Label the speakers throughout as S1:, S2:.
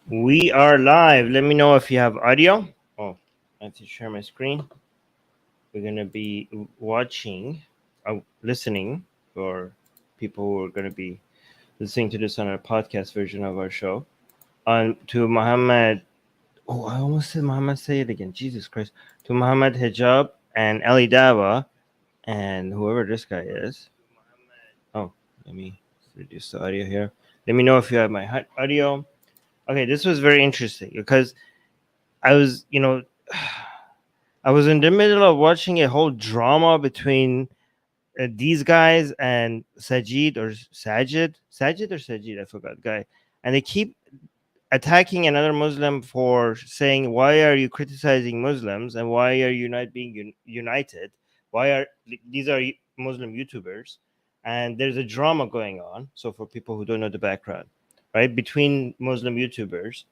S1: We are live. Let me know if you have audio. Oh, I have to share my screen. We're going to be watching, listening for people who are going to be listening to this on our podcast version of our show. On to Mohammad. Oh, I almost said Mohammad. Say it again. Jesus Christ. To Mohammad Hijab and Ali Dawah and whoever this guy is. Oh, let me reduce the audio here. Let me know if you have my audio. Okay, this was very interesting because I was, I was in the middle of watching a whole drama between these guys and Sajid, I forgot, guy, and they keep attacking another Muslim for saying, "Why are you criticizing Muslims and why are you not being united? Why are these are Muslim YouTubers?" And there's a drama going on. So for people who don't know the background, right, between Muslim YouTubers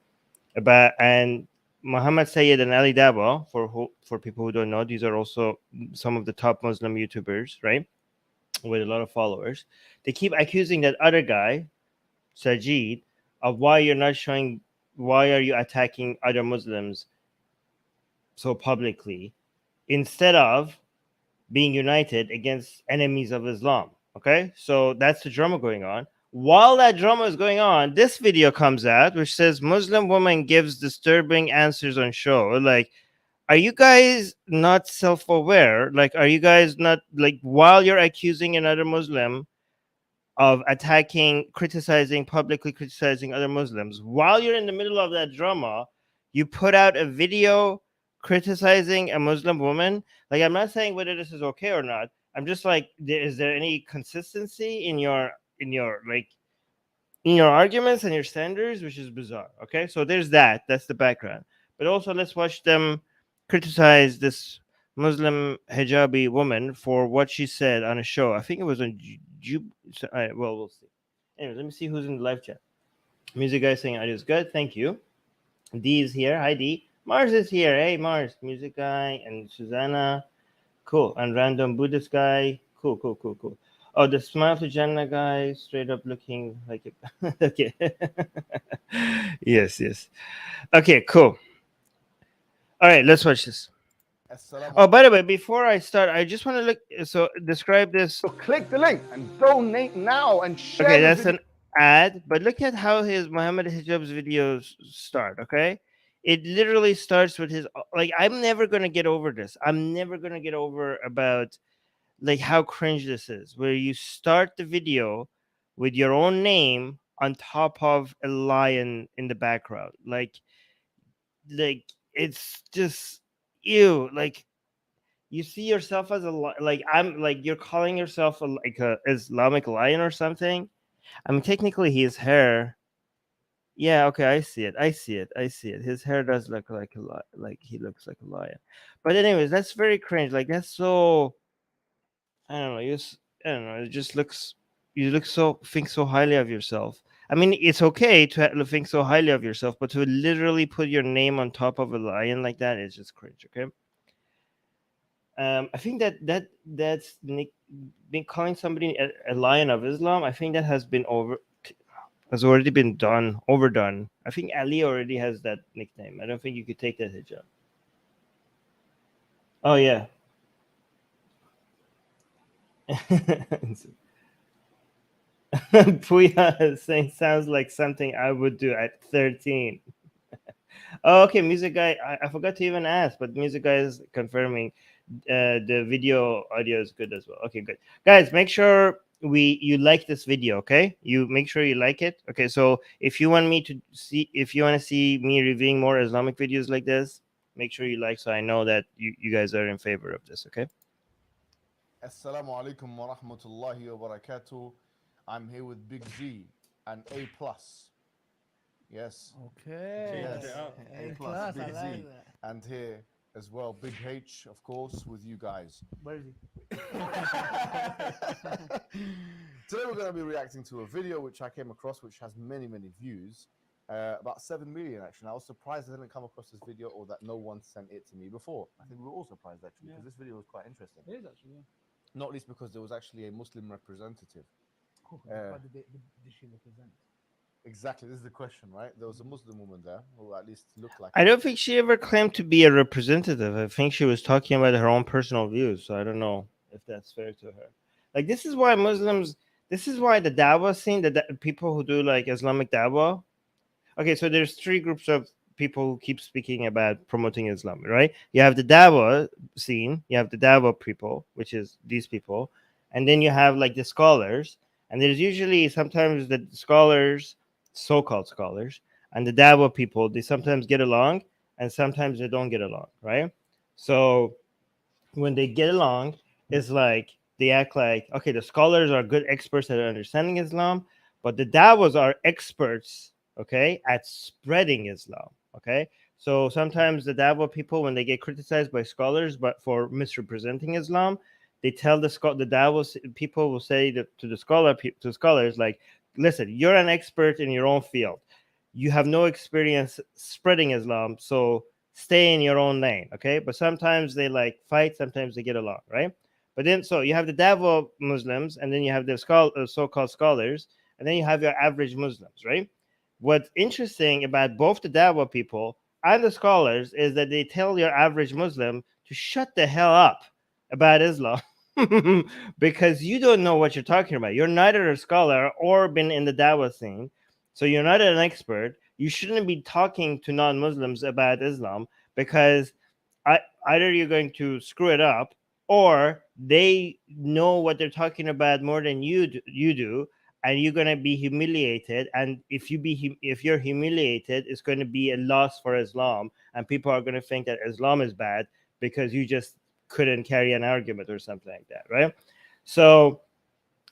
S1: about and Muhammad Sayyid and Ali Dabo, for people who don't know, these are also some of the top Muslim YouTubers, right, with a lot of followers. They keep accusing that other guy, Sajid, of why are you attacking other Muslims so publicly instead of being united against enemies of Islam. Okay, so that's the drama going on. While that drama is going on, this video comes out which says Muslim woman gives disturbing answers on show. Like, are you guys not self-aware? Like, are you guys not, like, while you're accusing another Muslim of publicly criticizing other Muslims, while you're in the middle of that drama, you put out a video criticizing a Muslim woman? Like, I'm not saying whether this is okay or not. I'm just like, is there any consistency in your like in your arguments and your standards, which is bizarre. Okay, so there's that. That's the background. But also, let's watch them criticize this Muslim hijabi woman for what she said on a show. I think it was on well, we'll see. Anyways, let me see who's in the live chat. Music guy saying audio is good. Thank you. D is here. Hi D. Mars is here. Hey Mars. Music guy and Susanna. Cool. And random Buddhist guy. Cool, cool, cool, cool. Oh, the smile to Jannah guy, straight up looking like it. Okay. Yes, yes. Okay, cool. All right, let's watch this.
S2: Assalamu
S1: Oh, by the way, before I start, I just want to describe this.
S2: So click the link and donate now and share
S1: Okay,
S2: the
S1: that's
S2: video.
S1: an ad, but look at how his Muhammad Hijab's videos start. Okay, it literally starts with his, like, I'm never gonna get over this. I'm never gonna get over about, like, how cringe this is, where you start the video with your own name on top of a lion in the background. Like it's just ew. Like, you see yourself as like, I'm like, you're calling yourself like a Islamic lion or something. I mean, technically his hair, yeah, okay, I see it, his hair does look like a lot, like he looks like a lion. But anyways, that's very cringe. Like, that's so, I don't know. I don't know. It just looks. You look so think so highly of yourself. I mean, it's okay to think so highly of yourself, but to literally put your name on top of a lion like that is just cringe. Okay. I think that's Nick been calling somebody a lion of Islam. I think that has already been overdone. I think Ali already has that nickname. I don't think you could take that hijab. Oh yeah. Puya is saying sounds like something I would do at 13. Oh, okay, music guy. I forgot to even ask, but music guy is confirming the video audio is good as well. Okay, good. Guys, make sure you like this video, okay? You make sure you like it. Okay, so if you want to see me reviewing more Islamic videos like this, make sure you like, so I know that you guys are in favor of this, okay?
S2: Assalamu alaikum wa rahmatullahi wa barakatuh. I'm here with Big G and A plus. Yes.
S3: Okay.
S2: Yes. A plus,
S3: Class,
S2: Big
S3: I
S2: Z.
S3: like that.
S2: And here as well, Big H, of course, with you guys.
S3: Where is he?
S2: Today we're going to be reacting to a video which I came across, which has many, many views. About 7 million actually. And I was surprised I didn't come across this video or that no one sent it to me before. I think we were all surprised actually because this video was quite interesting.
S3: It is actually, yeah.
S2: Not least because there was actually a Muslim representative.
S3: What did she represent?
S2: Exactly. This is the question, right? There was a Muslim woman there who at least looked like
S1: I
S2: her.
S1: don't think she ever claimed to be a representative. I think she was talking about her own personal views. So I don't know if that's fair to her. Like this is why Muslims. This is why the Dawah scene, the people who do like Islamic Dawah. Okay, so there's three groups of people who keep speaking about promoting Islam, right? You have the Dawah scene, you have the Dawah people, which is these people, and then you have like the scholars, and there's usually sometimes the scholars, so-called scholars, and the Dawah people, they sometimes get along, and sometimes they don't get along, right? So when they get along, it's like they act like okay, the scholars are good experts at understanding Islam, but the Dawas are experts, okay, at spreading Islam. Okay, so sometimes the Dawa people, when they get criticized by scholars, but for misrepresenting Islam, they tell the Dawa people will say to the to scholars like, listen, you're an expert in your own field. You have no experience spreading Islam, so stay in your own lane, okay? But sometimes they like fight, sometimes they get along, right? But then, so you have the Davo Muslims, and then you have the so-called scholars, and then you have your average Muslims, right? What's interesting about both the Davo people and the scholars is that they tell your average Muslim to shut the hell up about Islam. Because you don't know what you're talking about. You're neither a scholar or been in the Dawah scene, so you're not an expert. You shouldn't be talking to non-Muslims about Islam because either you're going to screw it up or they know what they're talking about more than you do, and you're going to be humiliated. And if you're humiliated, it's going to be a loss for Islam, and people are going to think that Islam is bad because you just couldn't carry an argument or something like that, right? So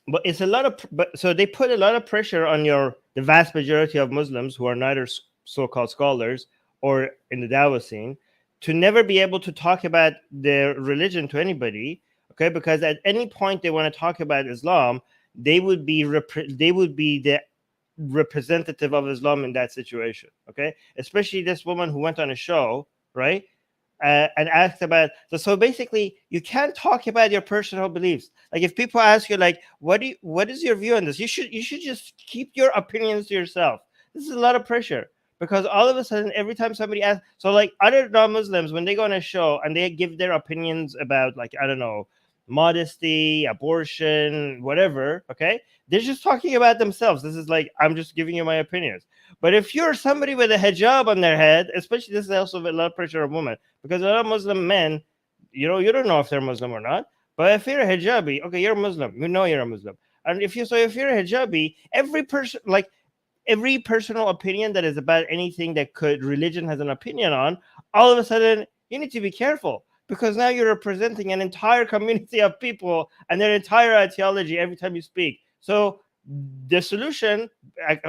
S1: but it's a lot of but so they put a lot of pressure on the vast majority of Muslims who are neither so-called scholars or in the Dawah scene to never be able to talk about their religion to anybody, okay? Because at any point they want to talk about Islam, they would be the representative of Islam in that situation, okay? Especially this woman who went on a show, right? And asked about so basically you can't talk about your personal beliefs. Like if people ask you like what is your view on this, you should just keep your opinions to yourself. This is a lot of pressure because all of a sudden every time somebody asks, so like other non-Muslims when they go on a show and they give their opinions about like I don't know, modesty, abortion, whatever, okay, they're just talking about themselves. This is like I'm just giving you my opinions. But if you're somebody with a hijab on their head, especially this is also a lot of pressure on women, because a lot of Muslim men, you don't know if they're Muslim or not. But if you're a hijabi, okay, you're a Muslim. You know you're a Muslim. And if you're a hijabi, every personal opinion that is about anything that could religion has an opinion on, all of a sudden you need to be careful because now you're representing an entire community of people and their entire ideology every time you speak. So the solution,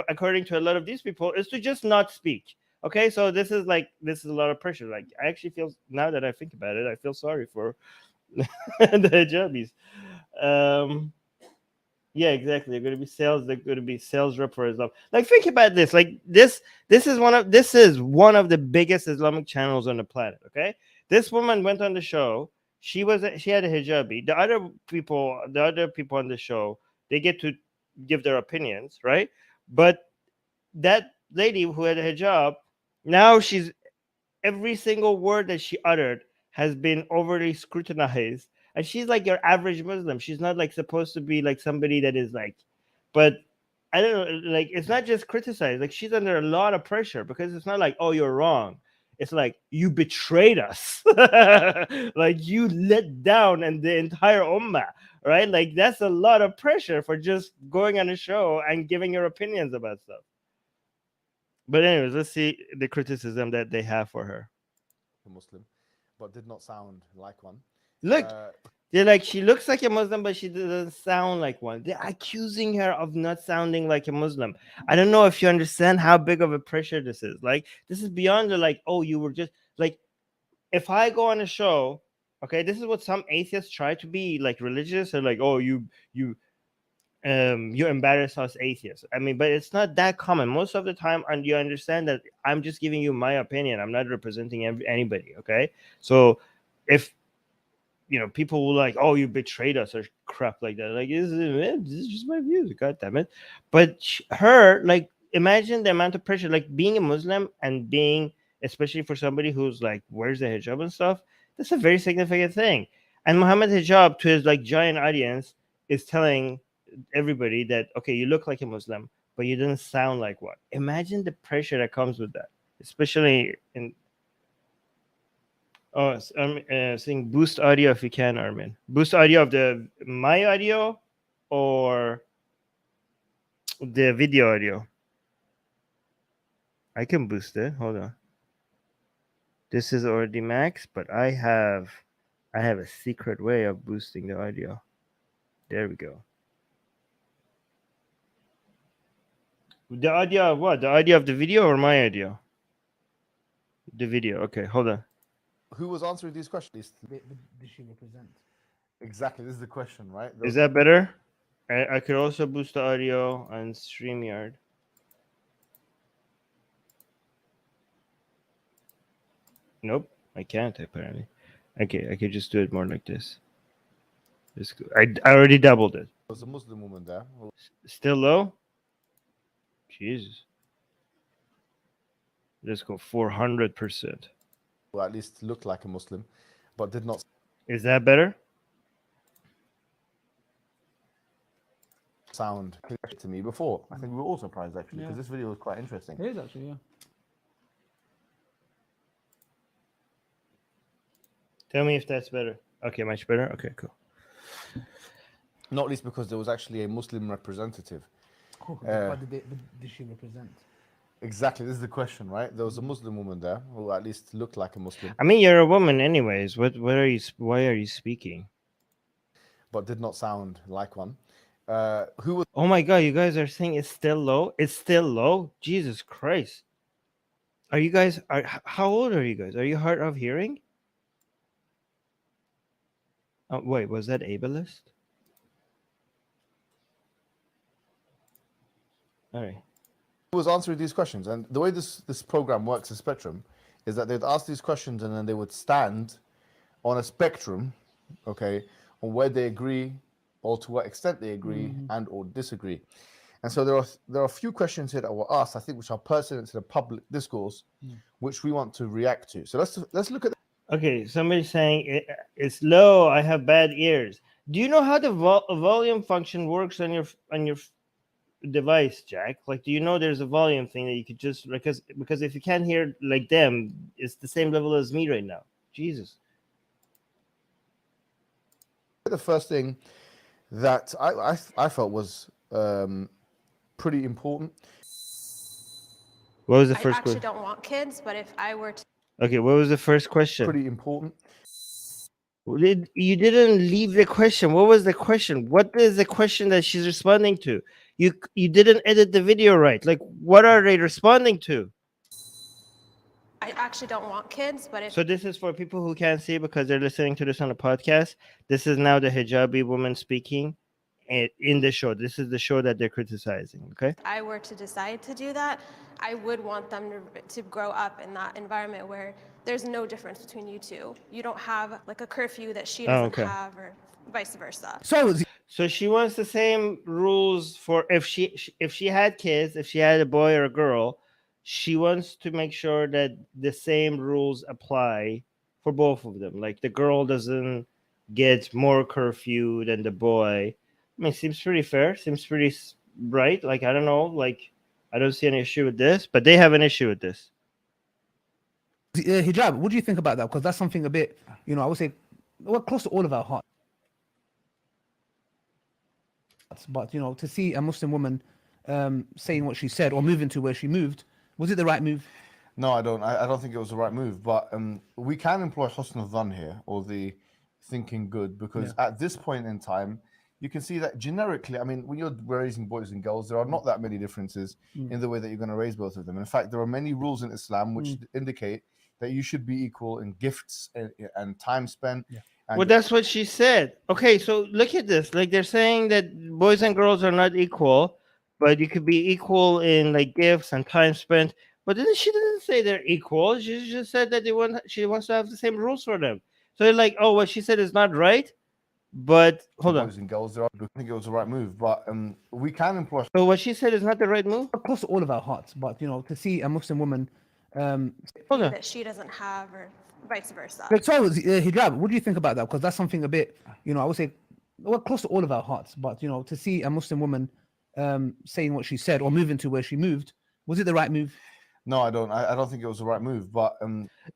S1: according to a lot of these people, is to just not speak. Okay, so this is a lot of pressure. Like I actually feel now that I think about it, I feel sorry for the hijabis. Um, yeah, exactly. They're going to be sales. They're going to be sales rep for Islam. Like, think about this. Like, this is one of the biggest Islamic channels on the planet. Okay, this woman went on the show. She had a hijabi. The other people on the show, they get to give their opinions, right? But that lady who had a hijab, now she's every single word that she uttered has been overly scrutinized. And she's like your average Muslim. She's not like supposed to be like somebody that is like, but I don't know, like it's not just criticized. Like she's under a lot of pressure because it's not like, oh, you're wrong. It's like you betrayed us. Like you let down and the entire ummah, right? Like that's a lot of pressure for just going on a show and giving your opinions about stuff. But anyways, let's see the criticism that they have for her.
S2: A Muslim, but did not sound like one.
S1: Look,
S2: Uh,
S1: they're like, she looks like a Muslim, but she doesn't sound like one. They're accusing her of not sounding like a Muslim. I don't know if you understand how big of a pressure this is. Like, this is beyond the like, oh, you were just like, if I go on a show, okay, this is what some atheists try to be like religious or like, oh, you embarrass us atheists. I mean, but it's not that common most of the time, and you understand that I'm just giving you my opinion. I'm not representing anybody. Okay, so if people will like, oh, you betrayed us or crap like that. Like, this is just my views. God damn it. But her, like, imagine the amount of pressure, like being a Muslim and being, especially for somebody who's like wears the hijab and stuff. That's a very significant thing. And Muhammad Hijab, to his like giant audience, is telling everybody that okay, you look like a Muslim, but you didn't sound like one. Imagine the pressure that comes with that, especially in. Oh, I'm saying boost audio if you can, Armin. Boost audio of the my audio or the video audio. I can boost it. Hold on. This is already max, but I have a secret way of boosting the audio. There we go. The audio of what? The audio of the video or my audio? The video. Okay, hold on.
S2: Who was answering these questions?
S3: Does she represent?
S2: Exactly. This is the question, right?
S1: Is that better? I could also boost the audio on StreamYard. Nope, I can't apparently. Okay, I could just do it more like this. I already doubled it.
S2: There was a Muslim woman there.
S1: Still low? Jesus. Let's go 400%.
S2: Who at least looked like a Muslim, but did not
S1: Is that better?
S2: sound clear to me before. I think we were all surprised actually, because
S3: Yeah.
S2: this video was quite interesting.
S3: It is actually, yeah.
S2: Tell
S1: Tell me if that's better. Okay, much better. Okay, cool.
S2: Not least because there was actually a Muslim representative.
S3: What did she represent?
S2: Exactly. This is the question, right? There was a Muslim woman there who at least looked like a Muslim,
S1: I mean, you're a woman, anyways. What are you? Why are you speaking?
S2: but did not sound like one. Who was
S1: Oh my god, you guys are saying it's still low. It's still low. Jesus Christ. Are you guys? How old are you guys? Are you hard of hearing? Oh, wait, was that ableist? All right.
S2: who was answering these questions? And the way this program works, the spectrum, is that they'd ask these questions and then they would stand on a spectrum, okay, on where they agree or to what extent they agree and or disagree. And so there are a few questions here that were asked, I think, which are pertinent to the public discourse, which we want to react to. So let's look at.
S1: Okay, somebody's saying it's low. I have bad ears. Do you know how the volume function works on your device, Jack? Like, do you know there's a volume thing that you could just because if you can't hear like them, it's the same level as me right now. Jesus.
S2: The first thing that I felt was pretty important.
S1: What was the
S4: I
S1: first
S4: actually
S1: question?
S4: don't want kids, but if I were to
S1: Okay, what was the first question?
S2: Pretty important.
S1: You didn't leave the question. What was the question? What is the question that she's responding to? You didn't edit the video right. Like, what are they responding to?
S4: I actually don't want kids, but if
S1: So this is for people who can't see because they're listening to this on a podcast. This is now the hijabi woman speaking in the show. This is the show that they're criticizing. Okay.
S4: I were to decide to do that, I would want them to grow up in that environment where there's no difference between you two. You don't have like a curfew that she doesn't
S1: okay.
S4: have, or vice versa.
S1: So she wants the same rules for if she had kids, if she had a boy or a girl, she wants to make sure that the same rules apply for both of them. Like the girl doesn't get more curfew than the boy. I mean, seems pretty fair. Seems pretty right. Like, I don't know. Like, I don't see any issue with this, but they have an issue with this.
S3: Hijab, what do you think about that? Because that's something a bit, I would say, well, close to all of our hearts. But, to see a Muslim woman saying what she said or moving to where she moved, was it the right move?
S2: No, I don't. I don't think it was the right move. But we can employ husn al-dhan here, or the thinking good, because at this point in time, you can see that generically, I mean, when you're raising boys and girls, there are not that many differences in the way that you're going to raise both of them. In fact, there are many rules in Islam which indicate that you should be equal in gifts and time spent.
S1: Well, that's what she said. Okay, so look at this. Like, they're saying that boys and girls are not equal, but you could be equal in like gifts and time spent. But then she didn't say they're equal. She just said that she wants to have the same rules for them. So they're like, oh, what she said is not right. But hold on.
S2: boys and girls. I think it was the right move, but we can employ.
S1: So what she said is not the right move.
S3: Close to all of our hearts, but to see a Muslim woman,
S1: Hold on.
S4: that she doesn't have, or vice versa.
S3: like, so hijab. What do you think about that? Because that's something a bit, I would say, well, close to all of our hearts, but to see a Muslim woman saying what she said or moving to where she moved, was it the right move?
S2: No, I don't. I don't think it was the right move, but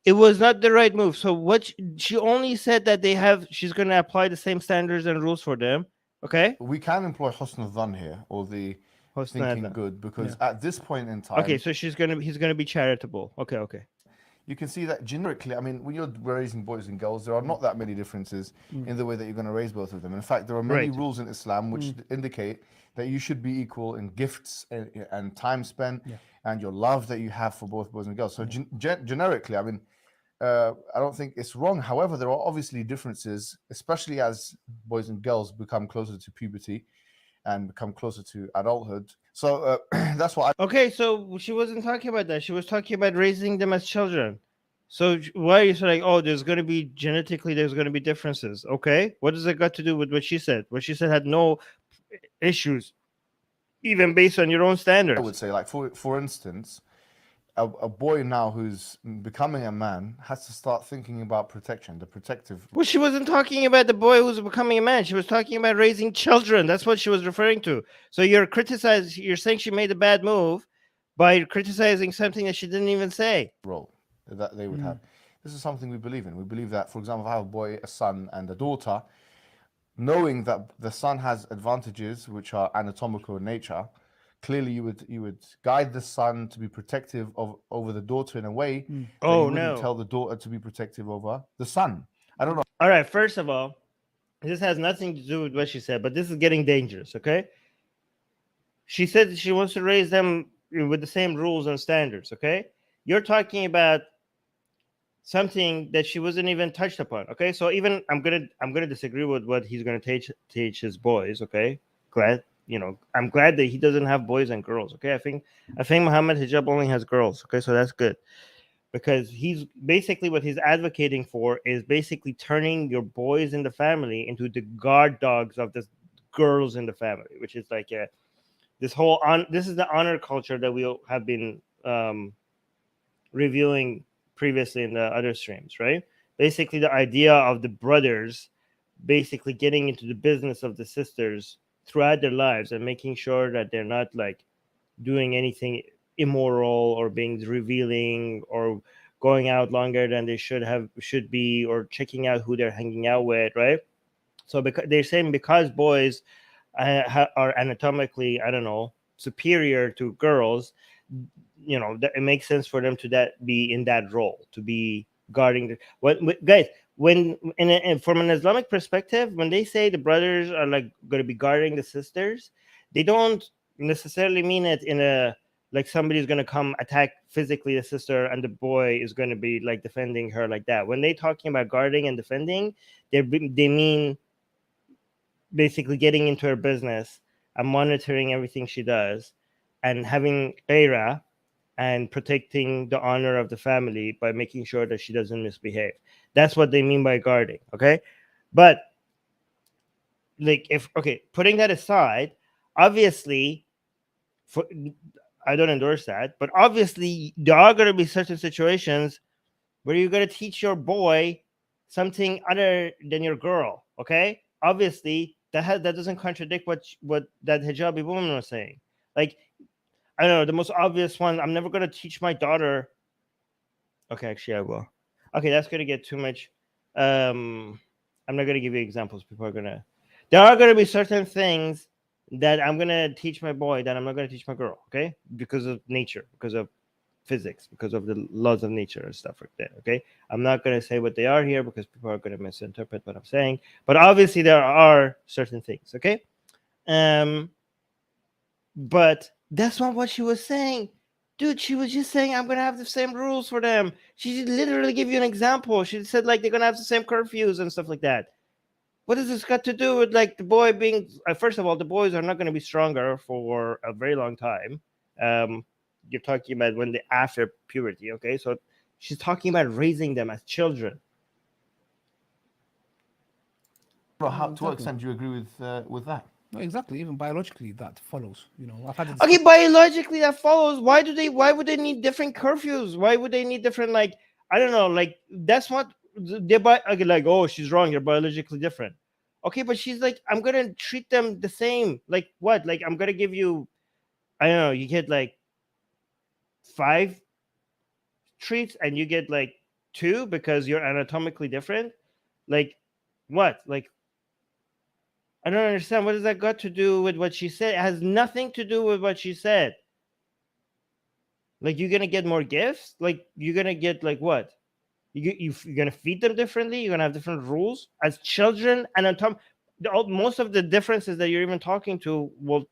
S1: It was not the right move. So what she only said that she's going to apply the same standards and rules for them. Okay.
S2: we can employ husn al-dhan here, or the
S1: Husn
S2: thinking
S1: al-dhan.
S2: good, because at this point in time,
S1: Okay, so he's going to be charitable. Okay.
S2: you can see that generically. I mean, when you're raising boys and girls, there are not that many differences in the way that you're going to raise both of them. In fact, there are many
S1: Right.
S2: rules in Islam which indicate that you should be equal in gifts and time spent and your love that you have for both boys and girls. So generically, I mean, I don't think it's wrong. However, there are obviously differences, especially as boys and girls become closer to puberty and become closer to adulthood. So that's what I.
S1: Okay, so she wasn't talking about that. She was talking about raising them as children. So why are you saying, oh, there's going to be differences? Okay, what does it got to do with what she said? What she said had no issues, even based on your own standards.
S2: I would say, like for instance, a boy now who's becoming a man has to start thinking about protection, the protective.
S1: Well, she wasn't talking about the boy who's becoming a man. She was talking about raising children. That's what she was referring to. So you're saying she made a bad move by criticizing something that she didn't even say.
S2: Role that they would have. This is something we believe in. We believe that, for example, if I have a boy, a son, and a daughter, knowing that the son has advantages which are anatomical in nature, clearly you would guide the son to be protective over the daughter in a way that you wouldn't tell the daughter to be protective over the son. I don't know.
S1: All right, first of all, this has nothing to do with what she said, but this is getting dangerous, okay? She said that she wants to raise them with the same rules and standards, okay? You're talking about something that she wasn't even touched upon, okay? So even I'm gonna disagree with what he's gonna teach his boys, okay? I'm glad that he doesn't have boys and girls, okay? I think Mohammad Hijab only has girls, okay? So that's good, because he's basically what he's advocating for is basically turning your boys in the family into the guard dogs of the girls in the family, which is like this is the honor culture that we have been reviewing previously in the other streams, right? Basically the idea of the brothers basically getting into the business of the sisters throughout their lives and making sure that they're not like doing anything immoral or being revealing or going out longer than they should be, or checking out who they're hanging out with, right? So because they're saying because boys are anatomically, I don't know, superior to girls, that it makes sense for them to be in that role, to be guarding guys. When from an Islamic perspective, when they say the brothers are like going to be guarding the sisters, they don't necessarily mean it in a like somebody's going to come attack physically the sister and the boy is going to be like defending her like that. When they talking about guarding and defending, they mean basically getting into her business and monitoring everything she does and having ghaira and protecting the honor of the family by making sure that she doesn't misbehave. That's what they mean by guarding, okay? But like putting that aside, obviously I don't endorse that, but obviously there are going to be certain situations where you're going to teach your boy something other than your girl, okay? Obviously that doesn't contradict what that hijabi woman was saying. Like, I don't know, the most obvious one, I'm never going to teach my daughter. Okay, actually I will. Okay, that's going to get too much. I'm not going to give you examples. There are going to be certain things that I'm going to teach my boy that I'm not going to teach my girl, okay? Because of nature, because of physics, because of the laws of nature and stuff like that, okay? I'm not going to say what they are here because people are going to misinterpret what I'm saying. But obviously there are certain things, okay? But that's not what she was saying. Dude, she was just saying, I'm going to have the same rules for them. She literally gave you an example. She said, like, they're going to have the same curfews and stuff like that. What does this got to do with, like, the boy being... first of all, the boys are not going to be stronger for a very long time. You're talking about when they're after puberty, okay? So she's talking about raising them as children.
S2: But
S3: No,
S2: how, to what
S3: exactly.
S2: extent do you agree with that?
S3: No, exactly. Even biologically, that follows. You know, I've had a
S1: Okay, biologically that follows. Why would they need different curfews? Why would they need different, like, I don't know, like that's what they're okay, like, oh, she's wrong, you're biologically different. Okay, but she's like, I'm gonna treat them the same. Like what? Like I'm gonna give you, I don't know, you get like 5 treats and you get like 2 because you're anatomically different. Like what? Like I don't understand. What does that got to do with what she said? It has nothing to do with what she said. Like you're gonna get more gifts? Like you're gonna get like what? You're gonna feed them differently. You're gonna have different rules as children, and on top, most of the differences that you're even talking to will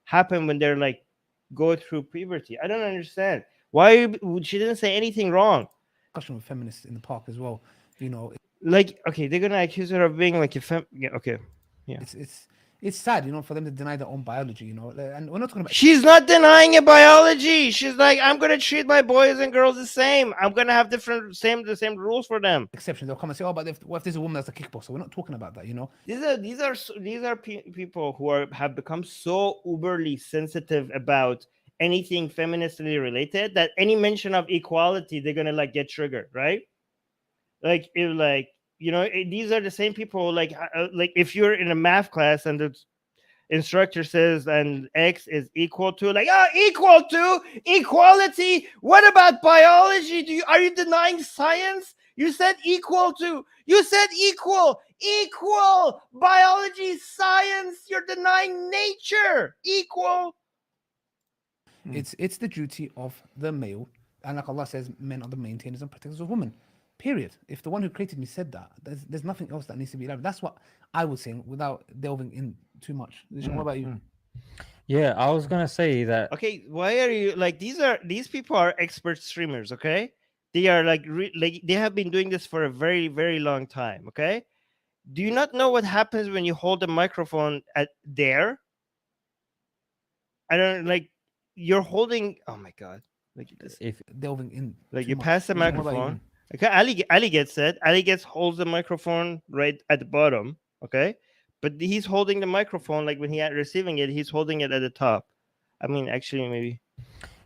S1: happen when they're like go through puberty. I don't understand why she didn't say anything wrong.
S3: discussion with feminists in the park as well. You know,
S1: Like okay, they're gonna accuse her of being like yeah, okay. Yeah.
S3: it's sad, you know, for them to deny their own biology. You know, and we're not talking about
S1: She's not denying a biology. She's like, I'm gonna treat my boys and girls the same. I'm gonna have the same rules for them.
S3: exceptions. They'll come and say, "Oh, but what if there's a woman that's a kickboxer?" We're not talking about that. You know,
S1: These are people who have become so uberly sensitive about anything feministly related that any mention of equality they're gonna like get triggered, right? Like if like these are the same people like if you're in a math class and the instructor says and X is equal to like equal to equality. What about biology? Are you denying science? You said equal to. You said equal biology, science. You're denying nature. Equal.
S3: it's the duty of the male, and like Allah says, men are the maintainers and protectors of women. Period. If the one who created me said that, there's nothing else that needs to be elaborated. That's what I would say without delving in too much. What about you?
S5: Yeah, I was gonna say that.
S1: Okay, why are you like these people are expert streamers, okay? They are like they have been doing this for a very very long time, okay? Do you not know what happens when you hold the microphone at there? I don't like you're holding, oh my god. Like this.
S5: If
S3: Delving in.
S1: Like
S3: too
S1: you
S3: much.
S1: pass the
S3: What about you?
S1: microphone. Okay, Ali gets it. Ali gets holds the microphone right at the bottom. Okay, but he's holding the microphone like when he receiving it, he's holding it at the top. I mean, actually, maybe.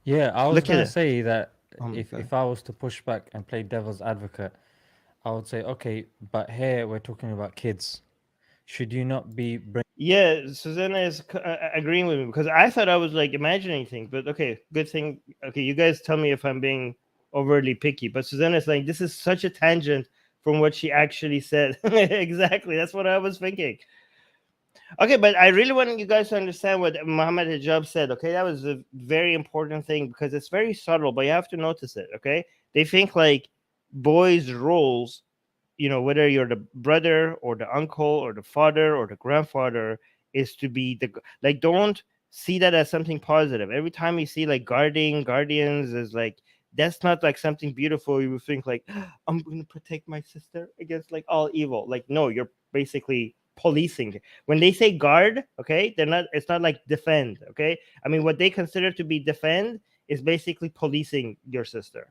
S5: yeah, I was
S1: Look at
S5: gonna
S1: it.
S5: say that
S1: Oh my God.
S5: if I was to push back and play devil's advocate, I would say, okay, but here we're talking about kids. Should you not be bringing
S1: Yeah, Susanna is agreeing with me because I thought I was like imagining things, but okay, good thing. Okay, you guys tell me if I'm being overly picky, but Susanna is like, this is such a tangent from what she actually said. Exactly, that's what I was thinking. Okay, but I really want you guys to understand what Mohammad Hijab said. Okay, that was a very important thing because it's very subtle, but you have to notice it. Okay, they think like boys' roles, whether you're the brother or the uncle or the father or the grandfather, is to be like, don't see that as something positive. Every time you see like guardians is like, that's not like something beautiful. You would think like, I'm going to protect my sister against like all evil. Like, no, you're basically policing. When they say guard, okay, it's not like defend. Okay, I mean, what they consider to be defend is basically policing your sister.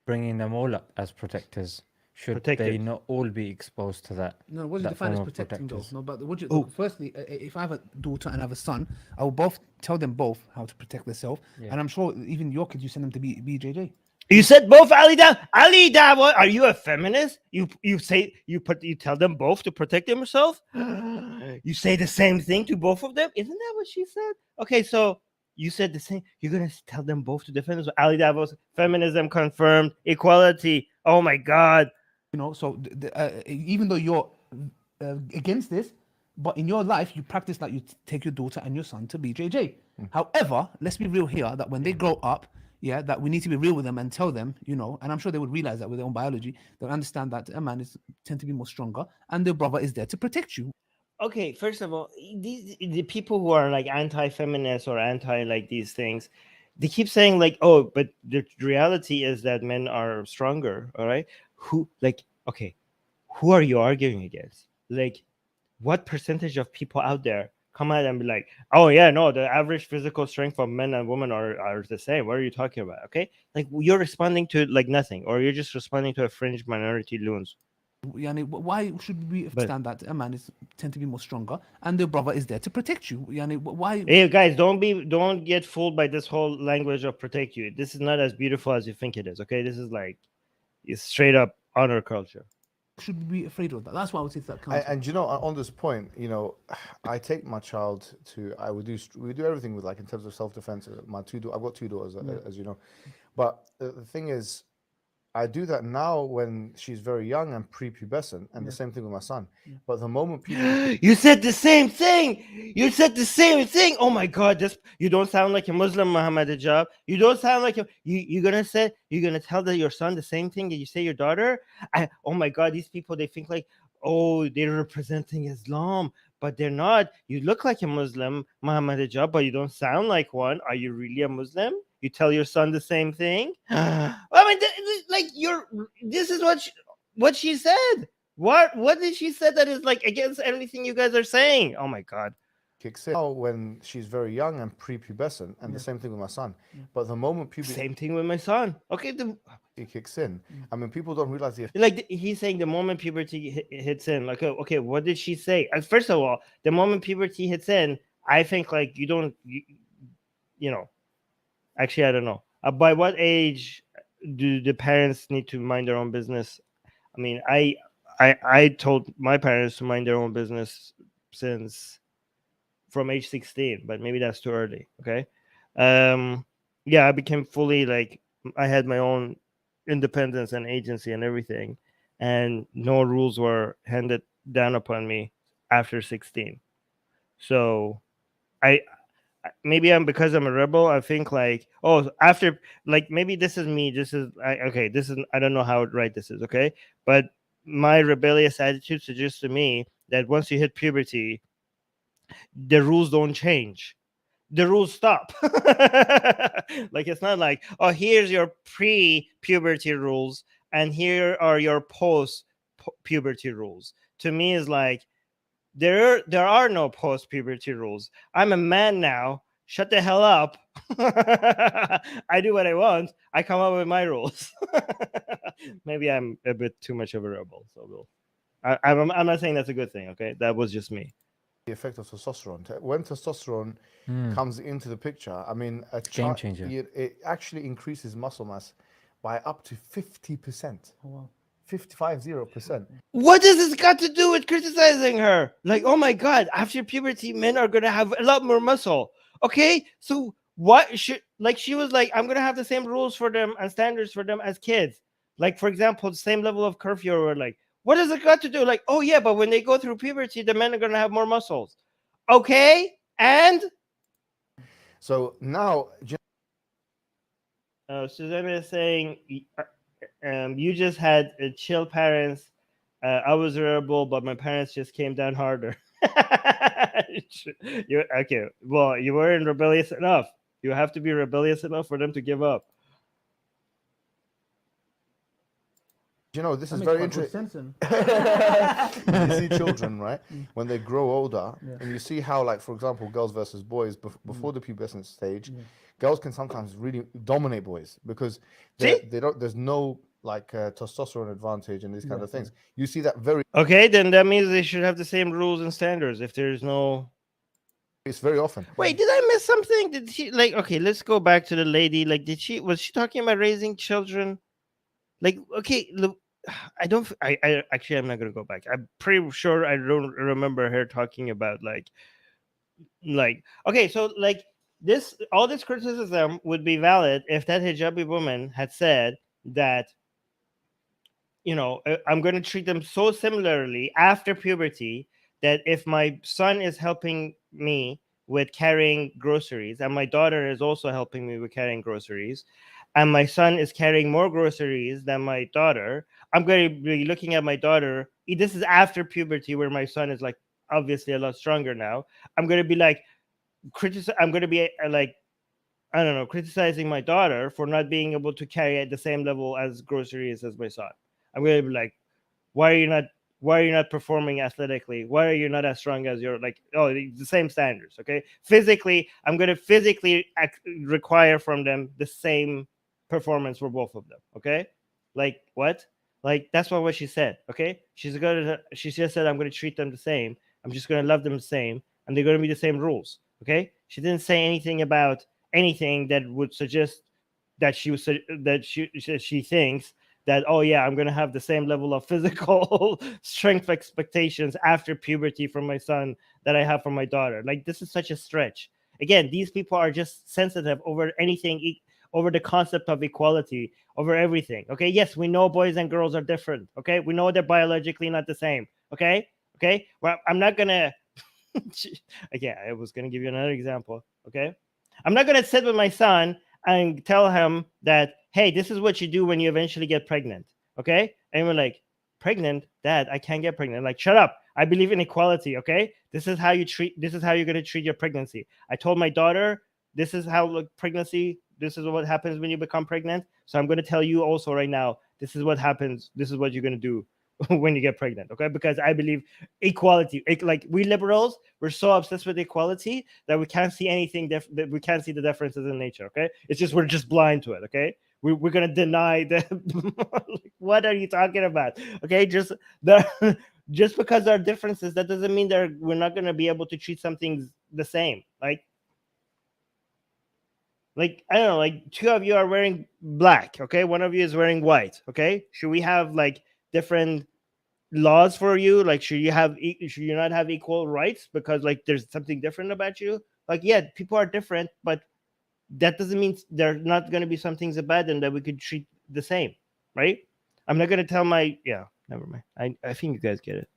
S5: bringing them all up as protectors? Should they
S1: Protectors.
S5: not all be exposed to that?
S3: No, what do you
S5: that
S3: define as
S5: form of
S3: protecting though?
S5: protectors?
S3: No, but would you?
S1: Oh.
S3: Firstly, if I have a daughter and I have a son, I will both tell them both how to protect themselves,
S5: Yeah.
S3: and I'm sure even your kids, you send them to BJJ.
S1: You said both, Ali Dawah. Are you a feminist? You tell them both to protect themselves. You say the same thing to both of them. Isn't that what she said? Okay, so you said the same. You're gonna tell them both to defend themselves. Ali Dawah, feminism confirmed, equality. Oh my God.
S3: You know, so even though you're against this, but in your life you practice that you take your daughter and your son to BJJ. However, let's be real here that when they grow up, yeah, that we need to be real with them and tell them, and I'm sure they would realize that with their own biology, they'll understand that a man tend to be more stronger and their brother is there to protect you.
S1: Okay, first of all, the people who are like anti-feminist or anti like these things, they keep saying like, oh, but the reality is that men are stronger. All right, who are you arguing against? Like, what percentage of people out there come out and be like, oh yeah, no, the average physical strength of men and women are the same? What are you talking about? Okay, like you're responding to like nothing, or you're just responding to a fringe minority loons.
S3: Why should we understand that a man is tend to be more stronger and the brother is there to protect you? Why?
S1: Hey guys, don't get fooled by this whole language of protect you. This is not as beautiful as you think it is. Okay, this is like it's straight up honor culture.
S3: Should we be afraid of that? That's why I would say that counts.
S2: And you know, on this point, you know, I take my child to. We do everything with, like, in terms of self-defense. I've got two daughters, as you know, but the thing is, I do that now when she's very young and prepubescent, and the same thing with my son. But the moment people,
S1: You said the same thing. You said the same thing. Oh my God! You don't sound like a Muslim, Mohammad Hijab. You don't sound like you're gonna tell your son the same thing that you say your daughter. Oh my God! These people, they think like, oh, they're representing Islam, but they're not. You look like a Muslim, Mohammad Hijab, but you don't sound like one. Are you really a Muslim? You tell your son the same thing. I mean, this is what she said. What did she say that is like against everything you guys are saying? Oh my God.
S2: kicks in now when she's very young and prepubescent, and the same thing with my son. But the moment puberty
S1: Same thing with my son. Okay,
S2: kicks in, I mean, people don't realize the
S1: like he's saying the moment puberty hits in. Like, okay, what did she say? First of all, the moment puberty hits in, I think like you don't, you know. Actually, I don't know. By what age do the parents need to mind their own business? I mean, I told my parents to mind their own business since from age 16, but maybe that's too early. Okay. Yeah, I became fully like I had my own independence and agency and everything, and no rules were handed down upon me after 16. So maybe because I'm a rebel, I think like, oh, after like maybe this is me. This is I don't know how right this is, okay? But my rebellious attitude suggests to me that once you hit puberty, the rules don't change. The rules stop. Like it's not like, oh, here's your pre-puberty rules and here are your post-puberty rules. To me is like there are no post-puberty rules. I'm a man now. Shut the hell up. I do what I want. I come up with my rules. Maybe I'm a bit too much of a rebel. So I'm not saying that's a good thing. Okay, that was just me.
S2: effect of testosterone. When testosterone comes into the picture, I mean,
S5: Game changer.
S2: it actually increases muscle mass by up to 50%.
S3: Oh, wow.
S2: 0%.
S1: What does this got to do with criticizing her? Like, oh my God, after puberty, men are gonna have a lot more muscle. Okay, so what should like she was like, I'm gonna have the same rules for them and standards for them as kids. Like, for example, the same level of curfew, or like, what does it got to do? Like, oh yeah, but when they go through puberty, the men are gonna have more muscles. Okay, and
S2: So now,
S1: Susanna is saying, you just had chill parents. I was a rebel, but my parents just came down harder. You're okay. Well, you weren't rebellious enough. You have to be rebellious enough for them to give up.
S2: you know, this
S3: That
S2: is
S3: makes
S2: very
S3: quite good
S2: interesting.
S3: sense, then.
S2: You see children, right? When they grow older, and you see how, like, for example, girls versus boys before the pubescent stage, girls can sometimes really dominate boys because they don't. There's no like testosterone advantage and these kind of things. You see that very.
S1: Okay, then that means they should have the same rules and standards. If there's no,
S2: It's very often.
S1: wait, did I miss something? Did she like? Okay, let's go back to the lady. Like, was she talking about raising children? Like, okay, look, I don't. I actually, I'm not gonna go back. I'm pretty sure I don't remember her talking about like, okay, so like all this criticism would be valid if that hijabi woman had said that, you know, I'm going to treat them so similarly after puberty that if my son is helping me with carrying groceries and my daughter is also helping me with carrying groceries, and my son is carrying more groceries than my daughter, I'm going to be looking at my daughter. This is after puberty where my son is like obviously a lot stronger now. I'm going to be like, I'm going to be like, I don't know, criticizing my daughter for not being able to carry at the same level as groceries as my son. I'm going to be like, why are you not performing athletically? Why are you not as strong as your, like, oh, the same standards. Okay. Physically, I'm going to physically require from them the same performance for both of them. Okay. Like what? Like that's not what she said. Okay, she just said I'm going to treat them the same. I'm just going to love them the same, and they're going to be the same rules. Okay, she didn't say anything about anything that would suggest that she thinks that, oh yeah, I'm going to have the same level of physical strength expectations after puberty from my son that I have from my daughter. Like this is such a stretch. Again, these people are just sensitive over anything, over the concept of equality, over everything. Okay, yes, we know boys and girls are different. Okay, we know they're biologically not the same. Okay, well, I'm not gonna again, I was gonna give you another example. Okay, I'm not gonna sit with my son and tell him that, hey, this is what you do when you eventually get pregnant. Okay, and we're like, pregnant, Dad, I can't get pregnant. Like, shut up, I believe in equality. Okay, this is how you're going to treat your pregnancy. I told my daughter, this is how pregnancy, this is what happens when you become pregnant. So I'm going to tell you also right now, this is what happens, this is what you're going to do when you get pregnant. Okay, because I believe equality. Like we liberals, we're so obsessed with equality that we can't see anything that we can't see the differences in nature. Okay, it's just we're just blind to it. Okay, we're gonna deny that. Like, what are you talking about? Okay, just because there are differences, that doesn't mean that we're not gonna be able to treat some things the same. Like I don't know, like two of you are wearing black. Okay, one of you is wearing white. Okay, should we have like different laws for you? Like should you not have equal rights because like there's something different about you? Like yeah, people are different, but that doesn't mean there are not going to be some things about them that we could treat the same, right? I'm not going to tell never mind. I think you guys get it.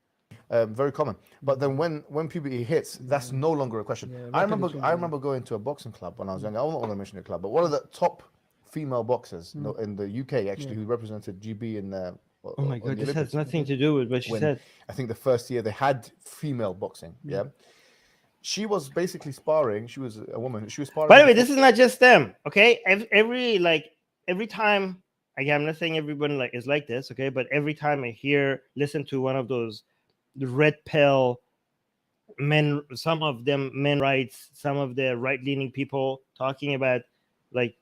S2: Very common. But then when puberty hits, that's no longer a question.
S3: Yeah,
S2: I
S3: recognition,
S2: remember going to a boxing club when I was younger. I don't want to mention the club, but one of the top female boxers in the UK actually, who represented GB in the
S1: Oh my god, this has nothing to do with what she said.
S2: I think the first year they had female boxing. Yeah. She was basically sparring. She was a woman. She was sparring.
S1: By the way, this is not just them. Okay, every time. Again, I'm not saying everyone is like this. Okay, but every time I listen to one of those red pill men, some of them men rights, some of the right leaning people talking about like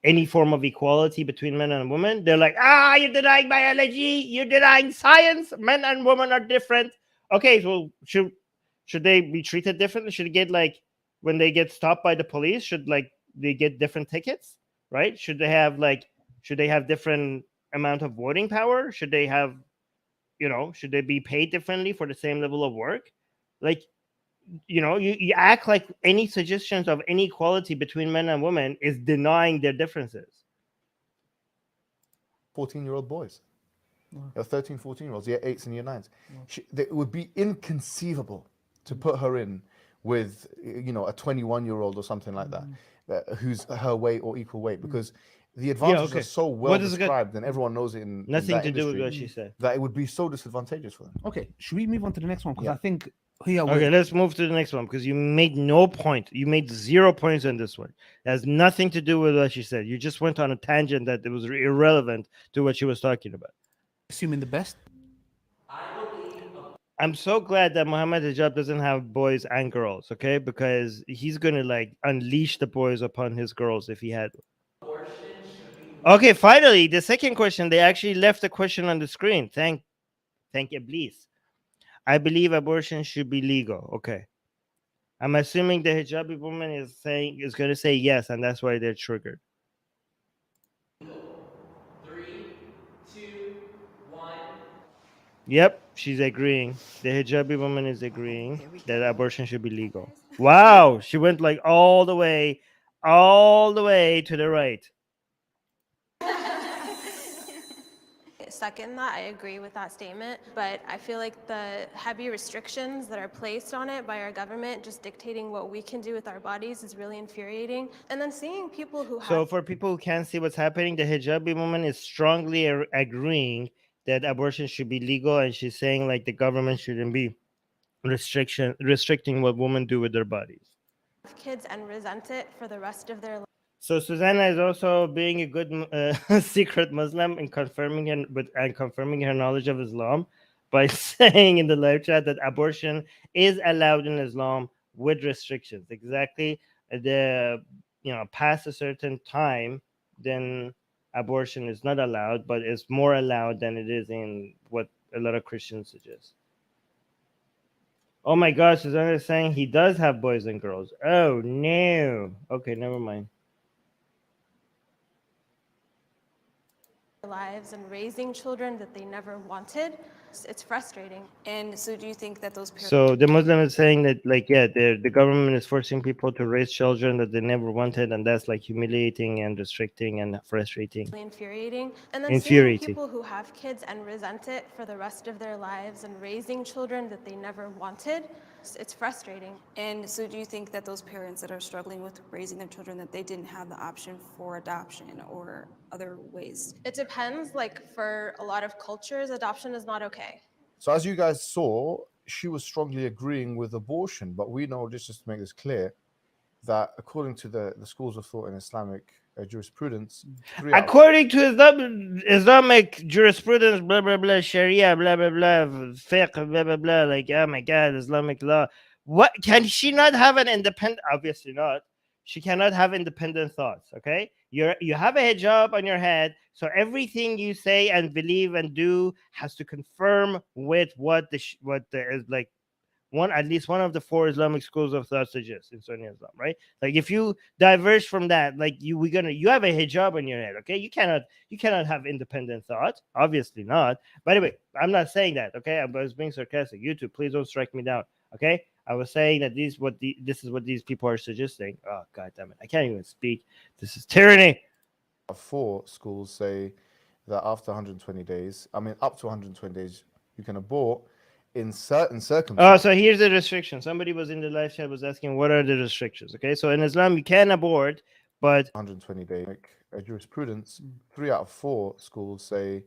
S1: any form of equality between men and women, they're like, you're denying biology, you're denying science, men and women are different. Okay, so should they be treated differently? Should they get when they get stopped by the police, should they get different tickets, right? Should they have different amount of voting power? Should they have, should they be paid differently for the same level of work? Like, you act like any suggestions of inequality between men and women is denying their differences.
S2: 14-year-old boys. 13, 14-year-olds, year 8s and year 9s. It would be inconceivable to put her in with, a 21-year-old or something like that, who's her weight or equal weight, because the advantages are so well described and everyone knows it in
S1: nothing
S2: in
S1: to do with what she said,
S2: that it would be so disadvantageous for them.
S3: Okay, should we move on to the next one? Because
S2: Yeah.
S3: I think here
S1: Okay, let's move to the next one, because you made no point. You made 0 points on this one. It has nothing to do with what she said. You just went on a tangent that it was irrelevant to what she was talking about.
S3: assuming the best.
S1: I'm so glad that Mohammad Hijab doesn't have boys and girls, okay? Because he's gonna unleash the boys upon his girls if he had. Okay, finally, the second question. They actually left the question on the screen. Thank Iblis. I believe abortion should be legal. Okay. I'm assuming the hijabi woman is going to say yes, and that's why they're triggered.
S6: 3, 2, 1.
S1: Yep, she's agreeing. The hijabi woman is agreeing that abortion should be legal. Wow, she went all the way to the right.
S4: Second that, I agree with that statement, but I feel like the heavy restrictions that are placed on it by our government, just dictating what we can do with our bodies, is really infuriating. And then seeing people who have...
S1: So for people who can't see what's happening, the hijabi woman is strongly agreeing that abortion should be legal, and she's saying the government shouldn't be restricting what women do with their bodies.
S4: Kids and resent it for the rest of their life.
S1: So Susanna is also being a good secret Muslim and confirming her knowledge of Islam by saying in the live chat that abortion is allowed in Islam with restrictions. Exactly, past a certain time, then abortion is not allowed, but it's more allowed than it is in what a lot of Christians suggest. Oh my gosh, Susanna is saying he does have boys and girls. Oh no. Okay, never mind.
S4: lives and raising children that they never wanted. It's frustrating.
S7: And so do you think that those parents
S1: So the Muslim is saying that, like, yeah, the government is forcing people to raise children that they never wanted, and that's like humiliating and restricting and frustrating.
S4: Really infuriating. And then seeing
S1: Infuriating.
S4: people who have kids and resent it for the rest of their lives and raising children that they never wanted, it's frustrating.
S7: And so do you think that those parents that are struggling with raising their children, that they didn't have the option for adoption or other ways?
S4: It depends. Like for a lot of cultures, adoption is not okay.
S2: So as you guys saw, she was strongly agreeing with abortion, but we know, just to make this clear, that according to the schools of thought in Islamic jurisprudence,
S1: According to Islamic jurisprudence, blah blah blah, Sharia, blah blah blah, fiqh, blah blah blah, like, oh my god, Islamic law. What can she not have an independent? Obviously not. She cannot have independent thoughts. Okay, you have a hijab on your head, so everything you say and believe and do has to confirm with what the is like. At least one of the 4 Islamic schools of thought suggests in Sunni Islam, right? Like if you diverge from that, like you have a hijab on your head, okay? You cannot have independent thought, obviously not. By the way, I'm not saying that, okay? I was being sarcastic. YouTube, please don't strike me down, okay? I was saying that this is what these people are suggesting. Oh god damn it, I can't even speak. This is tyranny.
S2: 4 schools say that after 120 days, up to 120 days, you can abort in certain circumstances.
S1: Oh, so here's the restriction. Somebody was in the live chat was asking, what are the restrictions? Okay, so in Islam you can abort, but
S2: 120 days. Jurisprudence, 3 out of 4 schools say.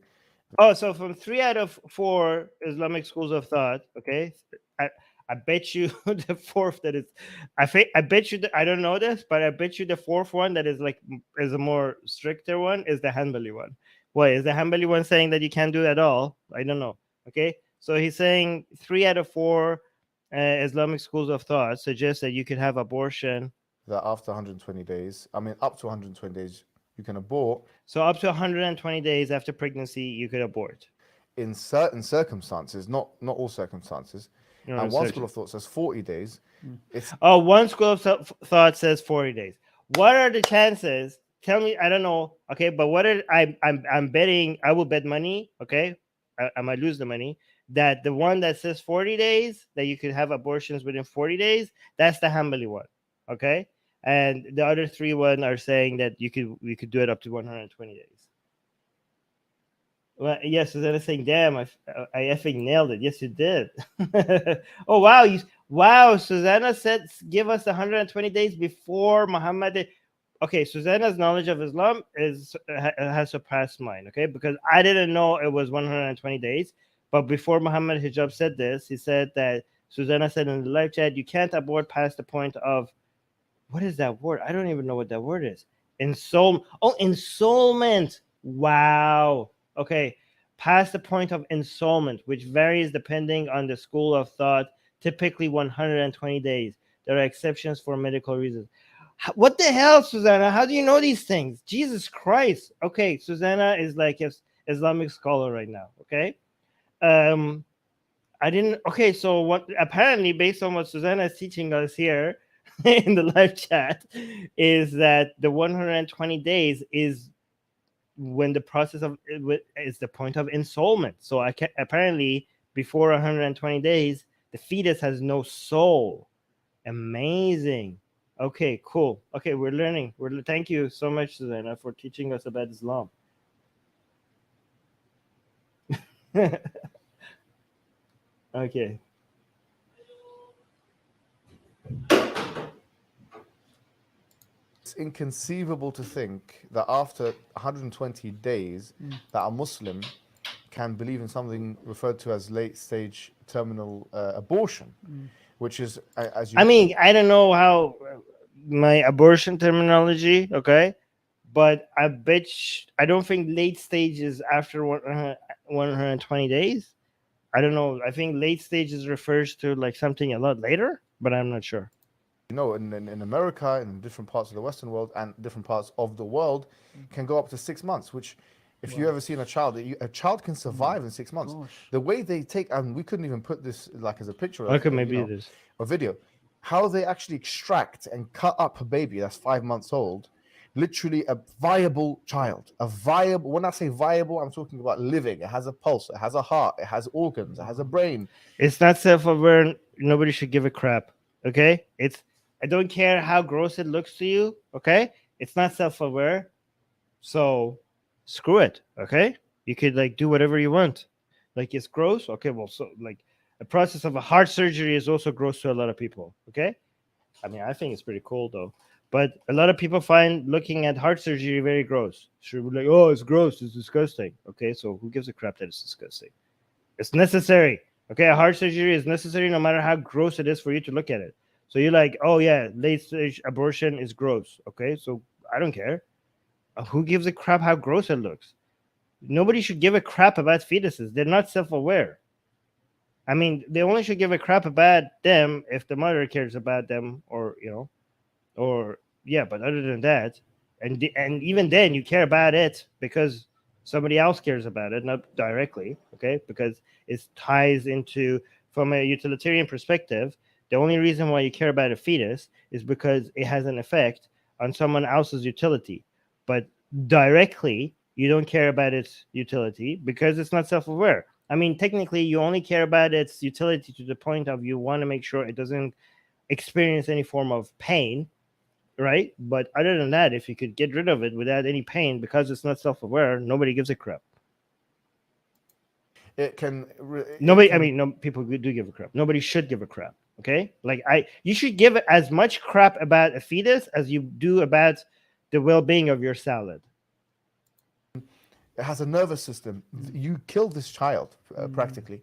S1: Oh, so from 3 out of 4 Islamic schools of thought, okay, I bet you the 4th that is, I bet you I don't know this, but I bet you the 4th one that is a more stricter one is the Hanbali one. Why is the Hanbali one saying that you can't do it at all? I don't know. Okay. So he's saying 3 out of 4 Islamic schools of thought suggest that you could have abortion.
S2: That after 120 days, up to 120 days, you can abort.
S1: So up to 120 days after pregnancy, you could abort.
S2: In certain circumstances, not all circumstances. And one school of thought says 40 days.
S1: One school of thought says 40 days. What are the chances? Tell me, I don't know. Okay, but I'm betting, I will bet money, okay? I might lose the money. That the one that says 40 days, that you could have abortions within 40 days, that's the Hanbali one, okay? And the other 3 are saying that we could do it up to 120 days. Well, yes, Susanna saying, damn, I effing nailed it. Yes, you did. Oh, wow. Wow, Susanna said, give us 120 days before Muhammad. Okay, Susanna's knowledge of Islam has surpassed mine, okay? Because I didn't know it was 120 days. But before Muhammad Hijab said this, he said that Susanna said in the live chat, you can't abort past the point of, what is that word? I don't even know what that word is. Ensoulment. Wow. Okay. Past the point of ensoulment, which varies depending on the school of thought, typically 120 days. There are exceptions for medical reasons. What the hell, Susanna? How do you know these things? Jesus Christ. Okay, Susanna is like an Islamic scholar right now, okay? I didn't. Okay, so what? Apparently, based on what Susanna is teaching us here in the live chat, is that the 120 days is when the process of is the point of ensoulment. So apparently, before 120 days, the fetus has no soul. Amazing. Okay, cool. Okay, we're learning. Thank you so much, Susanna, for teaching us about Islam. Okay.
S2: It's inconceivable to think that after 120 days that a Muslim can believe in something referred to as late-stage terminal abortion, which is, as you...
S1: I don't know how my abortion terminology, okay? But I don't think late stage is after 120 days. I don't know. I think late stages refers to like something a lot later, but I'm not sure.
S2: you know, in America, in different parts of the Western world and different parts of the world, can go up to 6 months, which if you ever seen a child, a child can survive in 6 months. The way they take, and we couldn't even put this like as a picture of,
S1: Okay, maybe it is.
S2: a video, how they actually extract and cut up a baby that's 5 months old, literally a viable child, a viable, when I say viable, I'm talking about living. It has a pulse, it has a heart, it has organs, it has a brain.
S1: It's not self-aware. Nobody should give a crap. Okay, I don't care how gross it looks to you. Okay, it's not self-aware, so screw it. Okay, you could like do whatever you want. Like it's gross. Okay, well, so like the process of a heart surgery is also gross to a lot of people. Okay, I mean, I think it's pretty cool though. But a lot of people find looking at heart surgery very gross. Should be like, oh, it's gross, it's disgusting. Okay, so who gives a crap that it's disgusting? It's necessary. Okay, a heart surgery is necessary no matter how gross it is for you to look at it. So you're like, oh yeah, late stage abortion is gross. Okay, so I don't care. Who gives a crap how gross it looks? Nobody should give a crap about fetuses. They're not self-aware. I mean, they only should give a crap about them if the mother cares about them, or yeah. But other than that, and even then, you care about it because somebody else cares about it, not directly. Okay, because it ties into, from a utilitarian perspective, the only reason why you care about a fetus is because it has an effect on someone else's utility. But directly, you don't care about its utility because it's not self-aware. I mean, technically, you only care about its utility to the point of you want to make sure it doesn't experience any form of pain, right? But other than that, if you could get rid of it without any pain because it's not self-aware, nobody gives a crap.
S2: It can.
S1: Nobody. I mean, no, people do give a crap. Nobody should give a crap. Okay, like you should give as much crap about a fetus as you do about the well-being of your salad.
S2: It has a nervous system. You killed this child practically.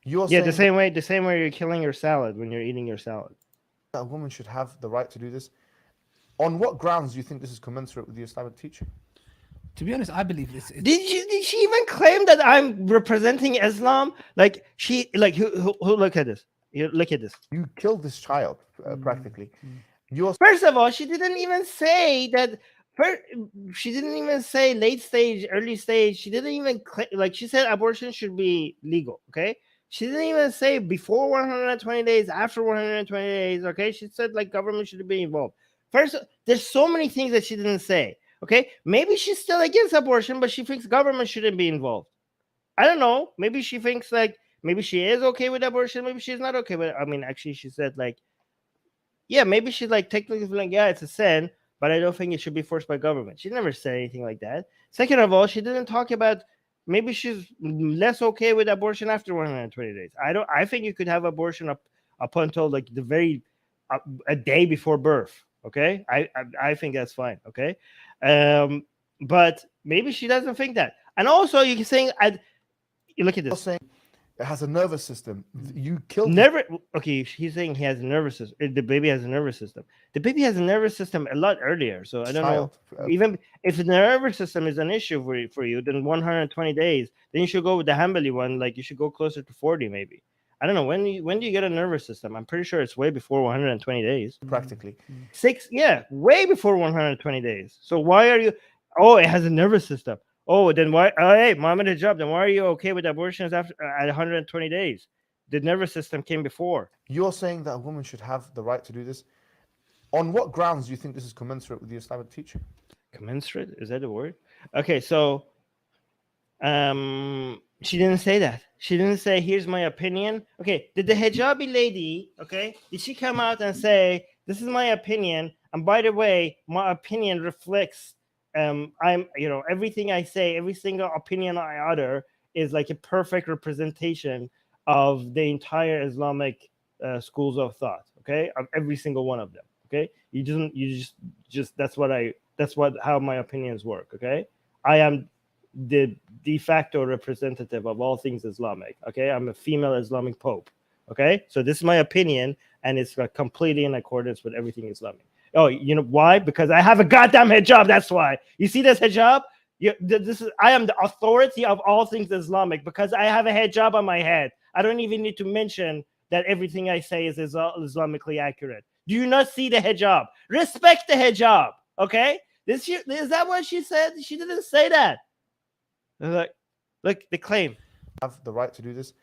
S2: You're
S1: Yeah,
S2: saying
S1: the same way you're killing your salad when you're eating your salad.
S2: that a woman should have the right to do this. On what grounds do you think this is commensurate with the Islamic teaching?
S3: To be honest, I believe this.
S1: Did she even claim that I'm representing Islam? Like she, like who look at this? You look at this.
S2: You killed this child practically. You're
S1: First of all, she didn't even say that. She didn't even say late stage, early stage. She didn't even like she said abortion should be legal. Okay, she didn't even say before 120 days, after 120 days. Okay, she said like government should be involved. First, there's so many things that she didn't say. Okay, maybe she's still against abortion, but she thinks government shouldn't be involved. I don't know. Maybe she thinks like maybe she is okay with abortion. Maybe she's not okay with it. I mean, actually, she said like, yeah, maybe she's like technically like, yeah, it's a sin, but I don't think it should be forced by government. She never said anything like that. Second of all, she didn't talk about maybe she's less okay with abortion after 120 days. I think you could have abortion up until like the very a day before birth. Okay, I think that's fine. Okay, but maybe she doesn't think that. And also, you can say, you look at this.
S2: saying it has a nervous system. You killed
S1: Okay, he's saying he has a nervous system. The baby has a nervous system. The baby has a nervous system a lot earlier. So I don't know. Even if the nervous system is an issue for you, then 120 days, then you should go with the Hanbali one. Like you should go closer to 40 maybe. I don't know. When do you get a nervous system? I'm pretty sure it's way before 120 days.
S2: practically.
S1: Way before 120 days. So why are you? Oh, it has a nervous system. Oh, then why? Oh, hey, Mohammad Hijab. Then why are you okay with abortions after at 120 days? The nervous system came before.
S2: You're saying that a woman should have the right to do this. On what grounds do you think this is commensurate with the Islamic teaching?
S1: Commensurate? Is that the word? Okay, so she didn't say that. She didn't say, here's my opinion. Okay, did the hijabi lady, okay, did she come out and say, this is my opinion, and by the way, my opinion reflects everything I say, every single opinion I utter is like a perfect representation of the entire Islamic schools of thought, okay, of every single one of them, okay? You just that's how my opinions work, okay? I am the de facto representative of all things Islamic, okay? I'm a female Islamic pope, okay? So this is my opinion, and it's completely in accordance with everything Islamic. Oh, you know why? Because I have a goddamn hijab. That's why. You see this hijab? I am the authority of all things Islamic because I have a hijab on my head. I don't even need to mention that everything I say is Islamically accurate. Do you not see the hijab? Respect the hijab, okay? Is that what she said? She didn't say that. Like, look, the claim.
S2: Have the right to do this.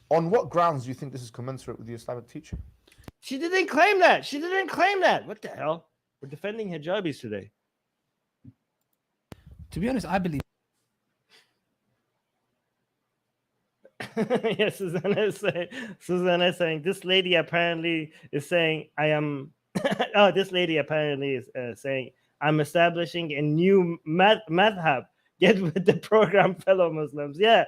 S2: On what grounds do you think this is commensurate with the Islamic teaching?
S1: She didn't claim that. She didn't claim that. What the hell? We're defending hijabis today.
S3: To be honest, I believe.
S1: Yes, Susanna is saying this lady apparently is saying I am. Oh, this lady apparently is saying I'm establishing a new madhab. Get with the program, fellow Muslims. Yeah.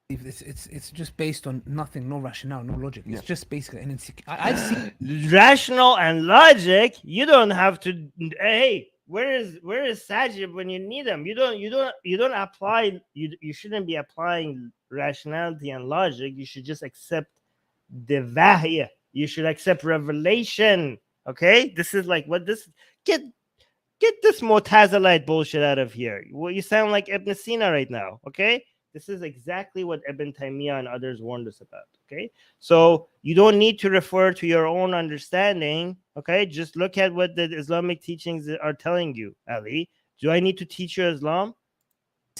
S3: It's just based on nothing, no rationale, no logic. It's just basically an insecure. I see
S1: Rational and logic. You don't have to. Hey, where is Sajib when you need them? You don't apply. You shouldn't be applying rationality and logic. You should just accept the wahy. You should accept revelation. Okay, this is like what this get this Mu'tazilite bullshit out of here. Well, you sound like Ibn Sina right now. Okay. This is exactly what Ibn Taymiyyah and others warned us about, okay? So you don't need to refer to your own understanding, okay? Just look at what the Islamic teachings are telling you, Ali. Do I need to teach you Islam?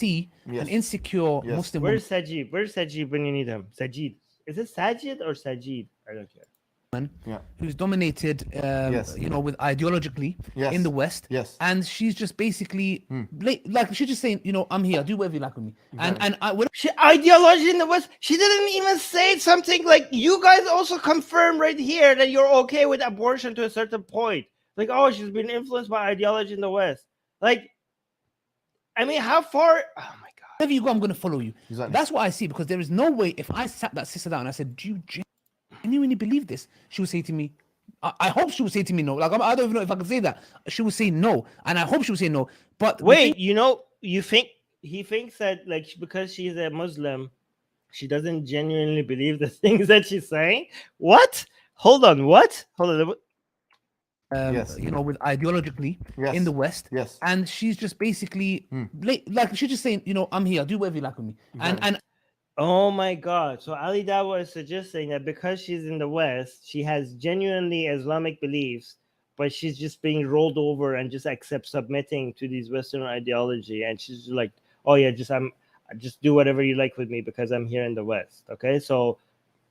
S3: an insecure Muslim woman
S1: Where's Sajid? Where's Sajid when you need him? Sajid. Is it Sajid or Sajid? I don't care.
S3: who's dominated, with ideologically in the West. And she's just basically like she's just saying, I'm here, do whatever you like with me. And
S1: she ideology in the West. She didn't even say something like you guys also confirm right here that you're okay with abortion to a certain point. Like, oh, she's been influenced by ideology in the West. Like, I mean, how far? Oh my God.
S3: Wherever you go, I'm going to follow you. That's what I see, because there is no way if I sat that sister down and I said, do you genuinely believe this? She would say to me, I hope she would say to me no. Like, I don't even know if I could say that. She would say no, and I hope she would say no. But
S1: wait, you think he thinks that like because she's a Muslim, she doesn't genuinely believe the things that she's saying? What? Hold on, what? Hold on.
S3: With ideologically in the West, and she's just basically like she's just saying, I'm here, do whatever you like with me, and
S1: oh my God! So Ali Dawah is suggesting that because she's in the West, she has genuinely Islamic beliefs, but she's just being rolled over and just submitting to these Western ideology, and she's just like, oh yeah, just do whatever you like with me because I'm here in the West. Okay, so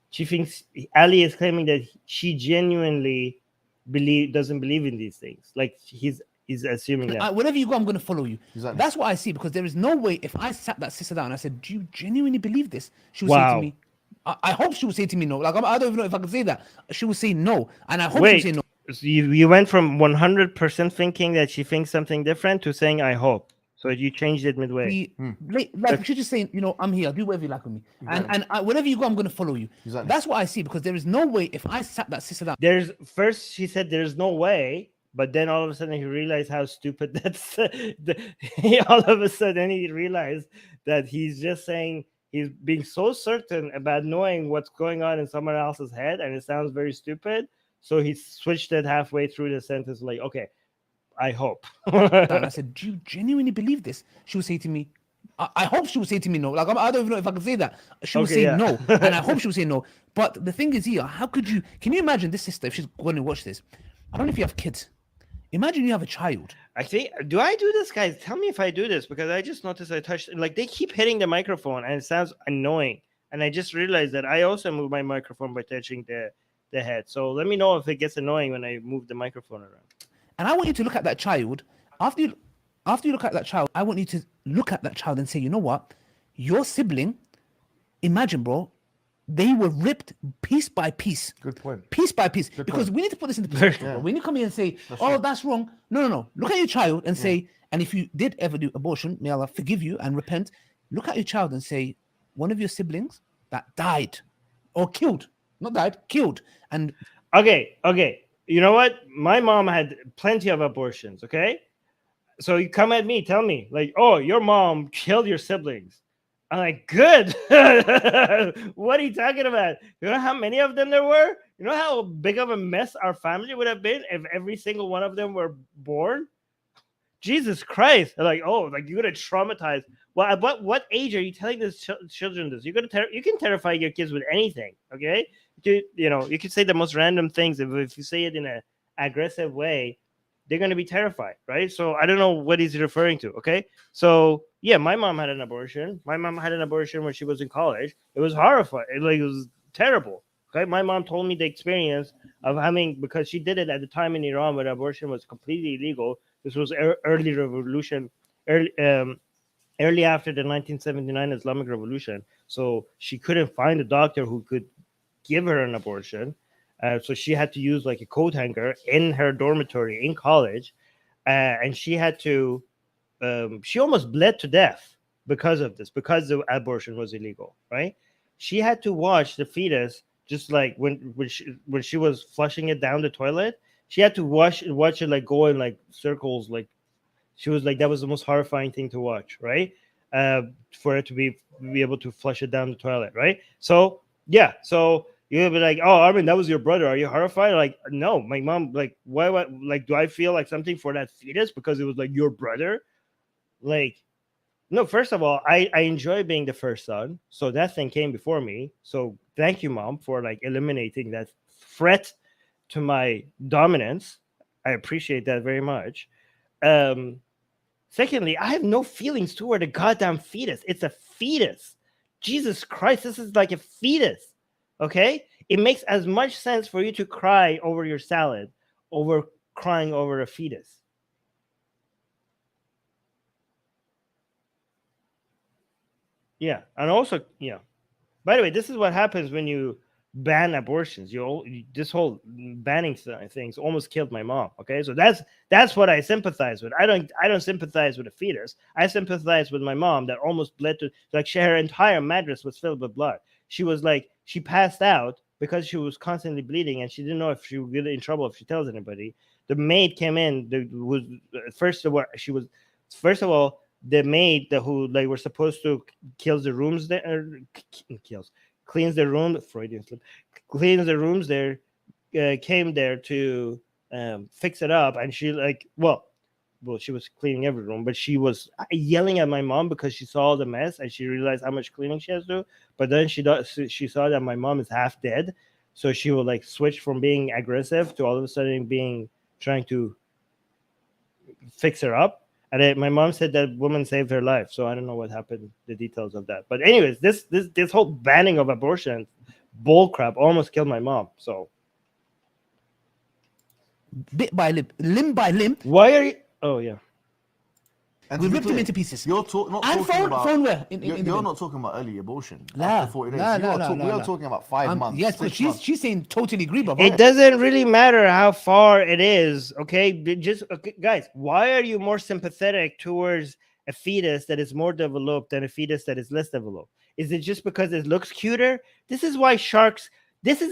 S1: she thinks Ali is claiming that she genuinely doesn't believe in these things. Like he's assuming that
S3: wherever you go, I'm going to follow you. That's what I see, because there is no way if I sat that sister down and I said, do you genuinely believe this? She would say to me, I hope she would say to me no. Like, I don't even know if I could say that. She would say no, and I hope she would say no.
S1: So you went from 100% thinking that she thinks something different to saying I hope. So you changed it midway.
S3: Like she's just saying, I'm here, do whatever you like with me, and wherever you go, I'm going to follow you. That's what I see, because there is no way if I sat that sister down.
S1: First she said there's no way, but then all of a sudden he realized how stupid that's. All of a sudden he realized that he's just saying he's being so certain about knowing what's going on in someone else's head, and it sounds very stupid. So he switched it halfway through the sentence, like, okay, I hope.
S3: And I said, do you genuinely believe this? She would say to me, I hope she would say to me no. Like, I don't even know if I could say that. She would say no, and I hope she would say no. But the thing is here, can you imagine this sister if she's going to watch this? I don't know if you have kids. Imagine you have a child.
S1: Do I do this, guys? Tell me if I do this, because I just noticed I touched, like, they keep hitting the microphone and it sounds annoying. And I just realized that I also move my microphone by touching the head. So let me know if it gets annoying when I move the microphone around.
S3: And I want you to look at that child. After you look at that child, I want you to look at that child and say, you know what? Your sibling, imagine, bro, they were ripped piece by piece.
S2: Good point.
S3: Piece by piece. Because we need to put this into perspective. Bro. When you come here and say, that's wrong. No. Look at your child and say, and if you did ever do abortion, may Allah forgive you and repent. Look at your child and say, one of your siblings that died or killed, not died, killed. And
S1: okay. You know what? My mom had plenty of abortions, okay? So you come at me, tell me, like, oh, your mom killed your siblings. I'm like, good. What are you talking about? You know how many of them there were? You know how big of a mess our family would have been if every single one of them were born? Jesus Christ! Like, oh, like you're gonna traumatize. Well, at what age are you telling this children this? You're gonna you can terrify your kids with anything, okay? You know, you can say the most random things. If you say it in a aggressive way, they're gonna be terrified, right? So I don't know what he's referring to. Okay, so yeah, my mom had an abortion. My mom had an abortion when she was in college. It was horrifying. It was terrible. Okay, my mom told me the experience of having, because she did it at the time in Iran when abortion was completely illegal. This was early revolution, early after the 1979 Islamic Revolution. So she couldn't find a doctor who could give her an abortion. So she had to use like a coat hanger in her dormitory in college. And she had to, she almost bled to death because of this, because the abortion was illegal, right? She had to watch the fetus, just like when she was flushing it down the toilet, she had to watch it like go in like circles. Like she was like, that was the most horrifying thing to watch, right? For it to be able to flush it down the toilet, right? So yeah, so you'll be like, oh, Armin, that was your brother. Are you horrified? Like, no, my mom, like, why, like, do I feel like something for that fetus because it was like your brother? Like, no, first of all, I enjoy being the first son. So that thing came before me. So thank you, Mom, for like eliminating that threat to my dominance. I appreciate that very much. Secondly, I have no feelings toward a goddamn fetus. It's a fetus. Jesus Christ, this is like a fetus. Okay? It makes as much sense for you to cry over your salad over crying over a fetus. Yeah. And also, yeah. By the way, this is what happens when you ban abortions. This whole banning things almost killed my mom. Okay, so that's what I sympathize with. I don't sympathize with a fetus. I sympathize with my mom that almost bled to, like, her entire mattress was filled with blood. She was like, she passed out because she was constantly bleeding, and she didn't know if she would get in trouble if she tells anybody. The maid came in. First of all, the maid who like were supposed to kills the rooms there, cleans the room. Freudian slip. Cleans the rooms there. Came there to fix it up, and she like well, she was cleaning every room, but she was yelling at my mom because she saw the mess and she realized how much cleaning she has to do. But then she saw that my mom is half dead, so she will like switch from being aggressive to all of a sudden trying to fix her up. And my mom said that woman saved her life. So I don't know what happened, the details of that. But anyways, this whole banning of abortion, bullcrap, almost killed my mom. So
S3: bit by lip, limb by limb,
S1: why are you? Oh yeah.
S2: And
S3: we
S2: to be
S3: ripped him
S2: clear,
S3: into pieces.
S2: You're not
S3: And
S2: talking
S3: phone,
S2: about.
S3: phone where?
S2: You're not talking about early abortion.
S3: Nah,
S2: After 40 days. We are talking about 5 months.
S3: Yes,
S2: 6
S3: but
S2: months.
S3: she's saying totally agree, brother.
S1: It doesn't really matter how far it is, okay? Guys, why are you more sympathetic towards a fetus that is more developed than a fetus that is less developed? Is it just because it looks cuter? This is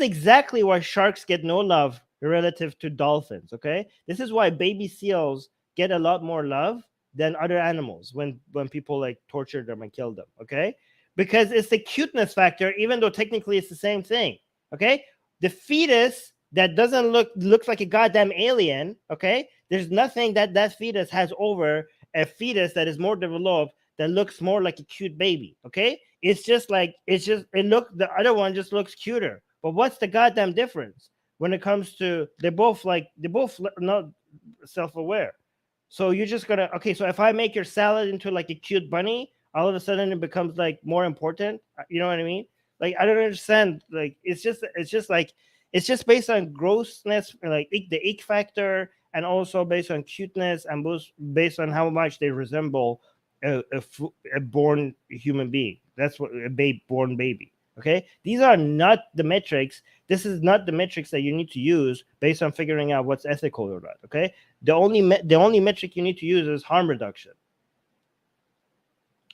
S1: exactly why sharks get no love relative to dolphins, okay? This is why baby seals get a lot more love than other animals when people like torture them and kill them, okay? Because it's the cuteness factor, even though technically it's the same thing, okay? The fetus that doesn't looks like a goddamn alien, okay? There's nothing that fetus has over a fetus that is more developed that looks more like a cute baby, okay? The other one just looks cuter. But what's the goddamn difference when it comes to they're both not self-aware. So you're just gonna so if I make your salad into like a cute bunny, all of a sudden it becomes like more important. You know what I mean? Like I don't understand. Like it's just based on grossness, like the ick factor, and also based on cuteness, and both based on how much they resemble a born human being. That's what born baby. Okay, these are not the metrics. This is not the metrics that you need to use based on figuring out what's ethical or not. Okay, the only metric you need to use is harm reduction.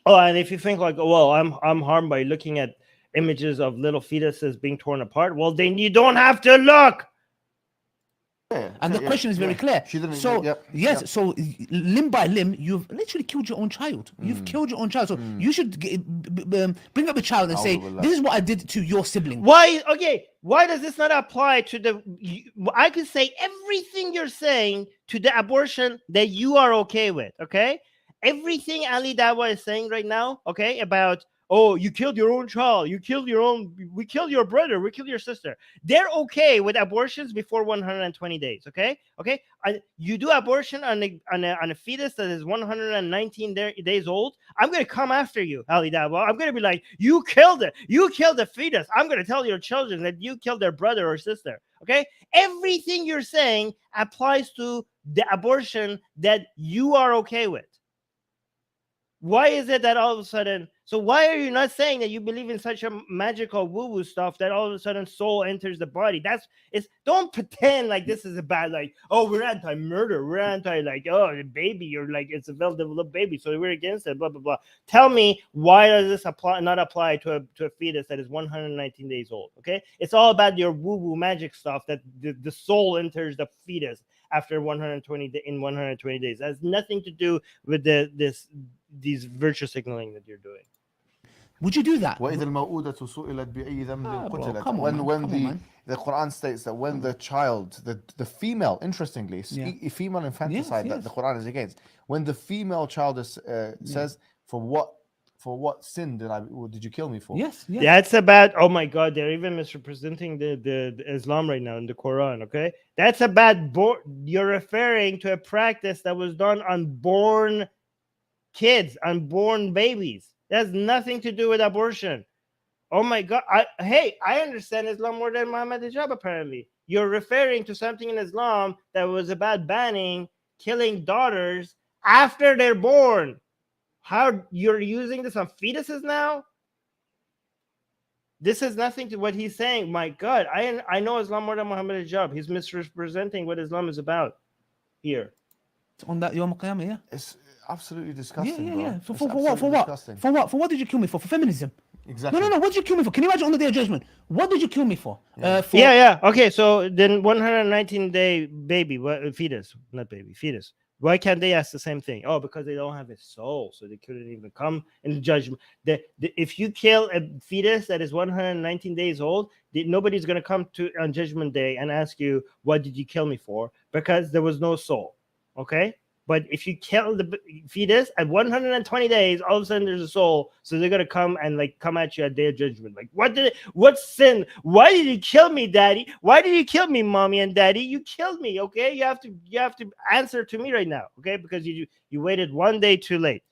S1: Oh, and if you think like, oh, well, I'm harmed by looking at images of little fetuses being torn apart, well, then you don't have to look.
S3: And the question is very clear.
S2: She didn't.
S3: So
S2: Yep,
S3: yes,
S2: yep.
S3: so limb by limb, you've literally killed your own child. You've killed your own child. So you should bring up a child and say,
S2: A'udhu
S3: "This is what I did to your sibling."
S1: Why? Okay, why does this not apply to the? I could say everything you're saying to the abortion that you are okay with. Okay, everything Ali Dawah is saying right now. Okay, about you killed your own child, we killed your brother, we killed your sister. They're okay with abortions before 120 days. Okay, you do abortion on a fetus that is 119 days old. I'm gonna come after you, Ali Dawah. I'm gonna be like, you killed it. You killed the fetus. I'm gonna tell your children that you killed their brother or sister. Okay, everything you're saying applies to the abortion that you are okay with. Why is it that all of a sudden? So why are you not saying that you believe in such a magical woo-woo stuff that all of a sudden soul enters the body? Don't pretend like this is about like, we're anti-murder, we're anti like, the baby, you're like, it's a well-developed baby, so we're against it, blah blah blah. Tell me, why does this not apply to a fetus that is 119 days old? Okay, it's all about your woo-woo magic stuff that the soul enters the fetus after 120 days. It has nothing to do with these virtue signaling that you're doing.
S3: Would you do that?
S2: وإذا الموءودة سئلت بأي ذنب
S3: bro,
S2: قتلت.
S3: come on,
S2: When
S3: man,
S2: when
S3: come
S2: the
S3: on, man.
S2: the Quran states that when the child, the female, interestingly, female infanticide that
S3: yes.
S2: the Quran is against. When the female child is says, for what sin did you kill me for?
S3: Yes.
S1: That's about, oh my God, they're even misrepresenting the Islam right now in the Quran. Okay, that's about you're referring to a practice that was done on born kids, unborn babies. That has nothing to do with abortion. Oh my God. I understand Islam more than Mohammad Hijab, apparently. You're referring to something in Islam that was about banning killing daughters after they're born. How you're using this on fetuses now? This has nothing to what he's saying. My God, I know Islam more than Mohammad Hijab. He's misrepresenting what Islam is about here.
S3: On that Yom Qiyamah, yeah.
S2: It's absolutely disgusting.
S3: Yeah.
S2: Bro.
S3: For what? For what did you kill me for? For feminism?
S2: Exactly.
S3: No. What did you kill me for? Can you imagine on the Day of Judgment? What did you kill me for?
S1: Yeah. Okay, so then 119-day baby, fetus, not baby, fetus. Why can't they ask the same thing? Because they don't have a soul, so they couldn't even come in the judgment. If you kill a fetus that is 119 days old, nobody's going to come on Judgment Day and ask you, what did you kill me for? Because there was no soul. Okay? But if you kill the fetus at 120 days, all of a sudden there's a soul. So they're gonna come at you at Day of Judgment. Like, what sin? Why did you kill me, Daddy? Why did you kill me, Mommy and Daddy? You killed me. Okay, you have to answer to me right now. Okay, because you waited one day too late.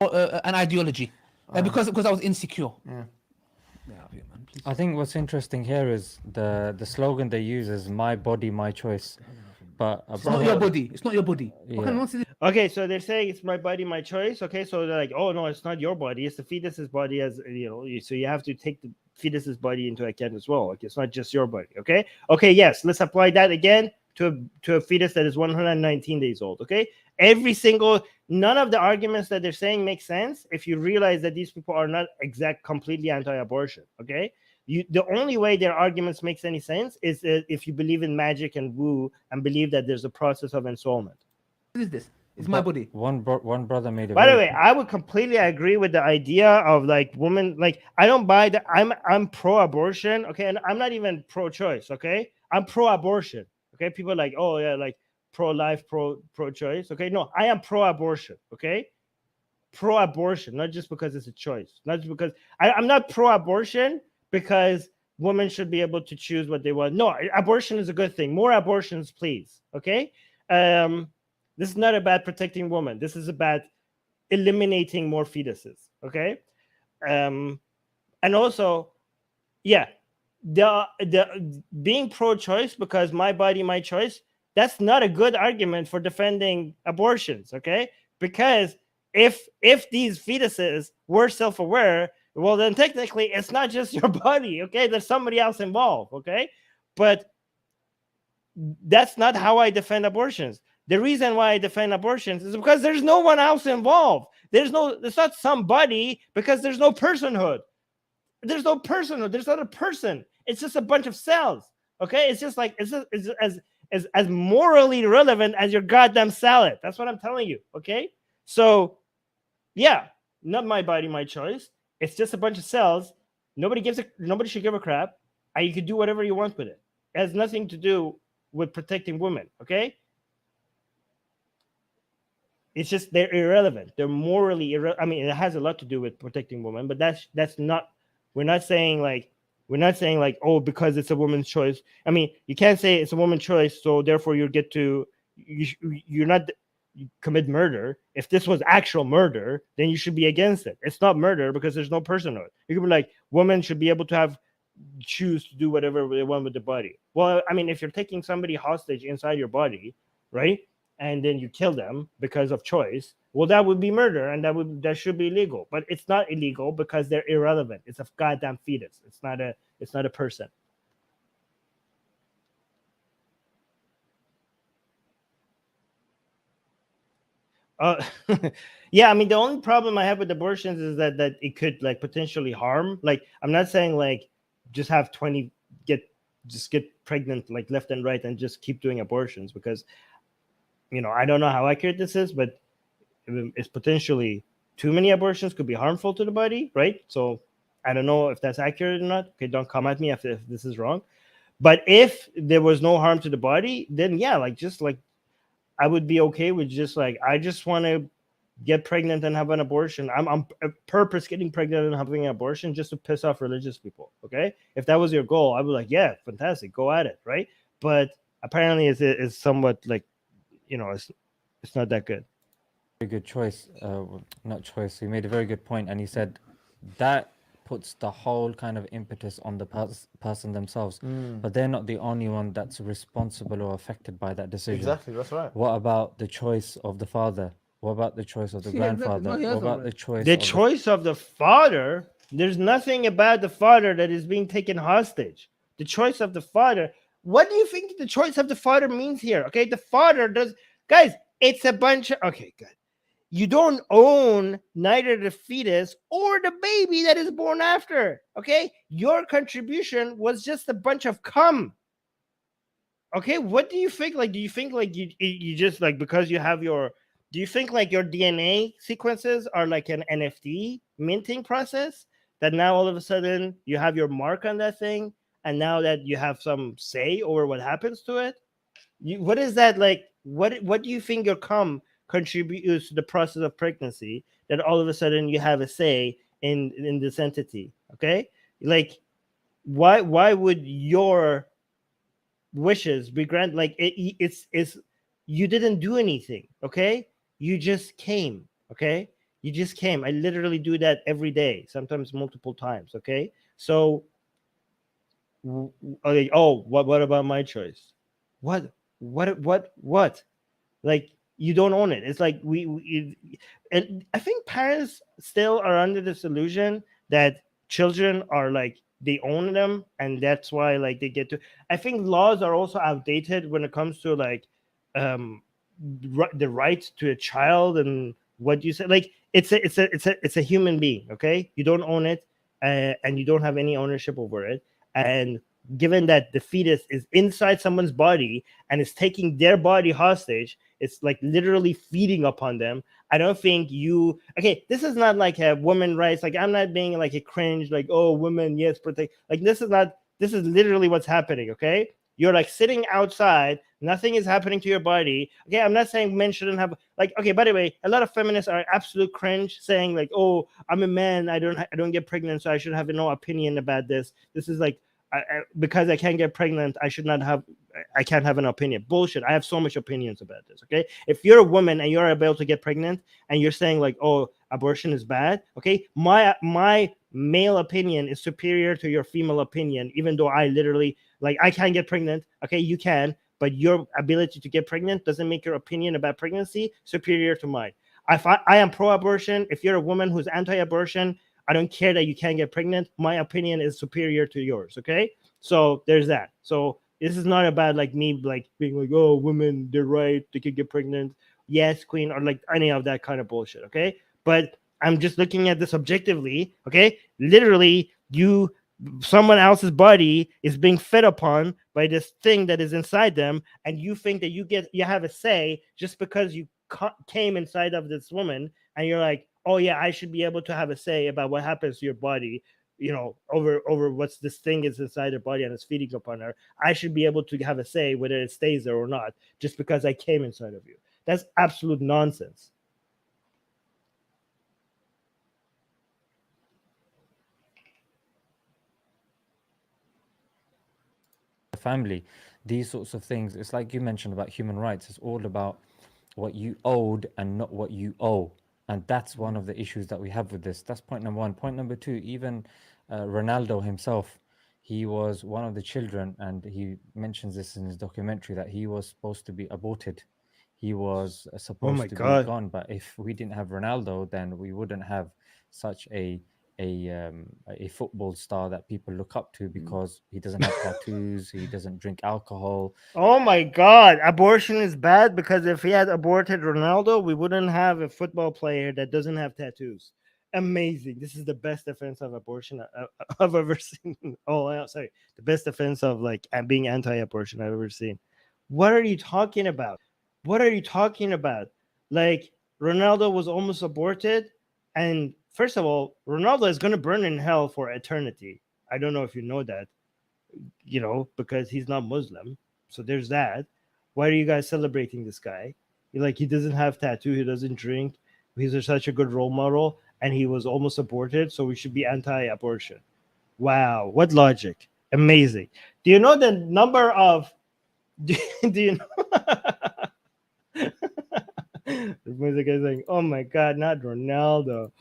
S3: An ideology, because I was insecure.
S2: Yeah.
S5: I think what's interesting here is the slogan they use is "My body, my choice." But
S3: It's not your body. It's not your body.
S5: Yeah.
S1: Okay, so they're saying it's my body, my choice. Okay, so they're like, oh no, it's not your body. It's the fetus's body, as you know. So you have to take the fetus's body into account as well. Like, it's not just your body. Okay. Yes, let's apply that again to a fetus that is 119 days old. Okay, none of the arguments that they're saying make sense if you realize that these people are not completely anti-abortion. Okay. The only way their arguments makes any sense is if you believe in magic and woo and believe that there's a process of ensoulment.
S3: What is this? It's my body.
S5: One brother made it.
S1: By the way, I would completely agree with the idea of like women. Like, I don't buy that. I'm pro-abortion. Okay, and I'm not even pro-choice. Okay, I'm pro-abortion. Okay, people are like, oh yeah, like pro-life, pro-choice. Okay, no, I am pro-abortion. Okay, pro-abortion, not just because it's a choice. Not just because I'm not pro-abortion because women should be able to choose what they want. No, abortion is a good thing. More abortions, please. Okay. This is not about protecting women. This is about eliminating more fetuses. Okay. And also, yeah, the being pro-choice because my body, my choice. That's not a good argument for defending abortions. Okay, because if these fetuses were self-aware, well, then technically it's not just your body. Okay, there's somebody else involved. Okay, but that's not how I defend abortions. The reason why I defend abortions is because there's no one else involved. It's not somebody, because there's no personhood. There's no personhood. There's not a person. It's just a bunch of cells. Okay, it's just like it's is as morally relevant as your goddamn salad. That's what I'm telling you. Okay. So yeah, not my body, my choice. It's just a bunch of cells. Nobody should give a crap. And you can do whatever you want with it. It has nothing to do with protecting women. Okay. It's just they're irrelevant. They're morally I mean, it has a lot to do with protecting women, but that's not. We're not saying like oh, because it's a woman's choice. I mean, you can't say it's a woman's choice, so therefore you're not you commit murder. If this was actual murder, then you should be against it. It's not murder because there's no personhood. You could be like, women should be able to choose to do whatever they want with the body. Well, I mean, if you're taking somebody hostage inside your body, right? And then you kill them because of choice, well, that would be murder, and that should be illegal. But it's not illegal because they're irrelevant. It's a goddamn fetus. It's not a person. Yeah, I mean, the only problem I have with abortions is that it could like potentially harm. Like, I'm not saying like just have 20 get pregnant like left and right and just keep doing abortions, because I don't know how accurate this is, but it's potentially too many abortions could be harmful to the body, right? So I don't know if that's accurate or not. Okay, don't come at me if this is wrong. But if there was no harm to the body, then yeah, I would be okay with just like, I just want to get pregnant and have an abortion. I'm on purpose getting pregnant and having an abortion just to piss off religious people. Okay, if that was your goal, I would be like, yeah, fantastic, go at it, right? But apparently it's somewhat like, it's not that good.
S5: Very good choice. Not choice. He made a very good point, and he said that puts the whole kind of impetus on the person themselves, but they're not the only one that's responsible or affected by that decision.
S2: Exactly, that's right.
S5: What about the choice of the father? What about the choice of the grandfather?
S3: No,
S5: What about the choice?
S1: The choice of the father. There's nothing about the father that is being taken hostage. The choice of the father. What do you think the choice of the father means here? Okay, the father does, guys. It's a bunch of, okay, good. You don't own neither the fetus or the baby that is born after. Okay, your contribution was just a bunch of cum. Okay, what do you think? Like, do you think like you just like, because you have your, do you think like your DNA sequences are like an NFT minting process that now all of a sudden you have your mark on that thing, and now that you have some say over what happens to it? What is that like? What do you think your cum contributes to the process of pregnancy that all of a sudden you have a say in this entity? Okay, like why would your wishes be granted? Like it's you didn't do anything. Okay, you just came. Okay, you just came. I literally do that every day, sometimes multiple times. Okay, so okay, oh, what about my choice? What? Like, you don't own it. It's like and I think parents still are under this illusion that children are like, they own them, and that's why like they get to. I think laws are also outdated when it comes to like the right to a child and what you say. Like, it's a human being. Okay, you don't own it, and you don't have any ownership over it. And given that the fetus is inside someone's body and is taking their body hostage, it's like literally feeding upon them. I don't think okay, this is not like a woman rights. Like, I'm not being like a cringe, like, oh, women, yes, protect. Like, this is literally what's happening. Okay, you're like sitting outside, nothing is happening to your body. Okay, I'm not saying men shouldn't have, like, okay, by the way, a lot of feminists are absolute cringe saying like, oh, I'm a man, I don't get pregnant, so I should have no opinion about this. This is like, because I can't get pregnant, I can't have an opinion. Bullshit. I have so much opinions about this. Okay, if you're a woman and you're able to get pregnant and you're saying like, oh, abortion is bad, okay, my male opinion is superior to your female opinion, even though I literally, like, I can't get pregnant. Okay, you can, but your ability to get pregnant doesn't make your opinion about pregnancy superior to mine. I am pro-abortion. If you're a woman who's anti-abortion, I don't care that you can't get pregnant. My opinion is superior to yours. Okay, so there's that. So this is not about like me like being like, oh, women, they're right, they can get pregnant. Yes, queen, or like any of that kind of bullshit. Okay, but I'm just looking at this objectively. Okay, literally, you someone else's body is being fed upon by this thing that is inside them, and you think that you have a say just because you came inside of this woman, and you're like, oh yeah, I should be able to have a say about what happens to your body, over what's this thing is inside her body and is feeding upon her. I should be able to have a say whether it stays there or not just because I came inside of you. That's absolute nonsense.
S5: Family, these sorts of things, it's like you mentioned about human rights. It's all about what you owed and not what you owe, and that's one of the issues that we have with this. That's point number one. Point number two, even Ronaldo himself, he was one of the children, and he mentions this in his documentary, that he was supposed to be aborted. He was supposed
S1: my
S5: to
S1: God.
S5: be gone, but if we didn't have Ronaldo, then we wouldn't have such a football star that people look up to, because he doesn't have tattoos, he doesn't drink alcohol.
S1: Oh my God, abortion is bad because if he had aborted Ronaldo, we wouldn't have a football player that doesn't have tattoos. Amazing. This is the best defense of abortion I've ever seen. Oh, sorry. The best defense of like being anti-abortion I've ever seen. What are you talking about? What are you talking about? Like, Ronaldo was almost aborted. And first of all, Ronaldo is going to burn in hell for eternity. I don't know if you know that, because he's not Muslim. So there's that. Why are you guys celebrating this guy? Like, he doesn't have tattoo, he doesn't drink, he's such a good role model, and he was almost aborted, so we should be anti-abortion. Wow, what logic. Amazing. Do you know the number of do you know There's a guy saying, oh my God, not Ronaldo.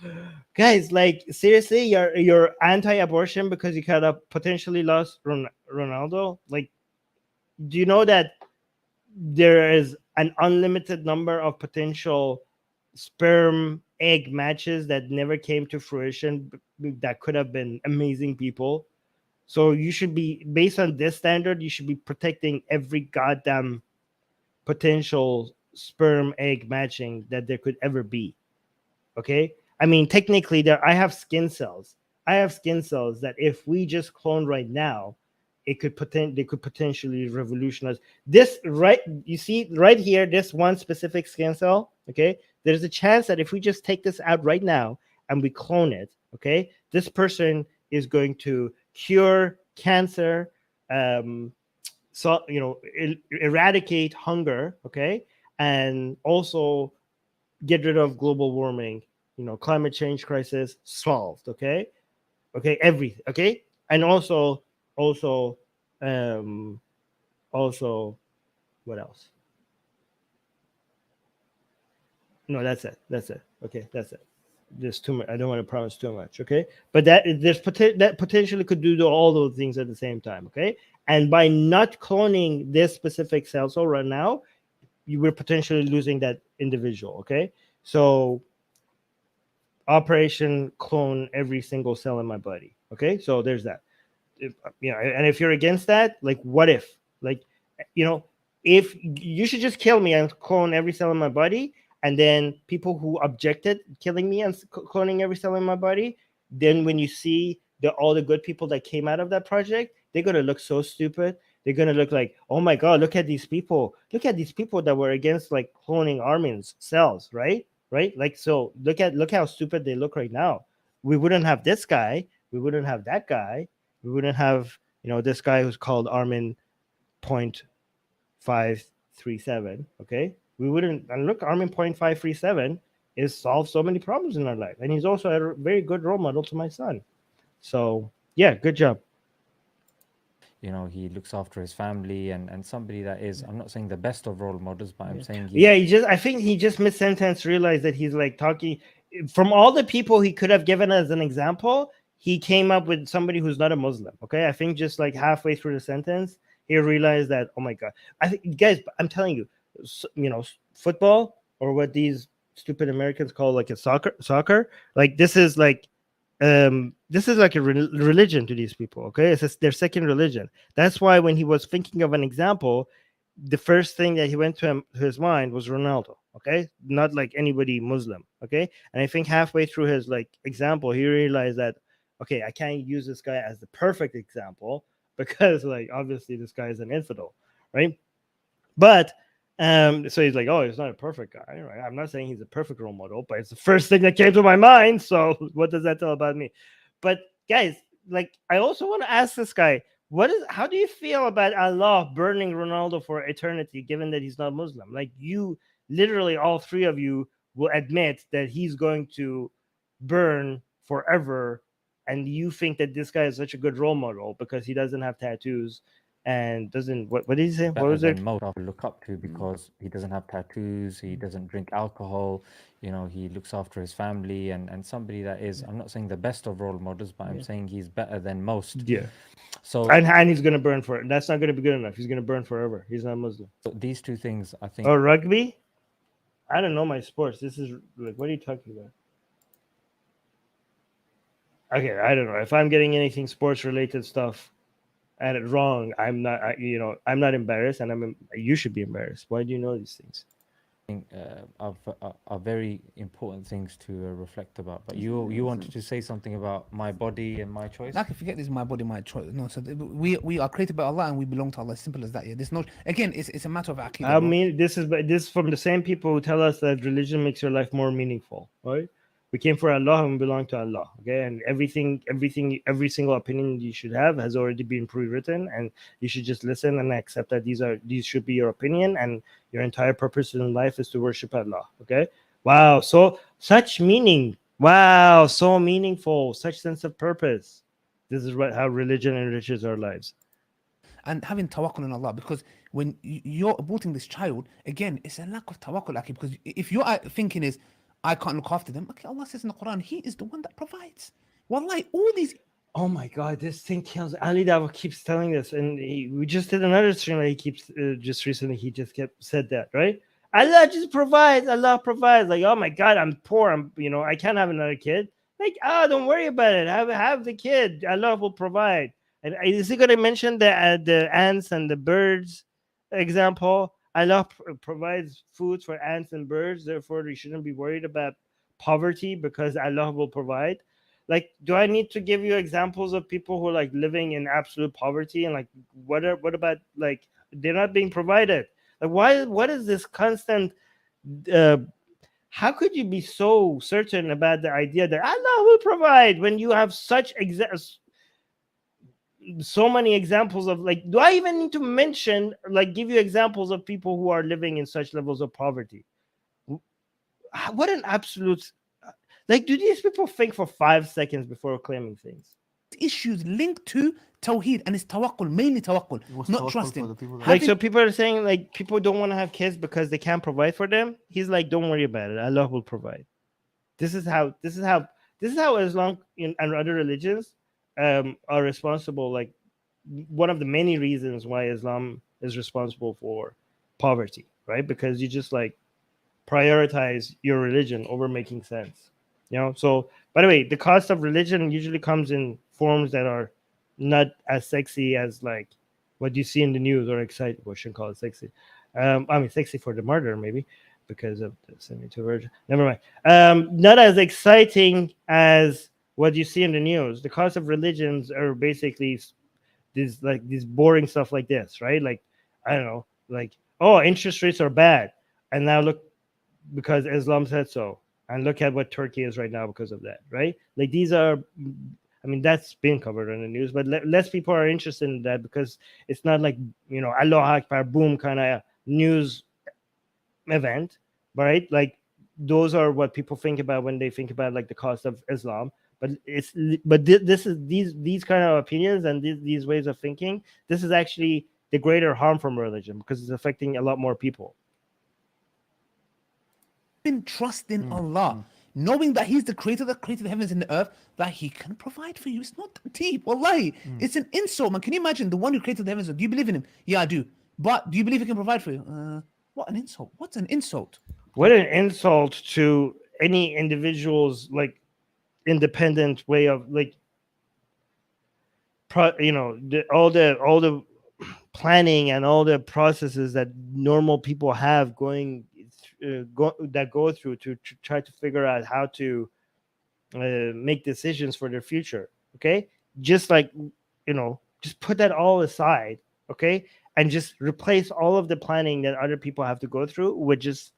S1: Guys, like, seriously, you're anti-abortion because you could have potentially lost Ronaldo? Like, do you know that there is an unlimited number of potential sperm egg matches that never came to fruition that could have been amazing people? So you should be, based on this standard, you should be protecting every goddamn potential sperm egg matching that there could ever be. Okay, I mean, technically, I have skin cells that if we just clone right now, they could potentially revolutionize this. Right, you see right here, this one specific skin cell. Okay, there's a chance that if we just take this out right now and we clone it, okay, this person is going to cure cancer, so eradicate hunger, okay, and also get rid of global warming, climate change crisis solved, okay, everything, okay, and also what else? No, that's it. Okay, that's it. There's too much. I don't want to promise too much, okay? But that potentially could do all those things at the same time, okay? And by not cloning this specific cell right now, you were potentially losing that individual, okay? So Operation Clone every single cell in my body, okay? So there's that. And if you're against that, like, what if? Like, if you should just kill me and clone every cell in my body, and then people who objected killing me and cloning every cell in my body, then when you see all the good people that came out of that project, they're going to look so stupid. They're going to look like, oh my God, look at these people that were against like cloning Armin's cells, right? Like, so look how stupid they look right now. We wouldn't have this guy, we wouldn't have that guy, we wouldn't have this guy who's called Armin 0.537, okay? We wouldn't. And look, Armin 0.537 is solved so many problems in our life, and he's also a very good role model to my son. So yeah, good job.
S5: He looks after his family, and somebody that is, I'm not saying the best of role models, but I'm saying
S1: I think he just mid-sentence realized that he's like talking from all the people he could have given as an example. He came up with somebody who's not a Muslim. Okay, I think just like halfway through the sentence, he realized that, oh my God, I think, guys, I'm telling you, football, or what these stupid Americans call like a soccer, like this is like a religion to these people. Okay, it's their second religion. That's why when he was thinking of an example, the first thing that he went to his mind was Ronaldo. Okay, not like anybody Muslim. Okay, and I think halfway through his like example, he realized that, okay, I can't use this guy as the perfect example because like obviously this guy is an infidel, right? But so he's like, oh, he's not a perfect guy, right? I'm not saying he's a perfect role model, but it's the first thing that came to my mind. So what does that tell about me? But guys, like, I also want to ask this guy, how do you feel about Allah burning Ronaldo for eternity, given that he's not Muslim? Like, you literally, all three of you will admit that he's going to burn forever, and you think that this guy is such a good role model because he doesn't have tattoos and doesn't what did he say? What
S5: better
S1: was it?
S5: than most people look up to because he doesn't have tattoos, he doesn't drink alcohol, you know, he looks after his family, and somebody that is, I'm not saying the best of role models, but I'm saying he's better than most.
S1: Yeah.
S5: So
S1: And he's gonna burn for it. That's not gonna be good enough. He's gonna burn forever. He's not Muslim.
S5: these two things, I think.
S1: Oh, rugby? I don't know my sports. This is like, what are you talking about? Okay, I don't know. If I'm getting anything sports related stuff and it wrong, I'm not. I'm not embarrassed, and you should be embarrassed. Why do you know these things?
S5: Are very important things to reflect about. But you wanted to say something about my body and my choice.
S3: Like, forget this, my body, my choice. No, so we are created by Allah and we belong to Allah. Simple as that. Yeah, there's no. Again, it's a matter of aqidah.
S1: I mean, this is from the same people who tell us that religion makes your life more meaningful, right? We came for Allah and we belong to Allah. Okay, and every single opinion you should have has already been pre-written, and you should just listen and accept that these should be your opinion, and your entire purpose in life is to worship Allah. Okay, wow, so such meaning, wow, so meaningful, such sense of purpose. This is how religion enriches our lives.
S3: And having tawakkul on Allah, because when you're aborting this child, again, it's a lack of tawakkul, Aki, because if your thinking is, I can't look after them, okay, Allah says in the Quran, He is the one that provides. Wallahi, all these.
S1: Oh my God, this thing kills. Ali Dawah keeps telling this, and we just did another stream where he keeps just recently. He just said that, right? Allah just provides. Allah provides. Like, oh my God, I'm poor. I can't have another kid. Like, don't worry about it. Have the kid. Allah will provide. And is he going to mention the ants and the birds example? Allah provides food for ants and birds. Therefore, you shouldn't be worried about poverty because Allah will provide. Like, do I need to give you examples of people who are like living in absolute poverty, and like what about like they're not being provided? Like, what is this constant? How could you be so certain about the idea that Allah will provide when you have such so many examples of, like, do I even need to mention, like, give you examples of people who are living in such levels of poverty? What an absolute, like, do these people think for 5 seconds before claiming things?
S3: Issues linked to Tawheed, and it's tawakkul, mainly tawakkul, not trusting.
S1: Like, so people are saying, like, people don't want to have kids because they can't provide for them. He's like, don't worry about it. Allah will provide. This is how Islam and other religions are responsible. Like, one of the many reasons why Islam is responsible for poverty, right? Because you just like prioritize your religion over making sense, So, by the way, the cost of religion usually comes in forms that are not as sexy as like what you see in the news, or exciting. Well, I shouldn't call it sexy. Sexy for the martyr, maybe, because of the 72 virgin. Never mind. Not as exciting as what you see in the news. The cost of religions are basically these boring stuff like this, right? Like, I don't know, like, oh, interest rates are bad, and now look, because Islam said so, and look at what Turkey is right now because of that, right? Like, these are, that's been covered in the news, but less people are interested in that because it's not like, Allah Akbar, boom, kind of news event, right? Like, those are what people think about when they think about like the cost of Islam. But this is these kind of opinions and these ways of thinking. This is actually the greater harm from religion because it's affecting a lot more people.
S3: Trust in Allah, knowing that He's the creator that created the heavens and the earth, that He can provide for you. It's not deep, wallahi. It's an insult, man. Can you imagine the one who created the heavens? Do you believe in Him? Yeah, I do. But do you believe He can provide for you? What an insult! What's an insult? What
S1: an insult to any individual's like independent way of like, all the planning and all the processes that normal people have that go through to try to figure out how to make decisions for their future. Okay, just like, just put that all aside. Okay, and just replace all of the planning that other people have to go through with just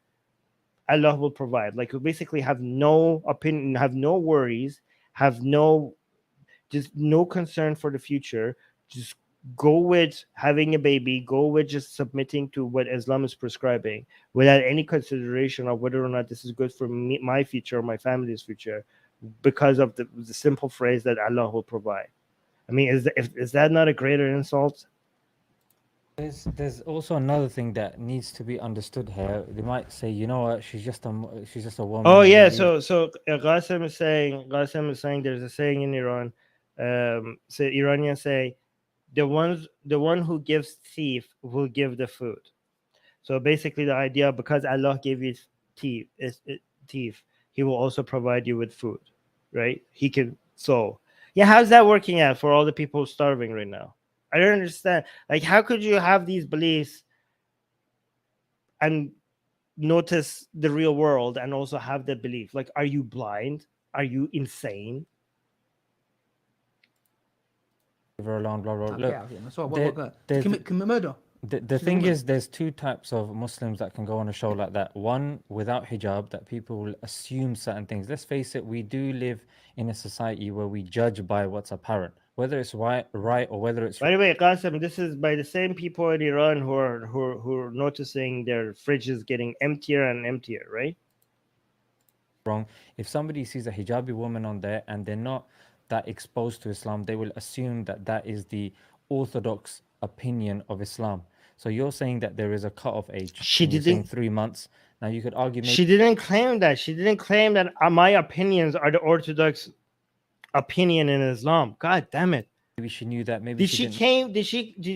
S1: Allah will provide. Like, you basically have no opinion, have no worries, have just no concern for the future. Just go with having a baby, go with just submitting to what Islam is prescribing without any consideration of whether or not this is good for me, my future, or my family's future, because of the simple phrase that Allah will provide. I mean, is that not a greater insult?
S5: There's also another thing that needs to be understood here. They might say, you know what, she's just a woman.
S1: Oh yeah,
S5: maybe-
S1: so Qasim is saying there's a saying in Iran. So Iranians say, the one who gives thief will give the food. So basically, the idea, because Allah gave you thief, He will also provide you with food, right? He can. So yeah, how's that working out for all the people starving right now? I don't understand. Like, how could you have these beliefs and notice the real world and also have that belief? Like, are you blind? Are you insane?
S5: Leave her alone, blah, blah, blah.
S3: Get
S5: Look,
S3: out of here, man. So what,
S5: there-
S3: what,
S5: there's-
S3: commit murder.
S5: the
S3: She's a
S5: thing
S3: woman.
S5: is, there's two types of Muslims that can go on a show like that. One, without hijab, that people will assume certain things. Let's face it, we do live in a society where we judge by what's apparent, whether it's right or whether it's
S1: By the way, Qasim, this is by the same people in Iran who are noticing their fridges getting emptier and emptier, right?
S5: wrong. If somebody sees a hijabi woman on there and they're not that exposed to Islam, they will assume that that is the orthodox opinion of Islam. So you're saying that there is a cutoff age.
S1: She
S5: and you're saying
S1: didn't-
S5: 3 months. Now you could argue maybe
S1: She didn't claim that. She didn't claim that my opinions are the orthodox opinion in Islam. God damn it.
S5: she knew that. Maybe
S1: Did she
S5: didn't.
S1: came? Did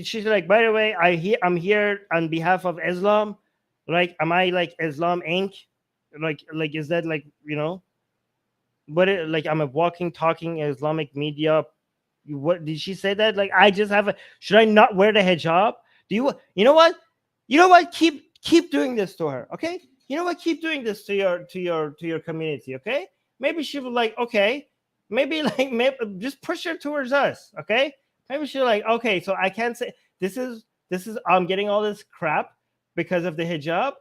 S1: she like? By the way, I'm here on behalf of Islam. Like, am I like Islam Inc? Like is that like, what? Like, I'm a walking, talking Islamic media. What did she say that? Like, I just have a. Should I not wear the hijab? Do you? You know what? You know what? Keep doing this to her, okay? You know what? Keep doing this to your community, okay? Maybe she will like, okay. Maybe just push her towards us, okay? Maybe she'll like, okay, so I can't say this is I'm getting all this crap because of the hijab.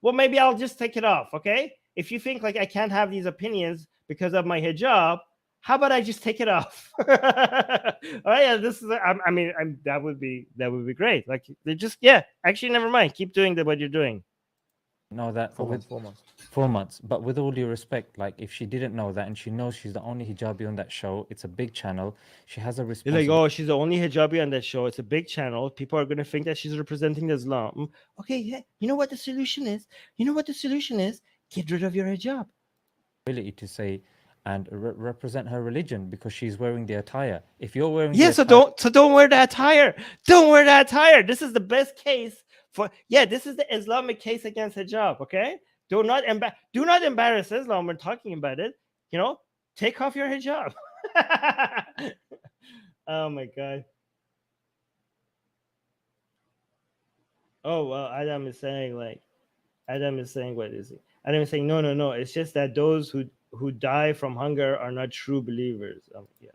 S1: Well, maybe I'll just take it off, okay? If you think like I can't have these opinions because of my hijab, how about I just take it off? Oh yeah, this is. That would be great. Like, they just Actually, never mind. Keep doing what you're doing.
S5: know that.
S2: 4
S5: with
S2: months, 4 months.
S5: 4 months. But with all due respect, like if she didn't know that and she knows she's the only hijabi on that show, it's a big channel. She has a
S1: You're like,
S5: responsibility.
S1: oh, she's the only hijabi on that show. It's a big channel. People are going to think that she's representing Islam. Okay, yeah. You know what the solution is? Get rid of your hijab.
S5: To say and represent her religion because she's wearing the attire. If you're wearing
S1: Yeah,
S5: the
S1: so
S5: attire,
S1: don't wear that attire. Don't wear that attire. This is the best case for. Yeah, this is the Islamic case against hijab. Okay, do not embarrass Islam when talking about it. Take off your hijab. Oh my god. Oh well, Adam is saying, what is he? Adam is saying no. It's just that those who die from hunger are not true believers. Yeah.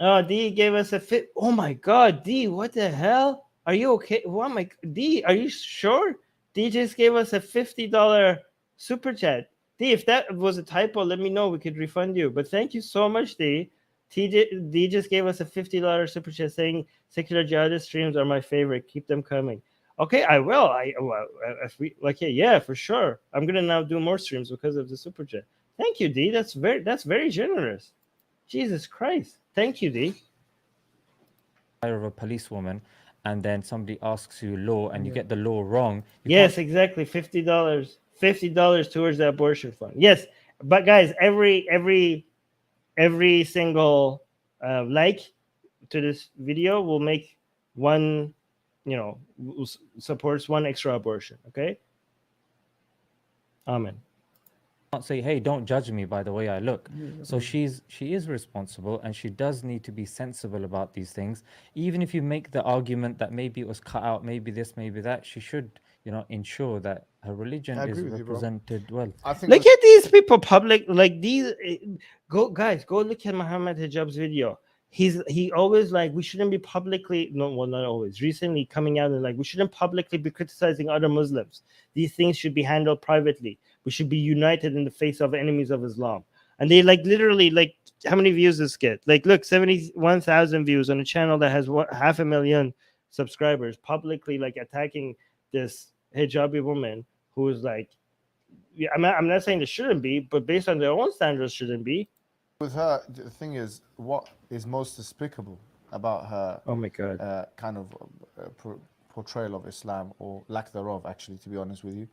S1: Oh, D gave us a fit. Oh my god, D, what the hell? Are you okay? Oh my D, are you sure? D just gave us a $50 super chat. D, if that was a typo, let me know. We could refund you. But thank you so much, D. D just gave us a $50 super chat saying Secular Jihadist streams are my favorite. Keep them coming. Okay, I will. If we like it, yeah, for sure. I'm gonna now do more streams because of the super chat. Thank you, D. That's very generous. Jesus Christ. Thank you, D.
S5: of a policewoman, and then somebody asks you law and you get the law wrong.
S1: Yes, exactly. $50. $50 towards the abortion fund. Yes, but guys, every single like to this video will make one, supports one extra abortion. Okay. Amen.
S5: Can't say, hey, don't judge me by the way I look. So she is responsible and she does need to be sensible about these things. Even if you make the argument that maybe it was cut out, maybe this, maybe that, she should ensure that her religion
S2: I
S5: is
S2: agree with you, bro.
S5: represented well.
S2: I think
S1: Look at these people public, like these go guys, go look at Mohammad Hijab's video. He always like, we shouldn't be publicly, no, well, not always, recently coming out and like, we shouldn't publicly be criticizing other Muslims. These things should be handled privately. We should be united in the face of enemies of Islam. And they like literally, like, how many views this get? Like, look, 71,000 views on a channel that has 500,000 subscribers, publicly like attacking this hijabi woman who is like, yeah, I'm not saying it shouldn't be, but based on their own standards, shouldn't be.
S2: with her, the thing is, what is most despicable about her
S1: Oh my God.
S2: kind of portrayal of Islam, or lack thereof, actually, to be honest with you,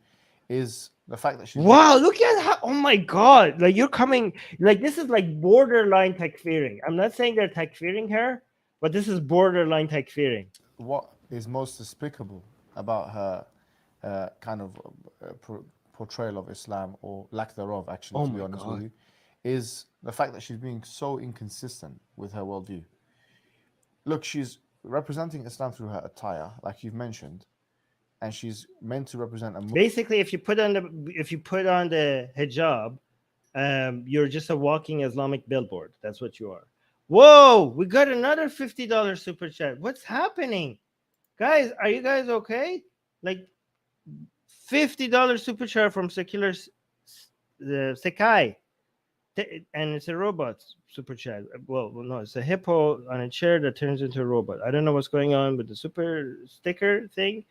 S2: is the fact that she's
S1: Wow, look at how, oh my God. Like, you're coming, like, this is like borderline takfiring. I'm not saying they're takfiring her, but this is borderline takfiring.
S2: what is most despicable about her kind of portrayal of Islam, or lack thereof, actually,
S1: Oh
S2: to be
S1: my
S2: honest
S1: God.
S2: with you, is the fact that she's being so inconsistent with her worldview. Look, she's representing Islam through her attire, like you've mentioned, and she's meant to represent a
S1: Basically, if you put on the hijab, you're just a walking Islamic billboard. That's what you are. Whoa, we got another $50 super chat. What's happening? Guys, are you guys okay? Like, $50 super chat from Secular Sekai. And it's a robot super chat. Well, no, it's a hippo on a chair that turns into a robot. I don't know what's going on with the super sticker thing,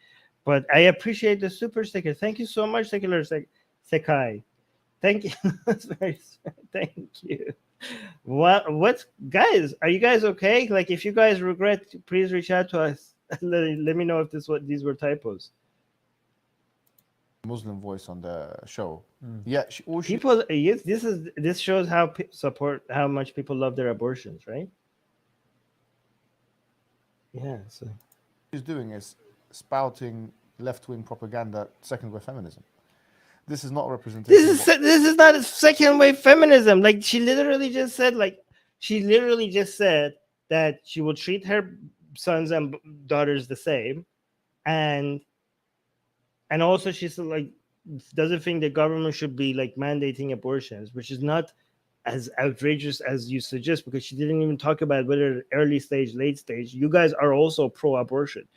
S1: but I appreciate the super sticker. Thank you so much, Secular Sekai. Thank you. That's very thank you. What's guys? Are you guys okay? Like, if you guys regret, please reach out to us. Let me know if these were typos.
S2: Muslim voice on the show. Yeah,
S1: People, yes, this shows how how much people love their abortions, right? Yeah. So
S2: she's doing is spouting left-wing propaganda, second-wave feminism. This is not representation.
S1: This is not a second wave feminism. Like, she literally just said that she will treat her sons and daughters the same, and also she said, like, doesn't think the government should be like mandating abortions, which is not as outrageous as you suggest, because she didn't even talk about whether early stage, late stage. You guys are also pro-abortion.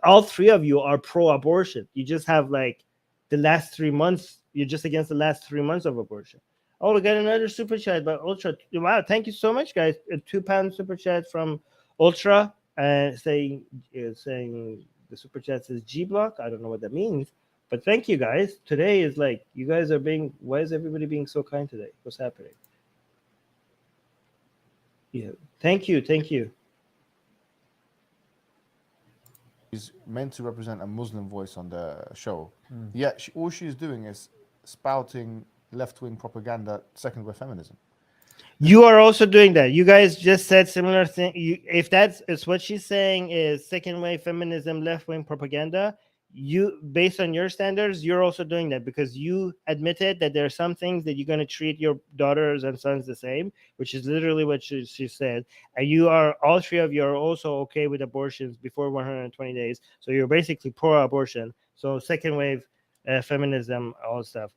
S1: All three of you are pro-abortion. You just have like the last 3 months. You're just against the last 3 months of abortion. Oh, we got another super chat by Ultra. Wow, thank you so much, guys. A £2 super chat from Ultra, saying the super chat says G block. I don't know what that means. But thank you, guys. Today is like, you guys are being, why is everybody being so kind today? What's happening? Yeah. Thank you.
S2: She's meant to represent a Muslim voice on the show. Yeah, all she's doing is spouting left-wing propaganda, second-wave feminism.
S1: You are also doing that. You guys just said similar thing. If it's what she's saying is second wave feminism, left wing propaganda, you, based on your standards, you're also doing that, because you admitted that there are some things that you're going to treat your daughters and sons the same, which is literally what she said. And you are, all three of you are also okay with abortions before 120 days. So you're basically pro-abortion. So second wave feminism, all stuff.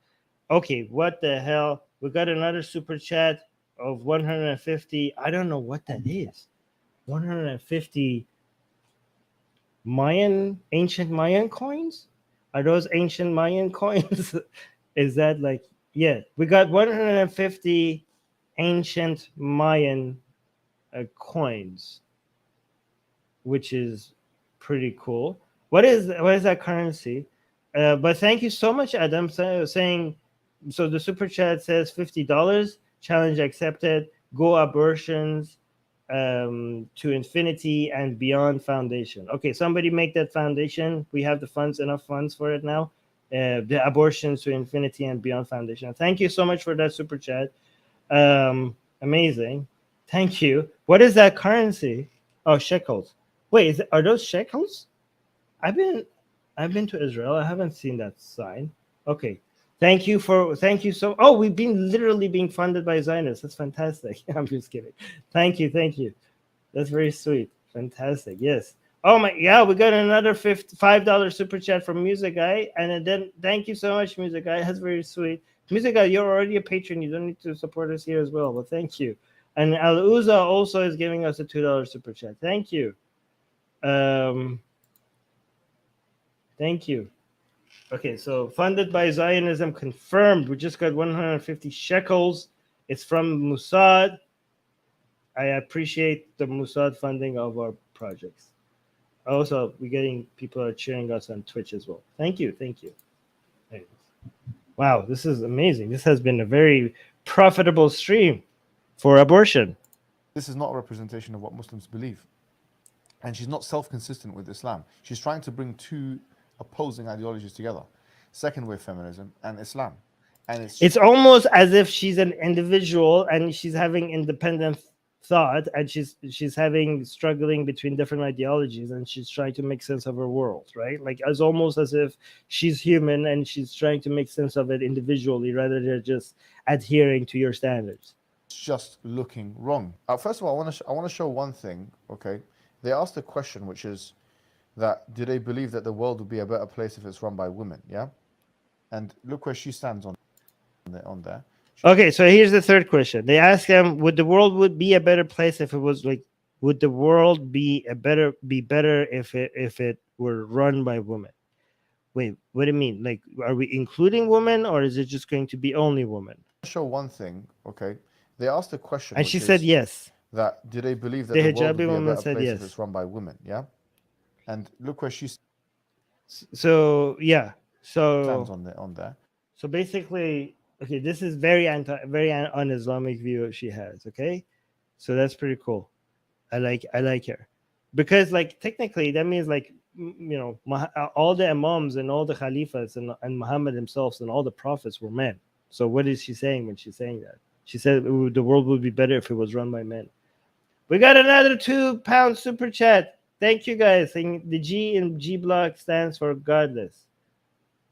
S1: Okay, what the hell? We got another super chat of 150. I don't know what that is. 150 ancient Mayan coins? Are those ancient Mayan coins? Is that like, yeah, we got 150 ancient Mayan coins, which is pretty cool. What is that currency? But thank you so much, Adam, saying, so the super chat says $50, challenge accepted, go abortions to infinity and beyond foundation. Okay, somebody make that foundation. We have the funds, enough funds for it now. The abortions to infinity and beyond foundation. Thank you so much for that super chat. Amazing. Thank you. What is that currency? Oh, shekels. Wait, are those shekels? I've been to Israel. I haven't seen that sign. Okay. Thank you. Oh, we've been literally being funded by Zionists. That's fantastic. I'm just kidding. Thank you. That's very sweet. Fantastic. Yes. Oh my, yeah, we got another $5 super chat from Music Guy, and then thank you so much, Music Guy. That's very sweet. Music Guy, you're already a patron. You don't need to support us here as well, but thank you. And Al Uza also is giving us a $2 super chat. Thank you. Thank you. Okay, so funded by Zionism confirmed. We just got 150 shekels. It's from Mossad. I appreciate the Mossad funding of our projects. Also, we're getting people are cheering us on Twitch as well. Thank you, thank you. Anyways. Wow, this is amazing. This has been a very profitable stream for abortion.
S2: This is not a representation of what Muslims believe. And she's not self-consistent with Islam. She's trying to bring two opposing ideologies together. Second wave feminism and Islam. And
S1: it's almost as if she's an individual and she's having independent thought, and she's having struggling between different ideologies, and she's trying to make sense of her world, right? Like as almost as if she's human and she's trying to make sense of it individually rather than just adhering to your standards.
S2: Just looking wrong. First of all, I want to show one thing. Okay, they asked a question, which is that do they believe that the world would be a better place if it's run by women? Yeah, and look where she stands on there.
S1: Okay, so here's the third question. They ask them, would the world be a better place if it was like, would the world be better if it were run by women? Wait, what do you mean? Like, are we including women, or is it just going to be only women?
S2: I'll show one thing. Okay, they asked a question,
S1: and she said yes.
S2: That do they believe that
S1: the
S2: the world
S1: Hijabi
S2: would be a better
S1: said
S2: place
S1: yes.
S2: if it's run by women? Yeah, and look where she
S1: so yeah, so
S2: stands on there.
S1: So basically, okay, this is very un-Islamic view she has. Okay, so that's pretty cool. I like her, because like technically that means like all the imams and all the khalifas and Muhammad himself and all the prophets were men. So what is she saying when she's saying that? She said the world would be better if it was run by men. We got another £2 super chat. Thank you guys. The G in G block stands for godless.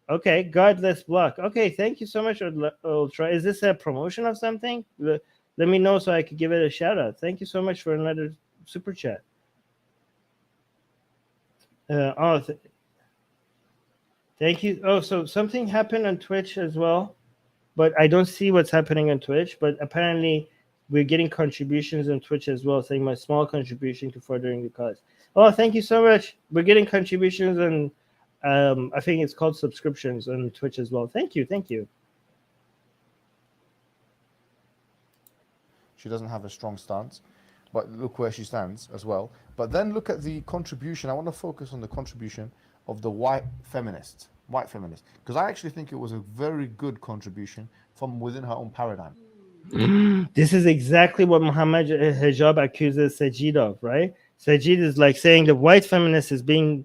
S1: Okay, godless block. Okay, thank you so much, Ultra. Is this a promotion of something? Let me know so I could give it a shout out. Thank you so much for another super chat. Thank you. Oh, so something happened on Twitch as well, but I don't see what's happening on Twitch. But apparently, we're getting contributions on Twitch as well, saying my small contribution to furthering the cause. Oh, thank you so much. We're getting contributions and I think it's called subscriptions on Twitch as well. Thank you.
S2: She doesn't have a strong stance, but look where she stands as well. But then look at the contribution. I want to focus on the contribution of the white feminists, because I actually think it was a very good contribution from within her own paradigm.
S1: This is exactly what Mohammad Hijab accuses Sajid of, right? Sajid is like saying the white feminist is being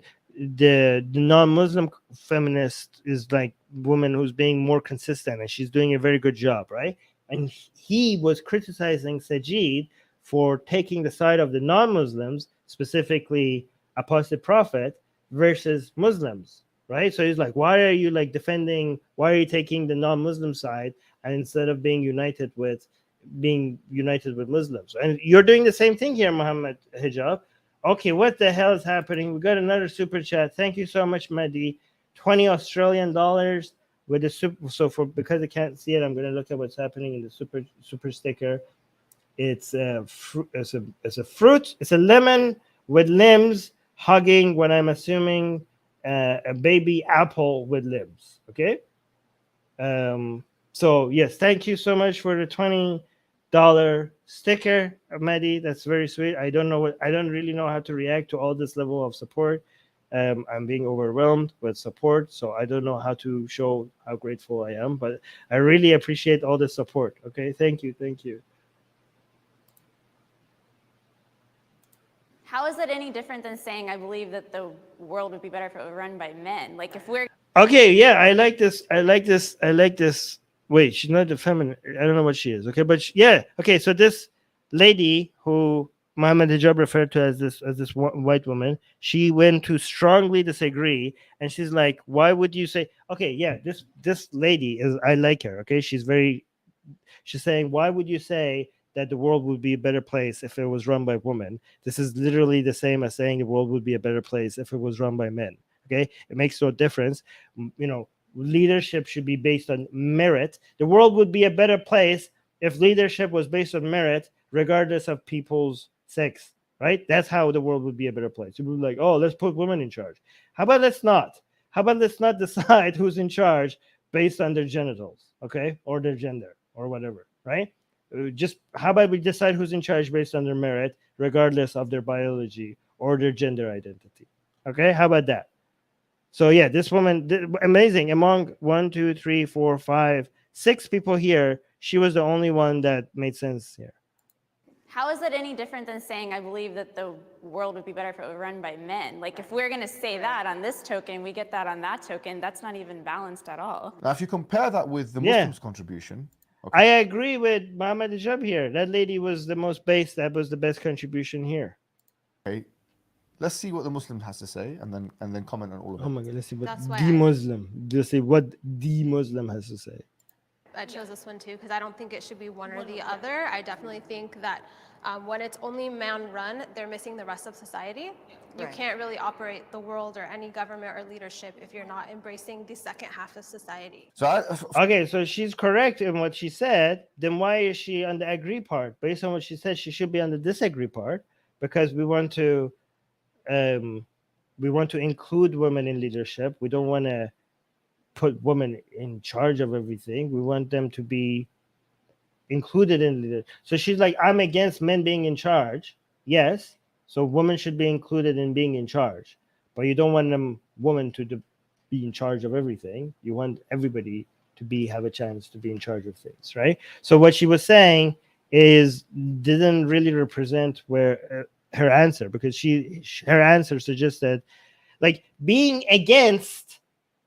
S1: the non-Muslim feminist is like woman who's being more consistent, and she's doing a very good job, right? And he was criticizing Sajid for taking the side of the non-Muslims, specifically apostate prophet versus Muslims, right? So he's like, why are you taking the non-Muslim side, and instead of being united with Muslims? And you're doing the same thing here, Mohammad Hijab. Okay, what the hell is happening? We got another super chat. Thank you so much, Mehdi. 20 Australian dollars with the super. So because I can't see it, I'm gonna look at what's happening in the super sticker. It's a fruit. It's a lemon with limbs hugging what I'm assuming a baby apple with limbs. Okay. So yes, thank you so much for the $20 sticker, Mehdi. That's very sweet. I don't really know how to react to all this level of support. I'm being overwhelmed with support, so I don't know how to show how grateful I am, but I really appreciate all the support. Okay, thank you.
S8: How is that any different than saying I believe that the world would be better if it were run by men? Like if we're
S1: okay, yeah, I like this. Wait, she's not the feminine. I don't know what she is. Okay, but yeah. Okay, so this lady who Mohammad Hijab referred to as this white woman, she went to strongly disagree, and she's like, "Why would you say?" Okay, yeah, this lady is. I like her. Okay, she's saying, "Why would you say that the world would be a better place if it was run by women. This is literally the same as saying the world would be a better place if it was run by men. Okay, it makes no difference. You know, leadership should be based on merit. The world would be a better place if leadership was based on merit, regardless of people's sex. Right? That's how the world would be a better place. It would be like, oh, let's put women in charge. How about let's not? How about let's not decide who's in charge based on their genitals, okay, or their gender or whatever, right? Just how about we decide who's in charge based on their merit, regardless of their biology or their gender identity? Okay, how about that? So yeah, this woman, amazing. Among 1, 2, 3, 4, 5, 6 people here, she was the only one that made sense here.
S8: How is it any different than saying I believe that the world would be better if it were run by men? Like if we're going to say that on this token, we get that on that token, that's not even balanced at all.
S2: Now, if you compare that with the Muslims' contribution,
S1: I agree with Mohammad Hijab here. That lady was the most base. That was the best contribution here.
S2: okay, let's see what the Muslim has to say, and then comment on all of it.
S1: Oh my God, let's see what
S4: That's why
S1: the Muslim. Let's see what the Muslim has to say.
S4: I chose this one too because I don't think it should be one or the other. I definitely think that when it's only man run, they're missing the rest of society. You
S7: Right.
S4: can't really operate the world or any government or leadership if you're not embracing the second half of society.
S2: So,
S1: Okay, so she's correct in what she said. Then why is she on the agree part? Based on what she said, she should be on the disagree part because we want to include women in leadership. We don't want to put women in charge of everything. We want them to be included in leadership. So she's like, I'm against men being in charge. Yes. So women should be included in being in charge. But you don't want women to be in charge of everything. You want everybody to have a chance to be in charge of things, right? So what she was saying didn't really represent where her answer, because her answer suggested like being against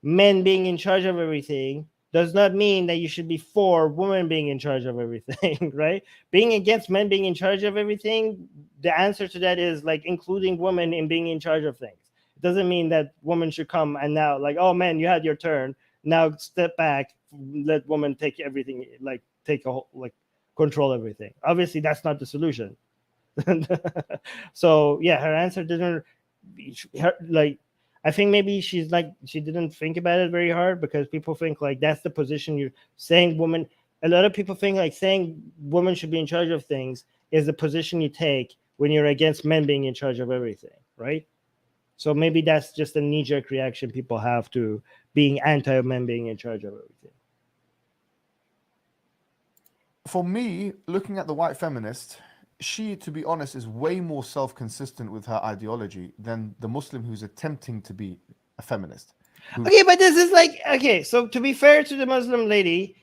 S1: men being in charge of everything does not mean that you should be for women being in charge of everything, right? Being against men being in charge of everything, the answer to that is like including women in being in charge of things. It doesn't mean that women should come and now like, oh man, you had your turn. Now step back, let women take everything, like take a whole, like control everything. Obviously, that's not the solution. So yeah, her answer didn't like. I think maybe she didn't think about it very hard because people think like that's the position you're saying women. A lot of people think like saying women should be in charge of things is the position you take when you're against men being in charge of everything, right? So maybe that's just a knee-jerk reaction people have to being anti-men being in charge of everything.
S2: for me, looking at the white feminist, she, to be honest, is way more self-consistent with her ideology than the Muslim who's attempting to be a feminist.
S1: Okay, but this is like, okay, so to be fair to the Muslim lady,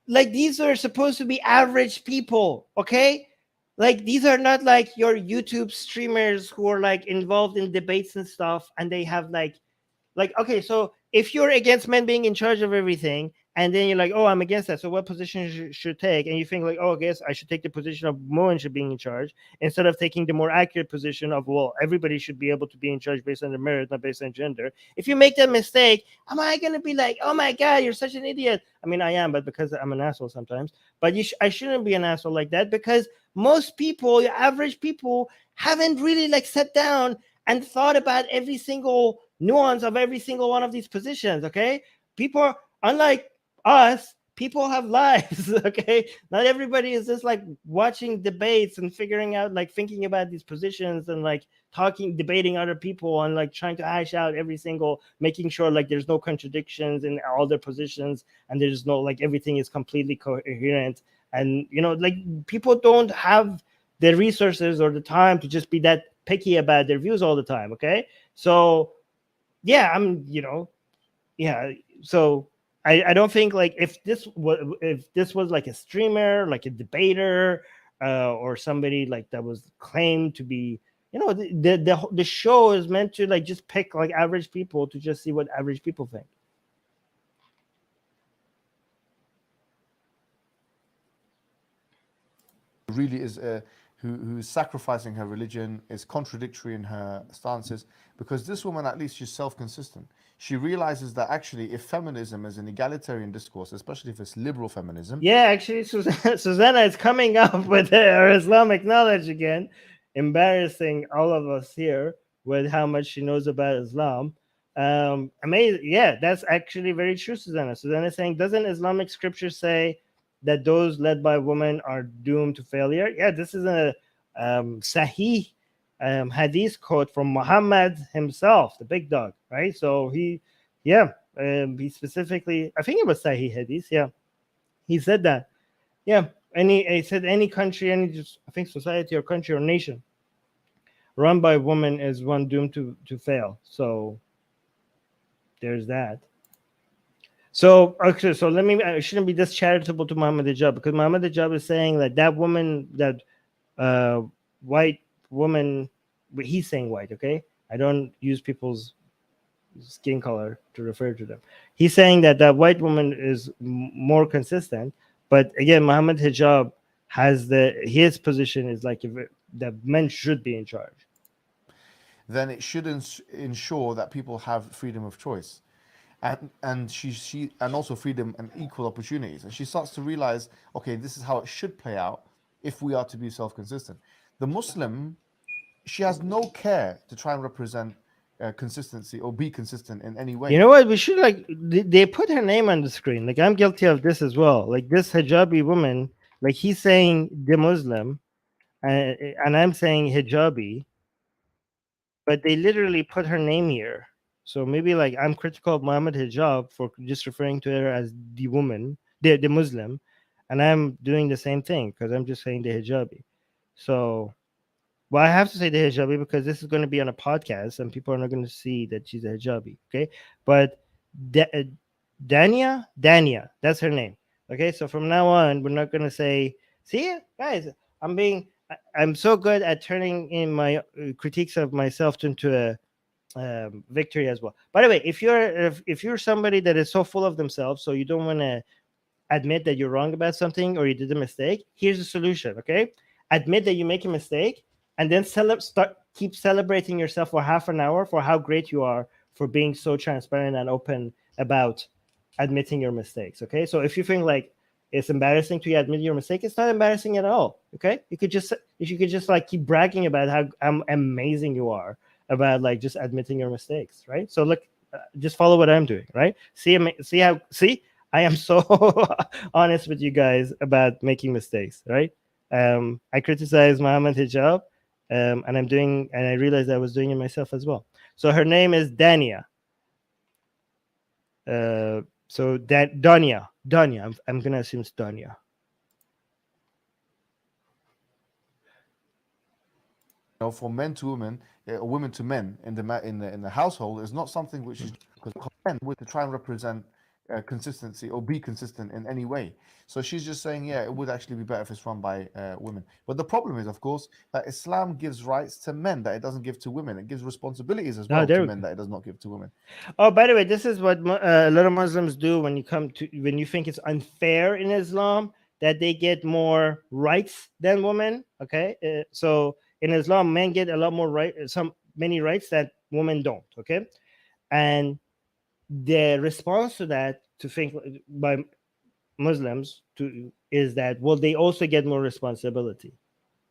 S1: like these are supposed to be average people, okay? Like these are not like your YouTube streamers who are like involved in debates and stuff, and they have like okay, so if you're against men being in charge of everything, and then you're like, oh, I'm against that, so what position should take? And you think like, oh, I guess I should take the position of women should be in charge, instead of taking the more accurate position of, well, everybody should be able to be in charge based on their merit, not based on gender. If you make that mistake, am I gonna be like, oh my god, you're such an idiot? I mean, I am, but because I'm an asshole sometimes. But I shouldn't be an asshole like that, because most people, your average people, haven't really like sat down and thought about every single nuance of every single one of these positions. Okay, people, unlike us, people have lives. Okay, not everybody is just like watching debates and figuring out, like thinking about these positions and like debating other people and like trying to hash out every single, making sure like there's no contradictions in all their positions and there's no like everything is completely coherent. And you know, like people don't have the resources or the time to just be that picky about their views all the time. Okay, so yeah, so I don't think like if this was like a streamer, like a debater, or somebody like that was claimed to be, you know, the show is meant to like just pick like average people to just see what average people think.
S2: Really is who's sacrificing her religion, is contradictory in her stances, because this woman, at least, she's self-consistent. She realizes that actually, if feminism is an egalitarian discourse, especially if it's liberal feminism,
S1: Yeah, actually, Susanna is coming up with her Islamic knowledge again, embarrassing all of us here with how much she knows about Islam. Amazing. Yeah, that's actually very true, Susanna. Susanna is saying, doesn't Islamic scripture say that those led by women are doomed to failure? Yeah, this is a Sahih hadith quote from Muhammad himself, the big dog, right? So he specifically, I think it was Sahih hadith. Yeah, he said that. Yeah, he said any country, I think society or country or nation run by women is one doomed to fail. So there's that. So okay, so I shouldn't be this charitable to Muhammad Hijab, because Muhammad Hijab is saying that woman, that white woman, he's saying white, okay? I don't use people's skin color to refer to them. He's saying that white woman is more consistent, but again, Muhammad Hijab has his position is like that men should be in charge.
S2: then it should ensure that people have freedom of choice, and she and also freedom and equal opportunities. And she starts to realize, okay, this is how it should play out if we are to be self-consistent. The Muslim, she has no care to try and represent consistency or be consistent in any way.
S1: You know what? We should they put her name on the screen. Like, I'm guilty of this as well. Like, this hijabi woman, like, he's saying the Muslim, and I'm saying hijabi, but they literally put her name here. So maybe like I'm critical of Muhammad Hijab for just referring to her as the woman, the Muslim, and I'm doing the same thing because I'm just saying the hijabi. So, well, I have to say the hijabi because this is going to be on a podcast and people are not going to see that she's a hijabi. Okay, but Dania, that's her name. Okay, so from now on, we're not going to say, see, guys, I'm so good at turning in my critiques of myself into a victory as well. By the way, if you're somebody that is so full of themselves, so you don't want to admit that you're wrong about something or you did a mistake, here's the solution. Okay, admit that you make a mistake, and then keep celebrating yourself for half an hour for how great you are for being so transparent and open about admitting your mistakes. Okay, so if you think like it's embarrassing to admit your mistake, it's not embarrassing at all. Okay, you could just like keep bragging about how amazing you are about like just admitting your mistakes, right? So look, just follow what I'm doing, right? See I am so honest with you guys about making mistakes, right? I criticize Muhammad Hijab, and I realized I was doing it myself as well. So her name is Dania. So that Dania. I'm gonna assume it's Dania.
S2: For men to women, women to men in the household is not something which is because men would to try and represent consistency or be consistent in any way. So she's just saying, yeah, it would actually be better if it's run by women. But the problem is, of course, that Islam gives rights to men that it doesn't give to women. It gives responsibilities as well to men that it does not give to women.
S1: Oh, by the way, this is what a lot of Muslims do when you think it's unfair in Islam that they get more rights than women. Okay, so in Islam, men get a lot more many rights that women don't. Okay, and the response to that, to think by Muslims is that, well, they also get more responsibility.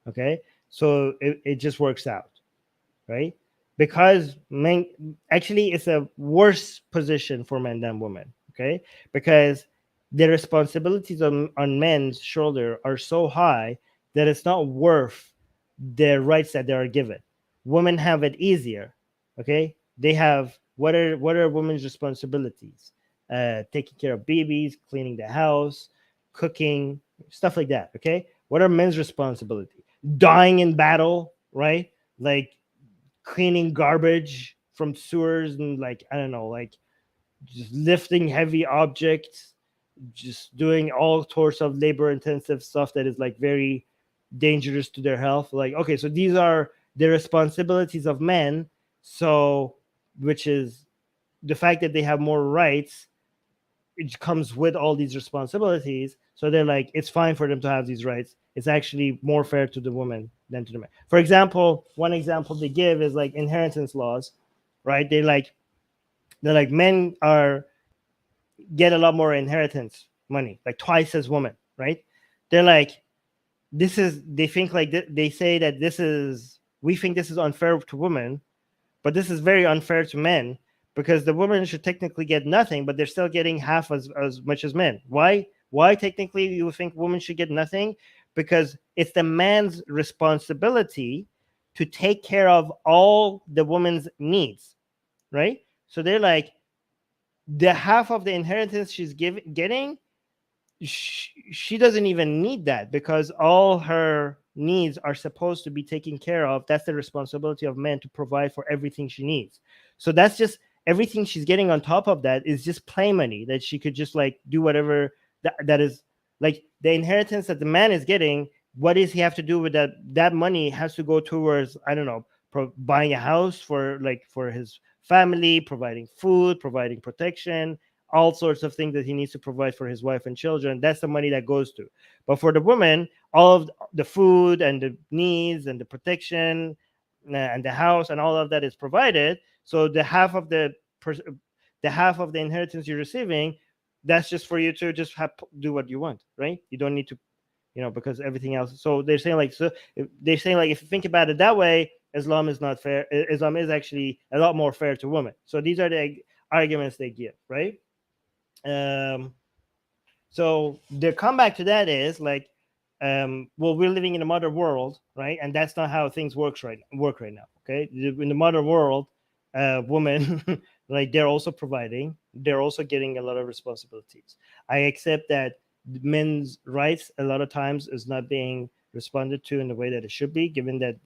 S1: Okay, so it just works out, right? Because men, actually, it's a worse position for men than women. Okay, because the responsibilities on men's shoulder are so high that it's not worth the rights that they are given. Women have it easier. Okay, they have what are women's responsibilities? Taking care of babies, cleaning the house, cooking, stuff like that. Okay, what are men's responsibility? Dying in battle, right? Like cleaning garbage from sewers and like, I don't know, like just lifting heavy objects, just doing all sorts of labor intensive stuff that is like very dangerous to their health. Like, okay, so these are the responsibilities of men. So, which is the fact that they have more rights, it comes with all these responsibilities. So they're like, it's fine for them to have these rights. It's actually more fair to the woman than to the man. For example, one example they give is like inheritance laws, right? They're like men get a lot more inheritance money, like twice as women, right? They're like, they think like they say that we think this is unfair to women, but this is very unfair to men because the women should technically get nothing, but they're still getting half as much as men. Why technically you think women should get nothing? Because it's the man's responsibility to take care of all the woman's needs, right? So they're like, the half of the inheritance she's getting, she doesn't even need that because all her needs are supposed to be taken care of. That's the responsibility of men to provide for everything she needs. So that's just everything she's getting on top of that is just play money that she could just like do whatever that is. Like the inheritance that the man is getting, what does he have to do with that? That money has to go towards, I don't know, buying a house for his family, providing food, providing protection, all sorts of things that he needs to provide for his wife and children. That's the money that goes to. But for the woman, all of the food and the needs and the protection and the house and all of that is provided. So the half of the inheritance you're receiving, that's just for you to just do what you want, right? You don't need to, because everything else. So they're saying like, if you think about it that way, Islam is not fair. Islam is actually a lot more fair to women. So these are the arguments they give, right? So the comeback to that is like, well, we're living in a modern world, right? And that's not how things work right now. Okay, in the modern world, women like they're also providing, they're also getting a lot of responsibilities. I accept that men's rights a lot of times is not being responded to in the way that it should be, given that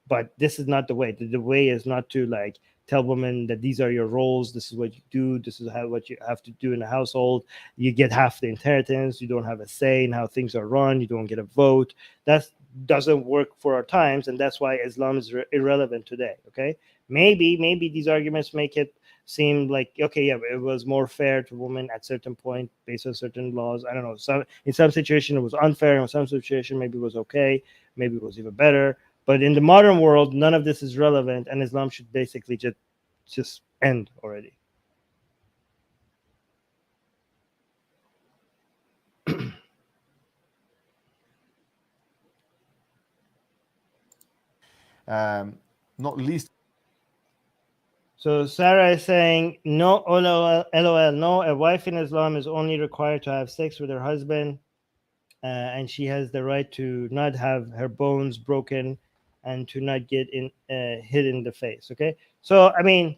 S1: but this is not the way. The way is not to like tell women that these are your roles, this is what you do, this is what you have to do in the household. You get half the inheritance, you don't have a say in how things are run, you don't get a vote. That doesn't work for our times, and that's why Islam is irrelevant today. Okay, maybe these arguments make it seem like, okay, yeah, it was more fair to women at certain point based on certain laws. I don't know, in some situation it was unfair, in some situation maybe it was okay, maybe it was even better. But in the modern world, none of this is relevant, and Islam should basically just end already.
S2: Not least.
S1: So Sarah is saying, no, lol, no, a wife in Islam is only required to have sex with her husband, and she has the right to not have her bones broken and to not get hit in the face. Okay, so I mean,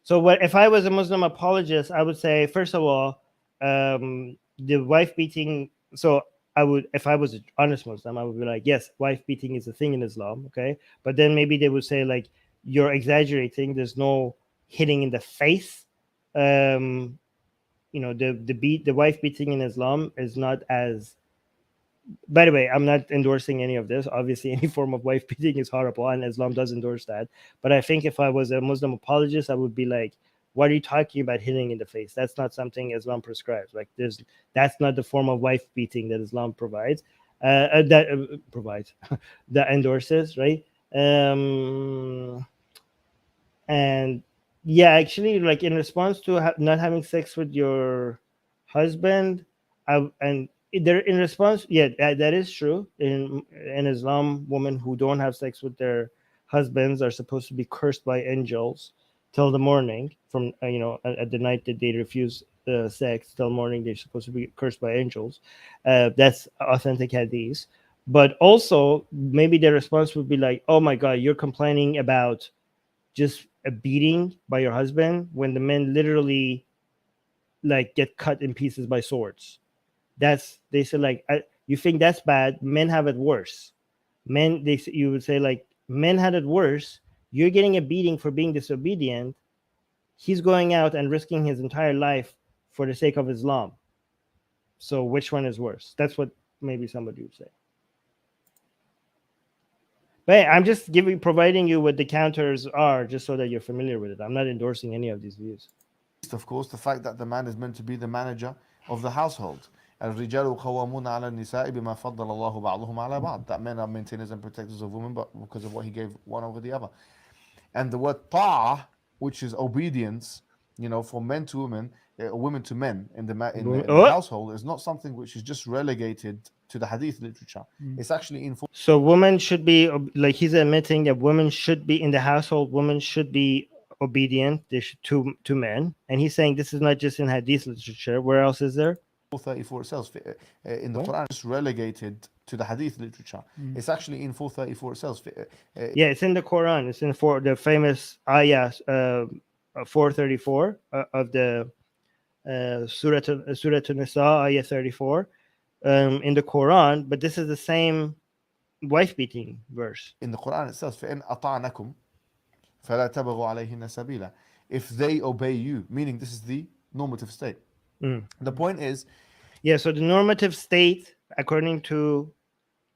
S1: what if I was a Muslim apologist? I would say, first of all, the wife beating. So I would, if I was an honest Muslim, I would be like, yes, wife beating is a thing in Islam. Okay, but then maybe they would say like, you're exaggerating. There's no hitting in the face. The wife beating in Islam is not as. By the way, I'm not endorsing any of this. Obviously, any form of wife beating is horrible, and Islam does endorse that. But I think if I was a Muslim apologist, I would be like, what are you talking about hitting in the face? That's not something Islam prescribes. Like, that's not the form of wife beating that Islam provides, provides, that endorses, right? And yeah, actually, like in response to not having sex with your husband, in response, yeah, that is true. In Islam, women who don't have sex with their husbands are supposed to be cursed by angels till the morning. From at the night that they refuse sex till morning, they're supposed to be cursed by angels. That's authentic hadith. But also, maybe the response would be like, "Oh my God, you're complaining about just a beating by your husband when the men literally like get cut in pieces by swords." They say like, you think that's bad? Men have it worse. You would say like, men had it worse. You're getting a beating for being disobedient. He's going out and risking his entire life for the sake of Islam. So which one is worse? That's what maybe somebody would say. But I'm just providing you what the counters are, just so that you're familiar with it. I'm not endorsing any of these views.
S2: Of course, the fact that the man is meant to be the manager of the household. الرجال قوامون على النساء بما فضل الله بعضهم على بعض. That men are maintainers and protectors of women, but because of what he gave one over the other. And the word ta'ah, which is obedience, you know, from men to women, women to men in the household, is not something which is just relegated to the hadith literature. It's actually in
S1: So women should be like, he's admitting that women should be in the household. Women should be obedient. They should to men, and he's saying this is not just in hadith literature. Where else is there?
S2: 434 itself. In the Quran, it's relegated to the hadith literature. It's actually in 434 itself.
S1: Yeah, it's in the Quran. It's in the famous ayah 434 of the Surah An-Nisa, ayah 34 in the Quran. But this is the same wife beating verse.
S2: In the Quran itself, فَإِنْ أَطَعْنَكُمْ فَلَا تَبْغُوا عَلَيْهِنَّ سَبِيلًا. If they obey you, meaning this is the normative state. The point is,
S1: yeah, so the normative state, according to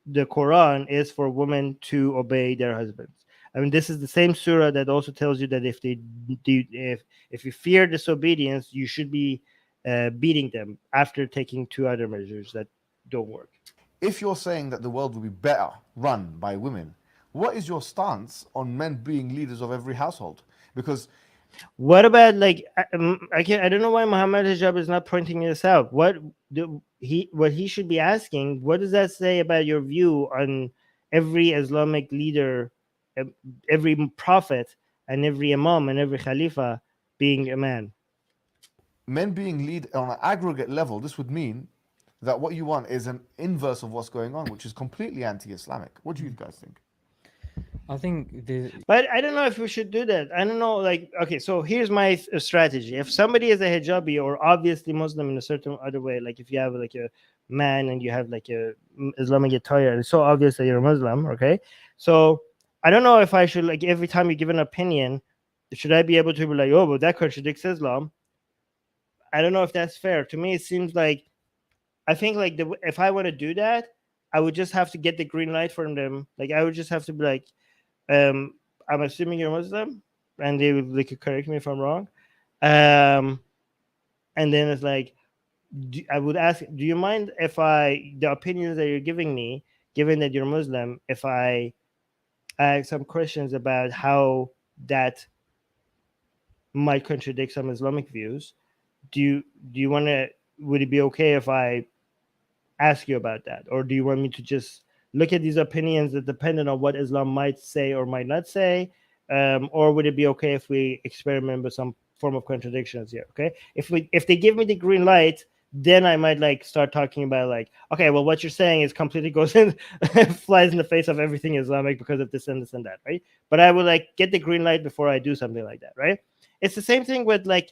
S1: the Quran, is for women to obey their husbands. I mean, this is the same surah that also tells you that if you fear disobedience, you should be beating them after taking two other measures that don't work.
S2: If you're saying that the world will be better run by women, what is your stance on men being leaders of every household? Because
S1: what about, like, I don't know why Muhammad Hijab is not pointing this out. What he should be asking, what does that say about your view on every Islamic leader, every prophet and every imam and every khalifa being a man?
S2: Men being lead on an aggregate level, this would mean that what you want is an inverse of what's going on, which is completely anti-Islamic. What do you guys think?
S5: I think
S1: but I don't know if we should do that. I don't know. Like, okay, so here's my strategy. If somebody is a hijabi or obviously Muslim in a certain other way, like if you have like a man and you have like a Islamic attire, it's so obvious that you're a Muslim. Okay, so I don't know if I should, like, every time you give an opinion, should I be able to be like, oh, but that contradicts Islam? I don't know if that's fair. To me, it seems like, I think like if I want to do that, I would just have to get the green light from them. Like, I would just have to be like, I'm assuming you're Muslim, and they could correct me if I'm wrong. And then it's like, I would ask, do you mind if the opinions that you're giving me, given that you're Muslim, if I ask some questions about how that might contradict some Islamic views? Do you want to? Would it be okay if I ask you about that, or do you want me to just look at these opinions that dependent on what Islam might say or might not say, or would it be okay if we experiment with some form of contradictions here? Okay, if they give me the green light, then I might like start talking about like, okay, well, what you're saying is completely goes in flies in the face of everything Islamic because of this and this and that, right? But I would like get the green light before I do something like that, right? It's the same thing with like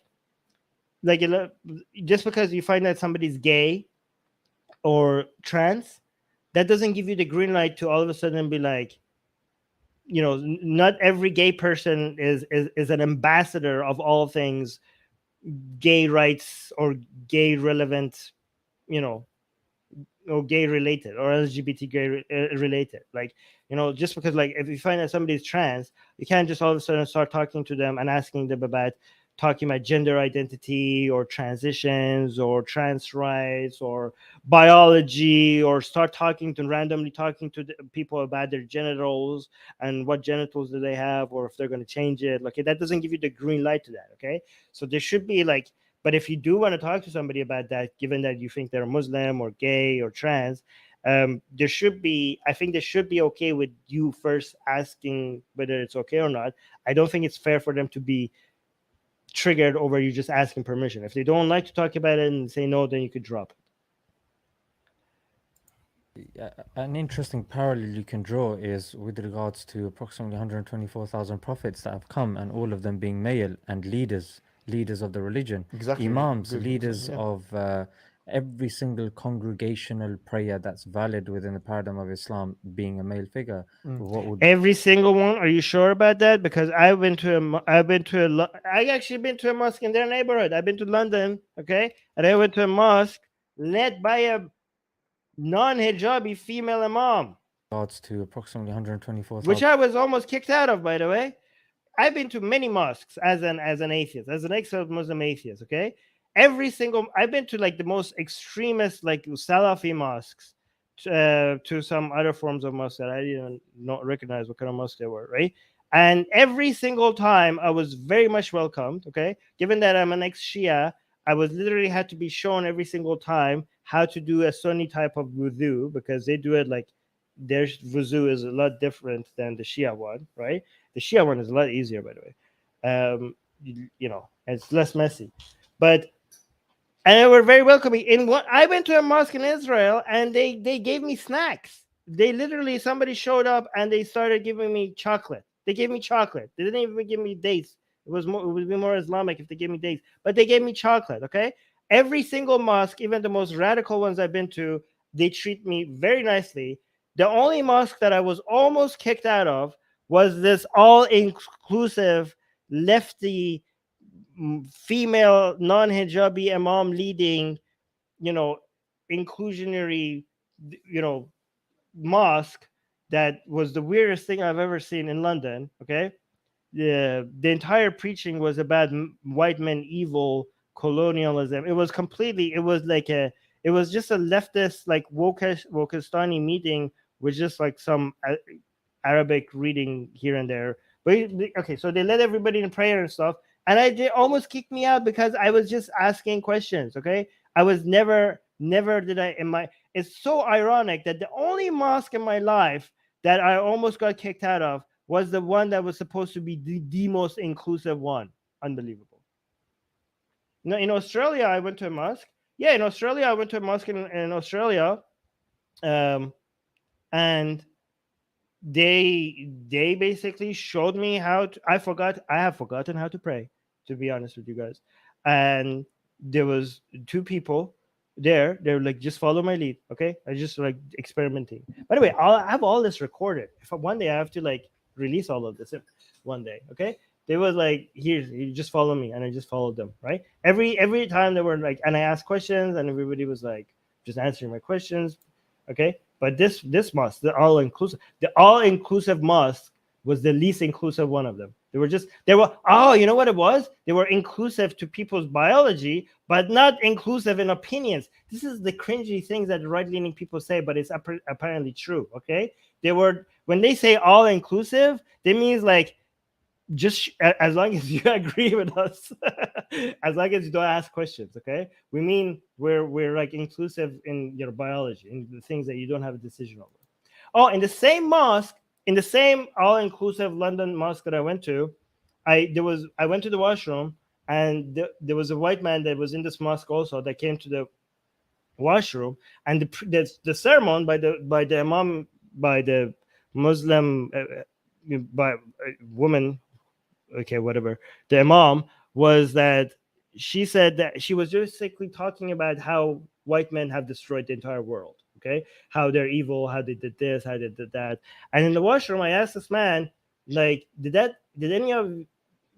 S1: just because you find that somebody's gay or trans, that doesn't give you the green light to all of a sudden be like, not every gay person is an ambassador of all things gay rights or gay relevant, or gay related or LGBT gay related. Like, just because like if you find that somebody's trans, you can't just all of a sudden start talking to them and asking them about talking about gender identity or transitions or trans rights or biology, or start randomly talking to people about their genitals and what genitals do they have, or if they're going to change it. Like, that doesn't give you the green light to that. Okay, so there should be like, but if you do want to talk to somebody about that, given that you think they're Muslim or gay or trans, there should be, I think they should be okay with you first asking whether it's okay or not. I don't think it's fair for them to be triggered over you just asking permission. If they don't like to talk about it and say no, then you could drop
S5: it. An interesting parallel you can draw is with regards to approximately 124,000 prophets that have come, and all of them being male and leaders of the religion.
S2: Exactly.
S5: Imams, leaders of every single congregational prayer that's valid within the paradigm of Islam being a male figure.
S1: Every single one? Are you sure about that? Because I actually been to a mosque in their neighborhood. I've been to London, okay, and I went to a mosque led by a non-hijabi female imam.
S5: Regards to approximately 124,000,
S1: which I was almost kicked out of, by the way. I've been to many mosques as an atheist, as an ex-Muslim atheist, okay? Every single, I've been to like the most extremist, like Salafi mosques, to some other forms of mosques that I didn't not recognize what kind of mosques they were, right? And every single time I was very much welcomed. Okay, given that I'm an ex-Shia, I was literally had to be shown every single time how to do a Sunni type of wudu, because they do it like their wudu is a lot different than the Shia one, right? The Shia one is a lot easier, by the way. You know, it's less messy, but and they were very welcoming. In what I went to a mosque in Israel, and they gave me snacks. They literally, somebody showed up and they started giving me chocolate. They gave me chocolate. They didn't even give me dates. It would be more Islamic if they gave me dates, but they gave me chocolate. Okay, every single mosque, even the most radical ones I've been to, they treat me very nicely. The only mosque that I was almost kicked out of was this all-inclusive lefty female non-hijabi imam leading, you know, inclusionary, you know, mosque that was the weirdest thing I've ever seen in London. Okay, the entire preaching was about white men evil, colonialism. It was completely, it was like it was just a leftist like Wokistani meeting with just like some Arabic reading here and there. But okay, so they led everybody in prayer and stuff, and they almost kicked me out because I was just asking questions. Okay, I was never did I in my. It's so ironic that the only mosque in my life that I almost got kicked out of was the one that was supposed to be the most inclusive one. Unbelievable. No, in Australia, I went to a mosque. Yeah, in Australia, I went to a mosque in Australia, and they basically showed me how to, I have forgotten how to pray, to be honest with you guys. And there was two people there. They were like, just follow my lead. Okay, I just like experimenting. By the way, I have all this recorded. If one day I have to like release all of this one day. Okay, they was like, here, you just follow me, and I just followed them. Right, every time they were like, and I asked questions, and everybody was like just answering my questions. Okay, but this mosque, the all-inclusive mosque was the least inclusive one of them. They were oh, you know what it was? They were inclusive to people's biology, but not inclusive in opinions. This is the cringy things that right-leaning people say, but it's apparently true. Okay, when they say all-inclusive, they means like just as long as you agree with us, as long as you don't ask questions. Okay, we mean we're like inclusive in your biology, in the things that you don't have a decision over. Oh, in the same mosque, in the same all-inclusive London mosque that I went to, I went to the washroom, and there was a white man that was in this mosque also that came to the washroom, and the sermon by the imam, by the Muslim by woman, okay, whatever, the imam, was that she said that she was just basically talking about how white men have destroyed the entire world. Okay, how they're evil, how they did this, how they did that. And in the washroom, I asked this man, like, did any of,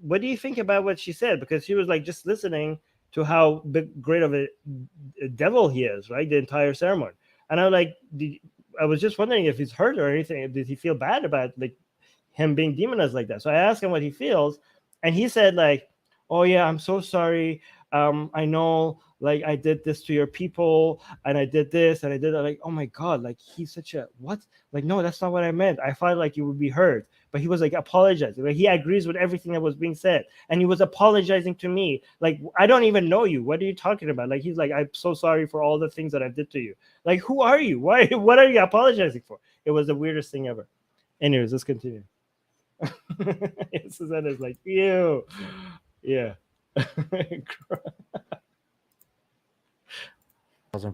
S1: what do you think about what she said? Because she was like just listening to how great of a devil he is, right? The entire sermon. And I was like, I was just wondering if he's hurt or anything. Did he feel bad about like him being demonized like that? So I asked him what he feels, and he said like, oh yeah, I'm so sorry. I know, like, I did this to your people, and I did this, and I did that. Like, oh my God, like, he's such a what? Like, no, that's not what I meant. I felt like you would be hurt. But he was like apologizing. Like, he agrees with everything that was being said, and he was apologizing to me. Like, I don't even know you. What are you talking about? Like, he's like, I'm so sorry for all the things that I did to you. Like, who are you? Why? What are you apologizing for? It was the weirdest thing ever. Anyways, let's continue. Susanna's like, ew. Yeah.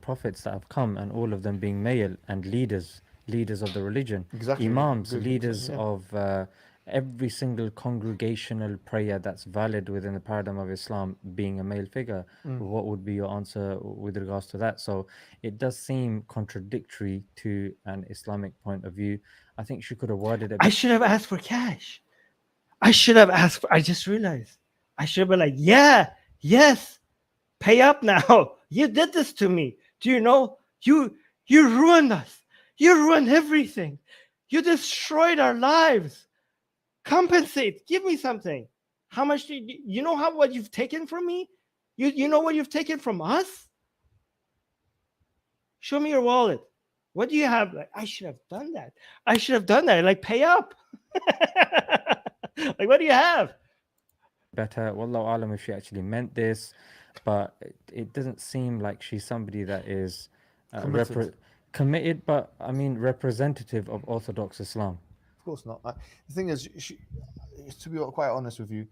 S5: Prophets that have come, and all of them being male, and leaders of the religion,
S2: Exactly.
S5: imams,
S2: Good,
S5: leaders
S2: yeah.
S5: of every single congregational prayer that's valid within the paradigm of Islam being a male figure. What would be your answer with regards to that? So it does seem contradictory to an Islamic point of view. I think she could have worded it.
S1: I should have asked for cash. I should have asked for, I just realized I should have been like, yeah, yes, pay up now. You did this to me. Do you know? You ruined us. You ruined everything. You destroyed our lives. Compensate. Give me something. How much do you know what you've taken from me? You know what you've taken from us? Show me your wallet. What do you have? Like, I should have done that. I should have done that. Like, pay up. Like, what do you have?
S5: Better, wallahu alam, if she actually meant this, but it doesn't seem like she's somebody that is committed, but I mean representative of Orthodox Islam.
S2: Of course not. The thing is, to be quite honest with you,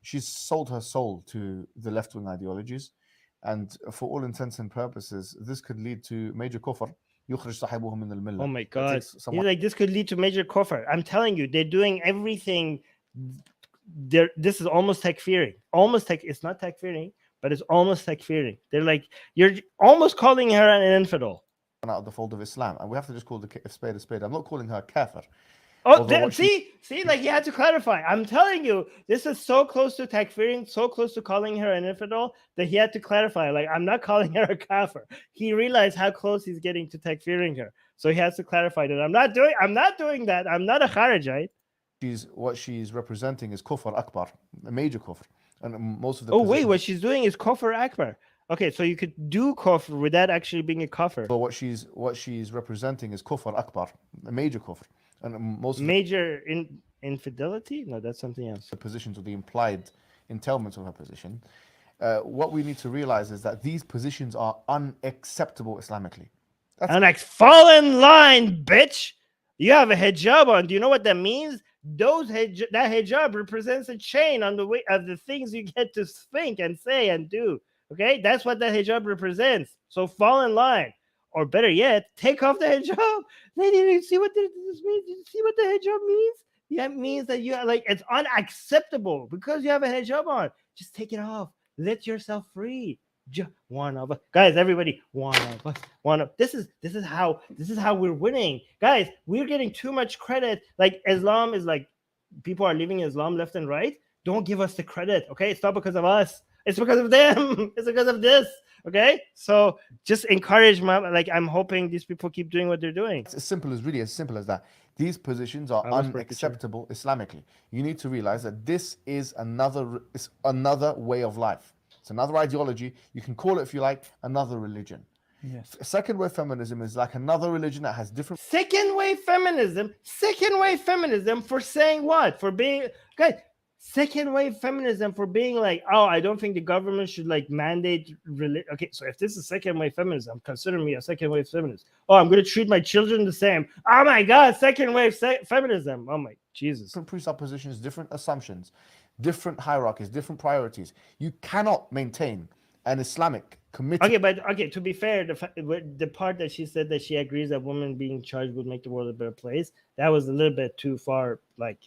S2: she's sold her soul to the left-wing ideologies, and for all intents and purposes, this could lead to major kufr.
S1: Oh my God! He's like, this could lead to major kufr. I'm telling you, they're doing everything. This is almost takfiring. It's not takfiring, but it's almost takfiring. They're like, you're almost calling her an infidel.
S2: Out of the fold of Islam, and we have to just call the spade a spade. I'm not calling her kafir.
S1: Oh, see, like you had to clarify. I'm telling you, this is so close to takfiring, so close to calling her an infidel that he had to clarify. Like, I'm not calling her a kafir. He realized how close he's getting to takfiring her, so he has to clarify that I'm not doing that. I'm not a Kharijite.
S2: What she's representing is kufr akbar, a major kufr, and most of the.
S1: Oh wait, what she's doing is kufr akbar. Okay, so you could do kufr without actually being a kafir.
S2: But what she's representing is kufr akbar, a major kufr, and most of
S1: major infidelity. No, that's something else.
S2: The positions or the implied entailments of her position. What we need to realize is that these positions are unacceptable Islamically.
S1: Fall in line, bitch. You have a hijab on. Do you know what that means? That hijab represents a chain on the way of the things you get to think and say and do. Okay, that's what the hijab represents. So fall in line, or better yet, take off the hijab. Lady, you see what this means? You see what the hijab means? Yeah, it means that you are like, it's unacceptable because you have a hijab on. Just take it off. Let yourself free. One of us, guys. Everybody, one of us. One of this is how we're winning, guys. We're getting too much credit. Like, Islam is like, people are leaving Islam left and right. Don't give us the credit, okay? It's not because of us. It's because of them. It's because of this, okay? So just encourage, like, I'm hoping these people keep doing what they're doing.
S2: It's as simple as that. These positions are unacceptable Islamically. You need to realize that this is another way of life. It's another ideology. You can call it, if you like, another religion.
S3: Yes.
S2: Second wave feminism is like another religion that has different.
S1: Second wave feminism for saying what? For being, guys, second wave feminism for being like, oh, I don't think the government should like mandate. Okay, so if this is second wave feminism, consider me a second wave feminist. Oh, I'm going to treat my children the same. Oh my God, second wave feminism. Oh my Jesus.
S2: Different presuppositions, different assumptions, different hierarchies, different priorities. You cannot maintain an Islamic commitment.
S1: Okay, but to be fair, the part that she said that she agrees that women being charged would make the world a better place, that was a little bit too far, like,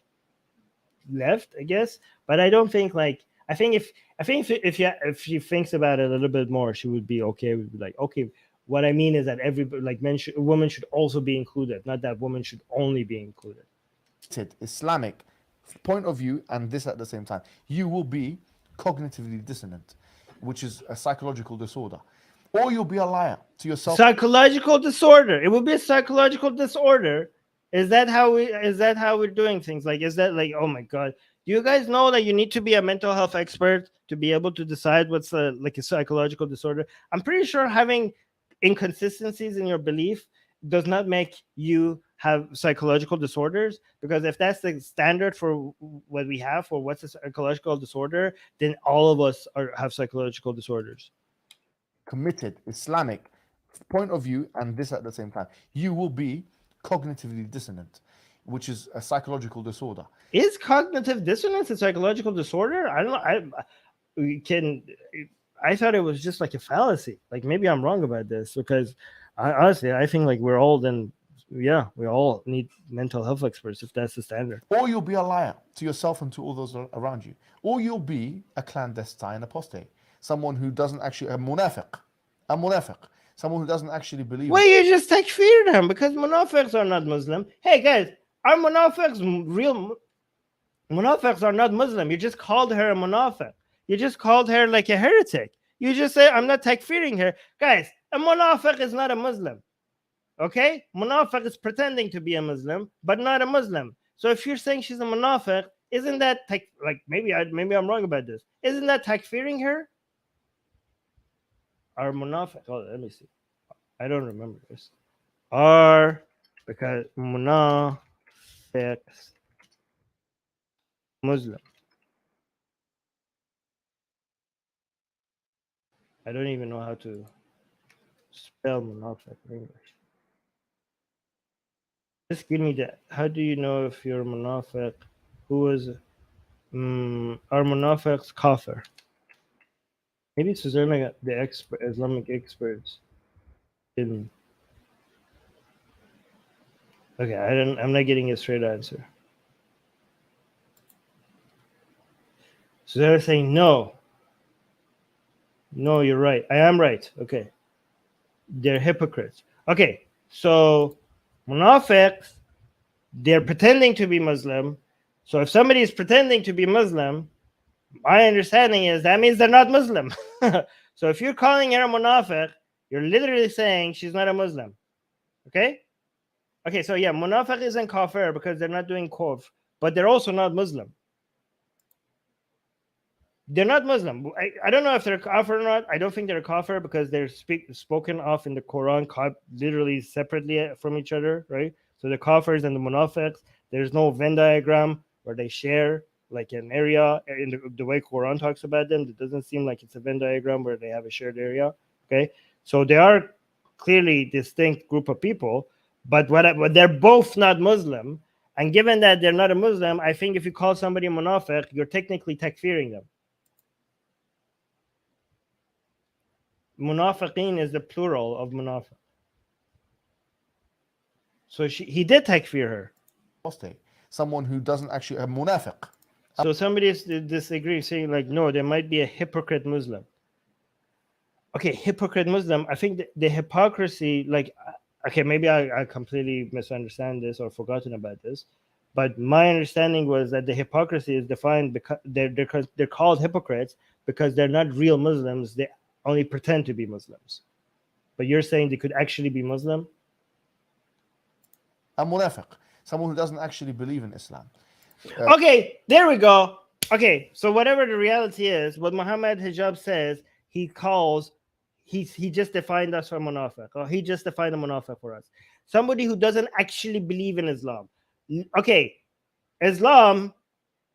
S1: left, I guess. But I don't think, like, I think if she thinks about it a little bit more, she would be okay. Would be like, okay, what I mean is that women should also be included, not that women should only be included.
S2: Islamic point of view, and this at the same time, you will be cognitively dissonant, which is a psychological disorder, or you'll be a liar to yourself.
S1: Psychological disorder. It will be a psychological disorder. Is that how we're doing things? Like, is that like, oh my God, do you guys know that you need to be a mental health expert to be able to decide what's a psychological disorder? I'm pretty sure having inconsistencies in your belief does not make you have psychological disorders, because if that's the standard for what we have for what's a psychological disorder, then all of us have psychological disorders.
S2: Committed Islamic point of view, and this at the same time, you will be cognitively dissonant, which is a psychological disorder.
S1: Is cognitive dissonance a psychological disorder? I don't know. I thought it was just like a fallacy. Like, maybe I'm wrong about this, because honestly, I think like we're old, and yeah, we all need mental health experts if that's the standard.
S2: Or you'll be a liar to yourself and to all those around you. Or you'll be a clandestine apostate, someone who doesn't actually, a munafiq, someone who doesn't actually believe.
S1: Well, you just takfir them because munafiqs are not Muslim. Hey guys, are munafiqs real? Munafiqs are not Muslim. You just called her a munafiq. You just called her like a heretic. You just say, I'm not takfiring her. Guys, a munafiq is not a Muslim. Okay? Munafiq is pretending to be a Muslim, but not a Muslim. So if you're saying she's a munafiq, isn't that, like, maybe I'm wrong about this. Isn't that takfiring her? Are munafiq? Oh, let me see. I don't remember this. Are because munafiqs Muslim? I don't even know how to spell munafiq in English. Just give me that. How do you know if you're munafiq? Who is are munafiqs kafir? Maybe it's Islamic, the Islamic experts in. Okay, I'm not getting a straight answer. So they're saying no. No, you're right. I am right. Okay. They're hypocrites. Okay, so munafiqs, they're pretending to be Muslim. So if somebody is pretending to be Muslim, my understanding is that means they're not Muslim. So if you're calling her a munafiq, you're literally saying she's not a Muslim. Okay? Okay, so yeah, munafiq isn't kafir because they're not doing kufr, but they're also not Muslim. They're not Muslim. I don't know if they're kafir or not. I don't think they're kafir because they're spoken of in the Quran literally separately from each other, right? So the kafirs and the munafiqs, there's no Venn diagram where they share like an area in the way Quran talks about them. It doesn't seem like it's a Venn diagram where they have a shared area. Okay, so they are clearly distinct group of people, but they're both not Muslim. And given that they're not a Muslim, I think if you call somebody a munafiq, you're technically takfiring them. Munafiqeen is the plural of munafiq. So he did takfir her.
S2: Apostate, someone who doesn't actually have munafiq.
S1: So somebody is disagreeing, saying like, no, there might be a hypocrite Muslim. Okay, hypocrite Muslim. I think the hypocrisy, like, okay, maybe I completely misunderstand this or forgotten about this, but my understanding was that the hypocrisy is defined because they're called hypocrites because they're not real Muslims. They only pretend to be Muslims. But you're saying they could actually be Muslim?
S2: A munafiq, someone who doesn't actually believe in Islam.
S1: Okay, there we go. Okay, so whatever the reality is, what Muhammad Hijab says, he just defined us for munafiq, or he just defined a munafiq for us. Somebody who doesn't actually believe in Islam. Okay, Islam,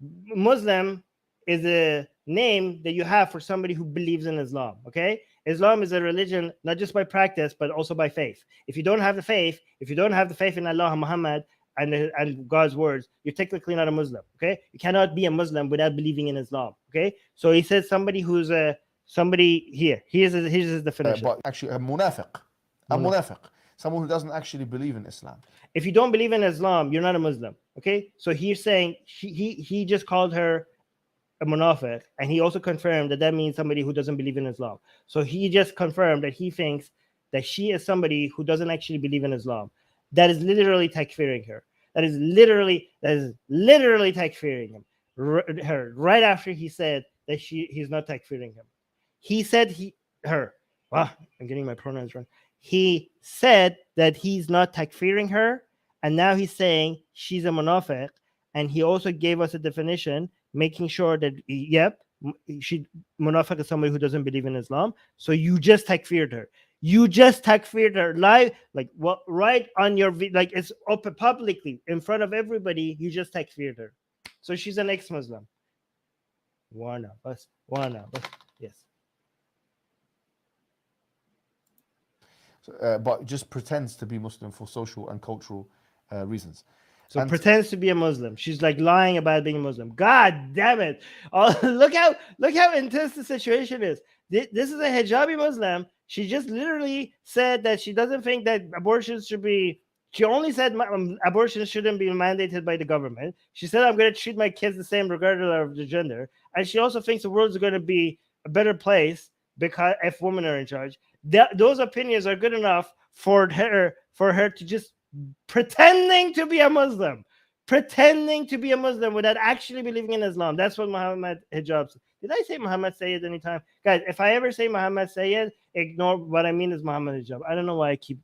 S1: Muslim is a name that you have for somebody who believes in Islam. Okay, Islam is a religion not just by practice but also by faith. If you don't have the faith, in Allah, Muhammad, and God's words, you're technically not a Muslim. Okay, you cannot be a Muslim without believing in Islam. Okay, so he says somebody who's somebody here. Here's his definition.
S2: But actually, a munafiq, someone who doesn't actually believe in Islam.
S1: If you don't believe in Islam, you're not a Muslim. Okay, so he's saying he just called her a munafiq, and he also confirmed that means somebody who doesn't believe in Islam. So he just confirmed that he thinks that she is somebody who doesn't actually believe in Islam. That is literally takfiring her. That is literally takfiring him. Her right after he said that he's not takfiring him. He said her. Wow, I'm getting my pronouns wrong. He said that he's not takfiring her, and now he's saying she's a munafiq, and he also gave us a definition, making sure that munafiq is somebody who doesn't believe in Islam. So you just takfired her. You just takfired her live, like what, right on your like it's open publicly in front of everybody. You just takfired her, so she's an ex-Muslim. One of us. Yes.
S2: But just pretends to be Muslim for social and cultural reasons.
S1: So pretends to be a Muslim. She's like lying about being a Muslim. God damn it! Oh, look how intense the situation is. This is a hijabi Muslim. She just literally said that she doesn't think that abortions should be. She only said abortion shouldn't be mandated by the government. She said, I'm going to treat my kids the same regardless of the gender. And she also thinks the world is going to be a better place because if women are in charge. Those opinions are good enough for her to just pretending to be a Muslim without actually believing in Islam. That's what Muhammad Hijab said. Did I say Muhammad Sayyid anytime? Guys, if I ever say Muhammad Sayyid, ignore what I mean is Muhammad Hijab. I don't know why I keep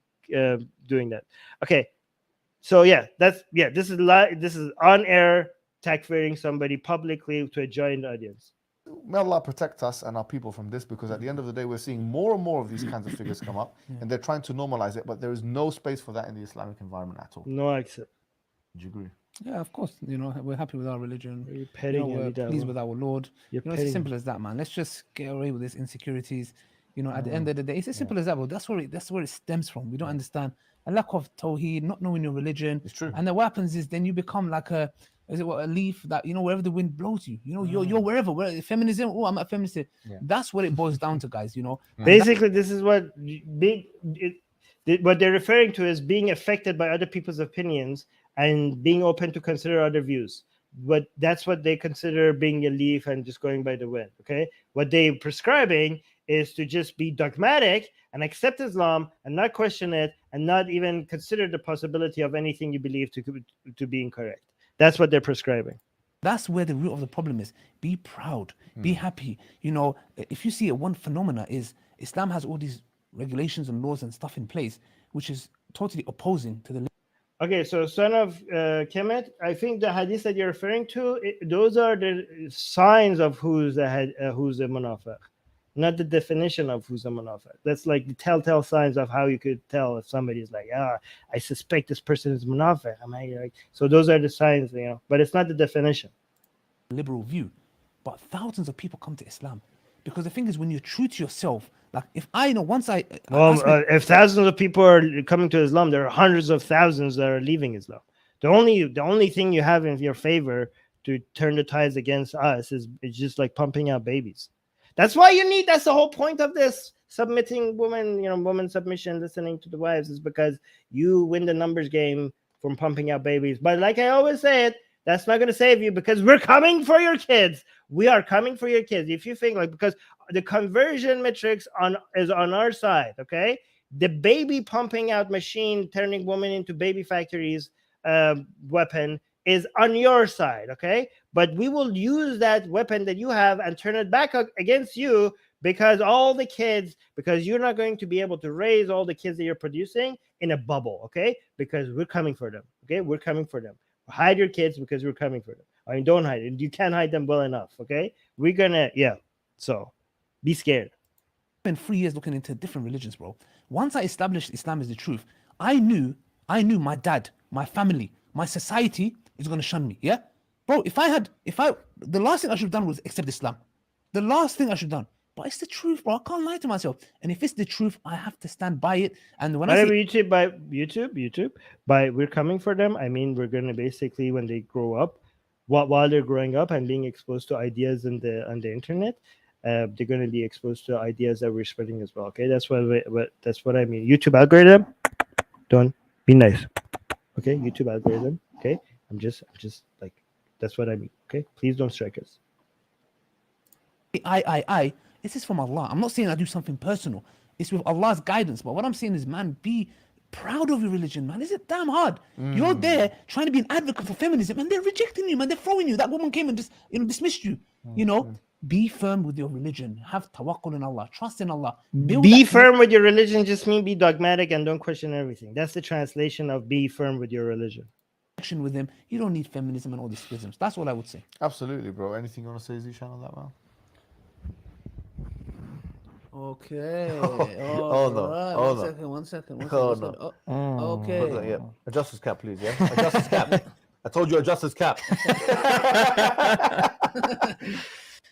S1: doing that. Okay, so this is on air takfiring somebody publicly to a giant audience.
S2: May Allah protect us and our people from this, because at the end of the day, we're seeing more and more of these kinds of figures come up, and they're trying to normalize it, but there is no space for that in the Islamic environment at all.
S1: No access.
S2: Do you agree?
S3: Yeah, of course. You know, we're happy with our religion.
S1: You're
S3: You know,
S1: petting
S3: we're
S1: every day,
S3: pleased
S1: bro.
S3: with our Lord.
S1: You're
S3: You know, it's as
S1: petting.
S3: simple as that, man. Let's just get away with these insecurities. You know, at the end of the day, it's as simple as that. But that's where it stems from. We don't understand a lack of tawheed, not knowing your religion.
S2: It's true.
S3: And then what happens is then you become like a leaf that, you know, wherever the wind blows you. You know, you're wherever. Feminism. Oh, I'm a feminist.
S5: Yeah.
S3: That's what it boils down to, guys. You know,
S1: Basically, this is what what they're referring to as being affected by other people's opinions and being open to consider other views. But that's what they consider being a leaf and just going by the wind. Okay, what they're prescribing is to just be dogmatic and accept Islam and not question it and not even consider the possibility of anything you believe to be incorrect. That's what they're prescribing.
S3: That's where the root of the problem is. Be proud, be happy. You know, if you see it, one phenomena is Islam has all these regulations and laws and stuff in place, which is totally opposing to the.
S1: Okay, so son of Kemet, I think the hadith that you're referring to, those are the signs of who's a munafiq, not the definition of who's a munafiq. That's like the telltale signs of how you could tell if somebody's like, I suspect this person is munafiq. So those are the signs, you know, but it's not the definition.
S3: Liberal view, but thousands of people come to Islam because the thing is, when you're true to yourself, like if I know once
S1: if thousands of people are coming to Islam, there are hundreds of thousands that are leaving Islam. The only thing you have in your favor to turn the tides against us is just like pumping out babies. That's why that's the whole point of this submitting women, you know, woman submission, listening to the wives, is because you win the numbers game from pumping out babies. But like I always say it, that's not going to save you, because we're coming for your kids. We are coming for your kids. If you think like, because the conversion metrics is on our side, okay? The baby pumping out machine, turning women into baby factories weapon is on your side, okay? But we will use that weapon that you have and turn it back against you, because you're not going to be able to raise all the kids that you're producing in a bubble, okay? Because we're coming for them, okay? We're coming for them. Hide your kids because we're coming for them. I mean, don't hide it. You can't hide them well enough, okay? We're gonna, so be scared.
S3: Spent 3 years looking into different religions, bro. Once I established Islam is the truth, I knew my dad, my family, my society is gonna shun me. Yeah, bro. The last thing I should have done was accept Islam. The last thing I should have done. But it's the truth, bro. I can't lie to myself. And if it's the truth, I have to stand by it. And when
S1: YouTube, by we're coming for them, I mean we're gonna basically, when they grow up, while they're growing up and being exposed to ideas on the internet, they're going to be exposed to ideas that we're spreading as well. Okay, that's what I mean. YouTube algorithm, don't be nice. Okay, YouTube algorithm. Okay, I'm just like, that's what I mean. Okay, please don't strike us.
S3: This is from Allah. I'm not saying I do something personal. It's with Allah's guidance. But what I'm saying is, man, be proud of your religion, man. Is it damn hard? You're there trying to be an advocate for feminism, and they're rejecting you, man. They're throwing you. That woman came and just, dismissed you. You know, be firm with your religion. Have tawakkul in Allah. Trust in Allah.
S1: Be firm with your religion just mean be dogmatic and don't question everything. That's the translation of be firm with your religion.
S3: With them, you don't need feminism and all these schisms. That's what I would say.
S2: Absolutely, bro. Anything you want to say, Zishan, on that, man?
S3: Okay. One second. Okay.
S2: Yeah. Adjust his cap, please. Yeah. Adjust his cap. I told you, adjust his cap.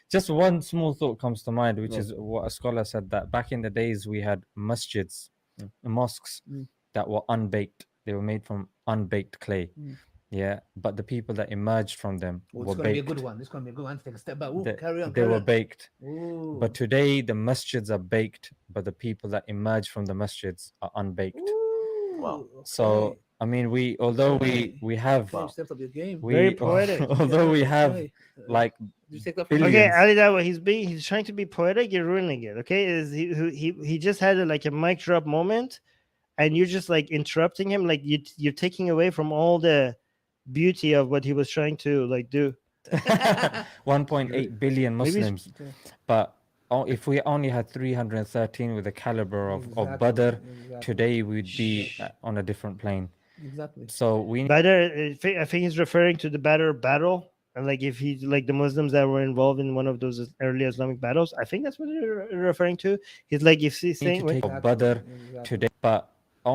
S5: Just one small thought comes to mind, which is what a scholar said, that back in the days we had masjids, mosques that were unbaked. They were made from unbaked clay. Yeah, but the people that emerged from them were baked.
S3: Be a good one. This is going to be a good one. Take a step back. Carry on.
S5: They were baked. But today the masjids are baked, but the people that emerge from the masjids are unbaked.
S3: Wow.
S5: So I mean, although we have
S3: stepped up your game.
S1: Very poetic.
S5: Although we have like billions.
S1: Okay, Ali Dawah, he's trying to be poetic. You're ruining it. Okay, he just had like a mic drop moment, and you're just like interrupting him. Like you're taking away from all the beauty of what he was trying to like do.
S5: 1.8 billion Muslims, but if we only had 313 with the caliber of Badr, today we'd be on a different plane.
S3: Exactly.
S5: So
S1: Badr, I think he's referring to the Badr battle And like if he's like the Muslims that were involved in one of those early Islamic battles, I think that's what you're referring to. He's like, if he's
S5: We need
S1: saying,
S5: to take
S1: wait,
S5: Badr today, but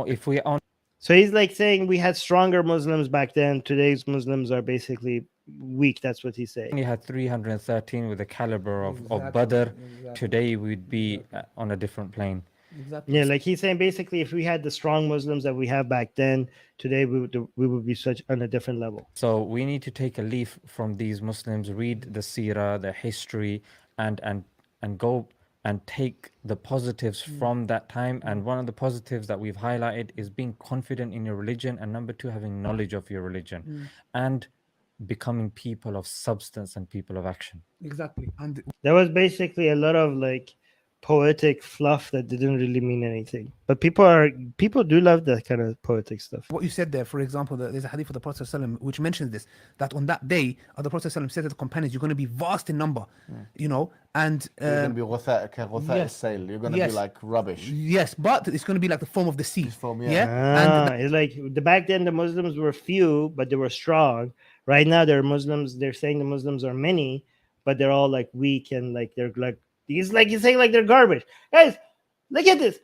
S5: if we only
S1: so he's like saying we had stronger Muslims back then. Today's Muslims are basically weak. That's what he's saying.
S5: had 313 with the caliber of Badr, today we'd be on a different plane.
S3: Exactly.
S1: Yeah, like he's saying basically if we had the strong Muslims that we have back then, today we would be such on a different level.
S5: So we need to take a leaf from these Muslims, read the seerah, the history, and go and take the positives from that time. And one of the positives that we've highlighted is being confident in your religion, and number two, having knowledge of your religion, and becoming people of substance and people of action.
S3: Exactly. And
S1: There was basically a lot of like poetic fluff that didn't really mean anything, but people do love that kind of poetic stuff.
S3: what you said there, for example, there's a hadith of the Prophet ﷺ which mentions this, that on that day, the Prophet ﷺ said to the companions, you're going to be vast in number, you know, and
S2: You're going to be ghutha
S3: yes.
S2: sail. You're going to
S3: Yes.
S2: be like rubbish.
S3: yes, but it's going to be like the foam of the sea.
S2: Foam,
S3: yeah.
S2: yeah.
S3: And
S1: It's like back then the Muslims were few, but they were strong. Right now they're Muslims. They're saying the Muslims are many, but they're all like weak and like they're like he's saying like they're garbage. Guys, look at this.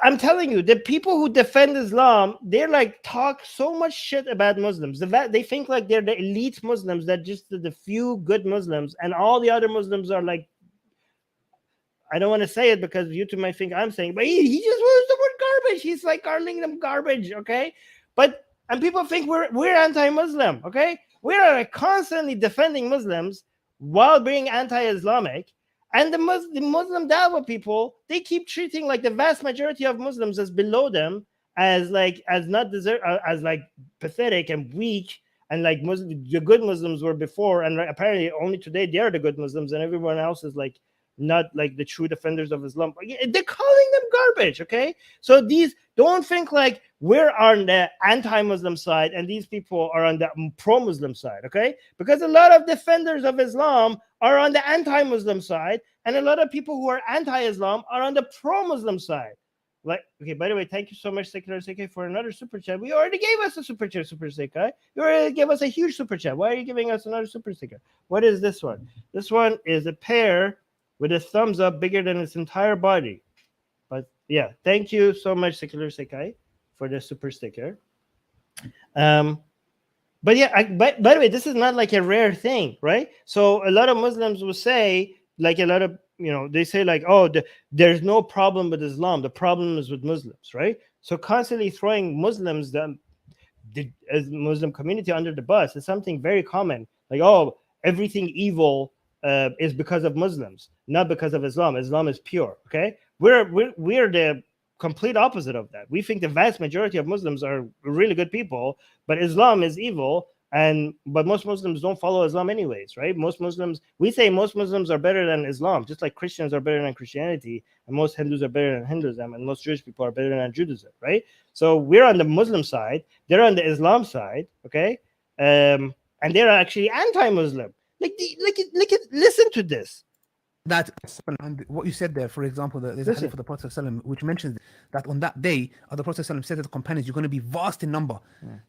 S1: I'm telling you, the people who defend Islam, they're like talk so much shit about Muslims. They think like they're the elite Muslims, that just the few good Muslims, and all the other Muslims are like, I don't want to say it because YouTube might think I'm saying, but he just uses the word garbage. He's like calling them garbage, okay? And people think we're anti-Muslim, okay? We're like constantly defending Muslims while being anti-Islamic. And the Muslim Dawah people, they keep treating like the vast majority of Muslims as below them, as not deserve, as like pathetic and weak, and like the good Muslims were before, and apparently only today they are the good Muslims, and everyone else is like not like the true defenders of Islam. They're calling them garbage, okay? So these don't think like we're on the anti-Muslim side and these people are on the pro-Muslim side, okay? Because a lot of defenders of Islam are on the anti-Muslim side, and a lot of people who are anti-Islam are on the pro-Muslim side. Like, okay, by the way, thank you so much, Secular Jihadists, for another super chat. We already gave us a super chat, Super Sekai. You already gave us a huge super chat. Why are you giving us another super sticker? What is this one? This one is a pear with a thumbs up bigger than its entire body. But yeah, thank you so much, Secular Sekai, for the super sticker. But yeah, by the way, this is not like a rare thing, right? So a lot of Muslims will say, like a lot of, they say like, oh, there's no problem with Islam. The problem is with Muslims, right? So constantly throwing Muslims, the Muslim community under the bus is something very common. Like, oh, everything evil is because of Muslims, not because of Islam. Islam is pure, okay? We're the complete opposite of that. We think the vast majority of Muslims are really good people, but Islam is evil. But most Muslims don't follow Islam anyways, right? We say most Muslims are better than Islam, just like Christians are better than Christianity, and most Hindus are better than Hinduism, and most Jewish people are better than Judaism, right? So we're on the Muslim side, they're on the Islam side, okay? And they're actually anti-Muslim. Listen to this.
S3: that, and what you said there, for example, there's a hadith of the Prophet ﷺ which mentions that on that day, the Prophet ﷺ said to the companions, you're going to be vast in number,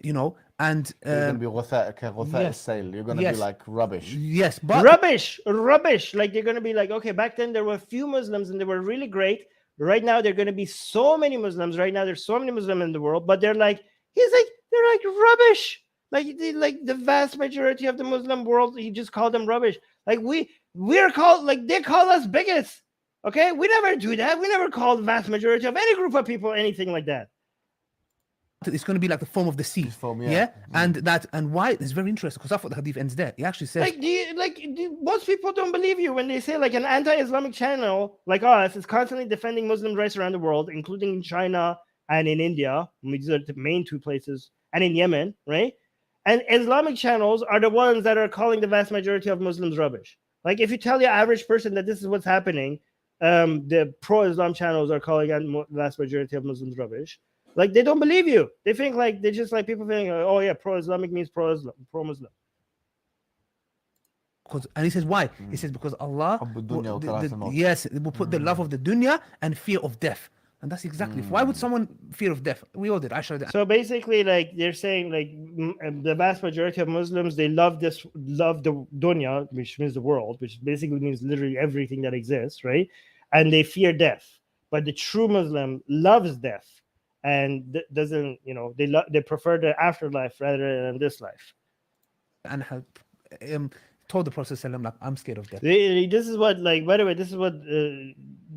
S3: you know, and
S2: you're going to be ghutha sail. You're going to be like rubbish.
S3: Yes, but
S1: rubbish. Like they're going to be like, okay, back then there were few Muslims and they were really great. Right now they're going to be so many Muslims. Right now there's so many Muslims in the world, but they're like rubbish. Like the vast majority of the Muslim world, he just called them rubbish. Like we're called, like they call us bigots. Okay, we never do that. We never call the vast majority of any group of people anything like that.
S3: It's going to be like the foam of the sea.
S2: Foam,
S3: And why it's very interesting because I thought the hadith ends there. He actually says,
S1: most people don't believe you when they say like an anti-Islamic channel like us is constantly defending Muslim rights around the world, including in China and in India. These are the main two places, and in Yemen, right? And Islamic channels are the ones that are calling the vast majority of Muslims rubbish. Like if you tell your average person that this is what's happening, the pro-Islam channels are calling the vast majority of Muslims rubbish. Like they don't believe you. They think like they're just like people think, oh yeah, pro-Islamic means pro-Muslim.
S3: And he says why? He says because Allah, yes, it will put the love of the dunya and fear of death And that's exactly why would someone fear of death? We all did. I showed it.
S1: So basically, like they're saying, like the vast majority of Muslims, they love the dunya, which means the world, which basically means literally everything that exists, right? And they fear death. But the true Muslim loves death and doesn't, they prefer the afterlife rather than this life.
S3: And have told the Prophet ﷺ, like, I'm scared of death.
S1: This is what, like, by the way, this is what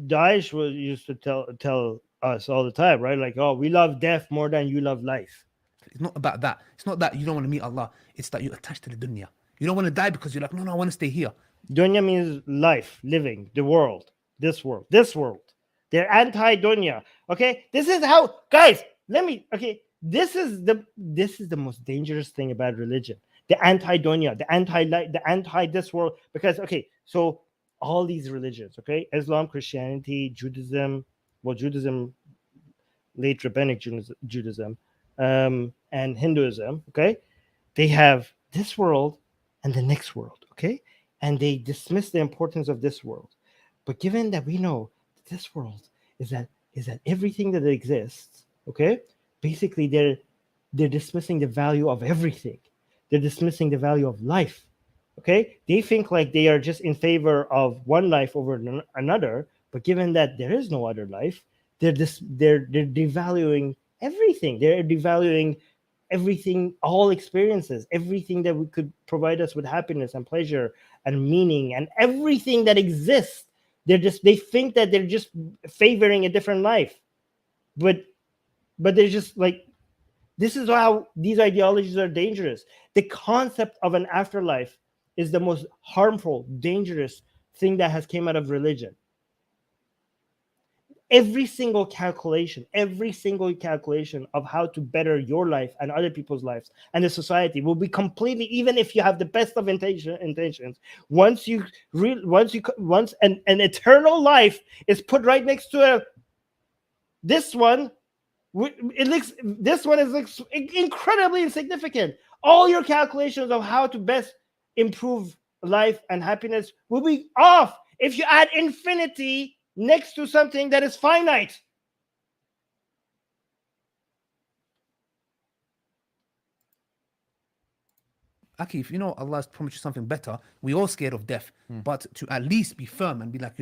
S1: Daesh used to tell us all the time, right? Like, oh, we love death more than you love life.
S3: It's not about that. It's not that you don't want to meet Allah. It's that you're attached to the dunya. You don't want to die because you're like, no, I want to stay here.
S1: Dunya means life, living, the world, this world, this world. They're anti-dunya. Okay, this is how, guys. This is the most dangerous thing about religion. The anti-dunya, the anti-light, the anti-this world. Because so all these religions, Islam, Christianity, Judaism, late rabbinic Judaism, and Hinduism, they have this world and the next world, and they dismiss the importance of this world. But given that we know that this world is that everything that exists, basically they're dismissing the value of everything. They're dismissing the value of life. They think like they are just in favor of one life over another, but given that there is no other life, they're devaluing everything. They're devaluing everything, all experiences, everything that we could provide us with happiness and pleasure and meaning and everything that exists. They think that they're just favoring a different life, but they're just like, this is how these ideologies are dangerous. The concept of an afterlife is the most harmful, dangerous thing that has came out of religion. Every single calculation of how to better your life and other people's lives and the society will be completely, even if you have the best of intentions, once an eternal life is put right next to this one. This one is incredibly insignificant. All your calculations of how to best improve life and happiness will be off if you add infinity next to something that is finite.
S3: Akif, Allah has promised you something better. We're all scared of death, but to at least be firm and be like,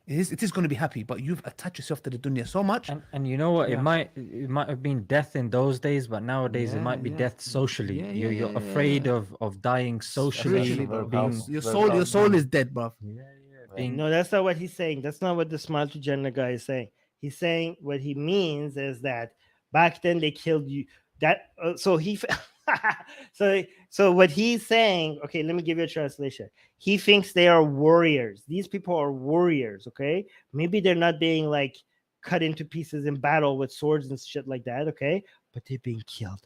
S3: it is going to be happy, but you've attached yourself to the dunya so much.
S5: And you know what? Yeah. It might have been death in those days, but nowadays it might be death socially. You're afraid of dying socially.
S3: Your soul is dead, bro.
S1: No, that's not what he's saying. That's not what the Smile to Jannah guy is saying. He's saying what he means is that back then they killed you. So what he's saying, let me give you a translation. He thinks they are warriors. These people are warriors, Maybe they're not being like cut into pieces in battle with swords and shit like that, But they're being killed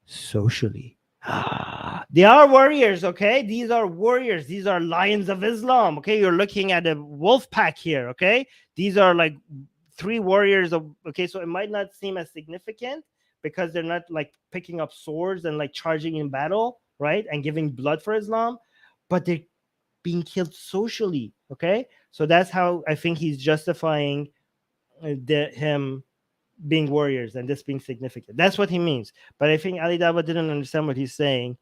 S1: socially. They are warriors, These are warriors. These are lions of Islam, You're looking at a wolf pack here, These are like 3 warriors of, so it might not seem as significant because they're not like picking up swords and like charging in battle, right? And giving blood for Islam, but they're being killed socially, So that's how I think he's justifying him being warriors and this being significant. That's what he means. But I think Ali Dawah didn't understand what he's saying,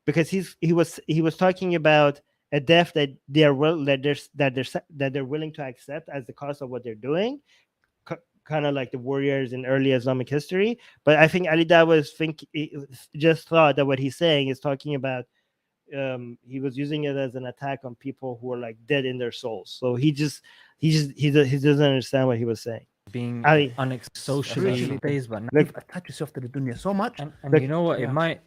S1: because he was talking about a death that they're willing to accept as the cost of what they're doing, kind of like the warriors in early Islamic history. But I think Ali Dawah just thought that what he's saying is talking about he was using it as an attack on people who are like dead in their souls. So he doesn't understand what he was saying.
S5: Being
S3: socially
S5: days, but now
S3: you've attached yourself to the dunya so much.
S5: And you know what? It might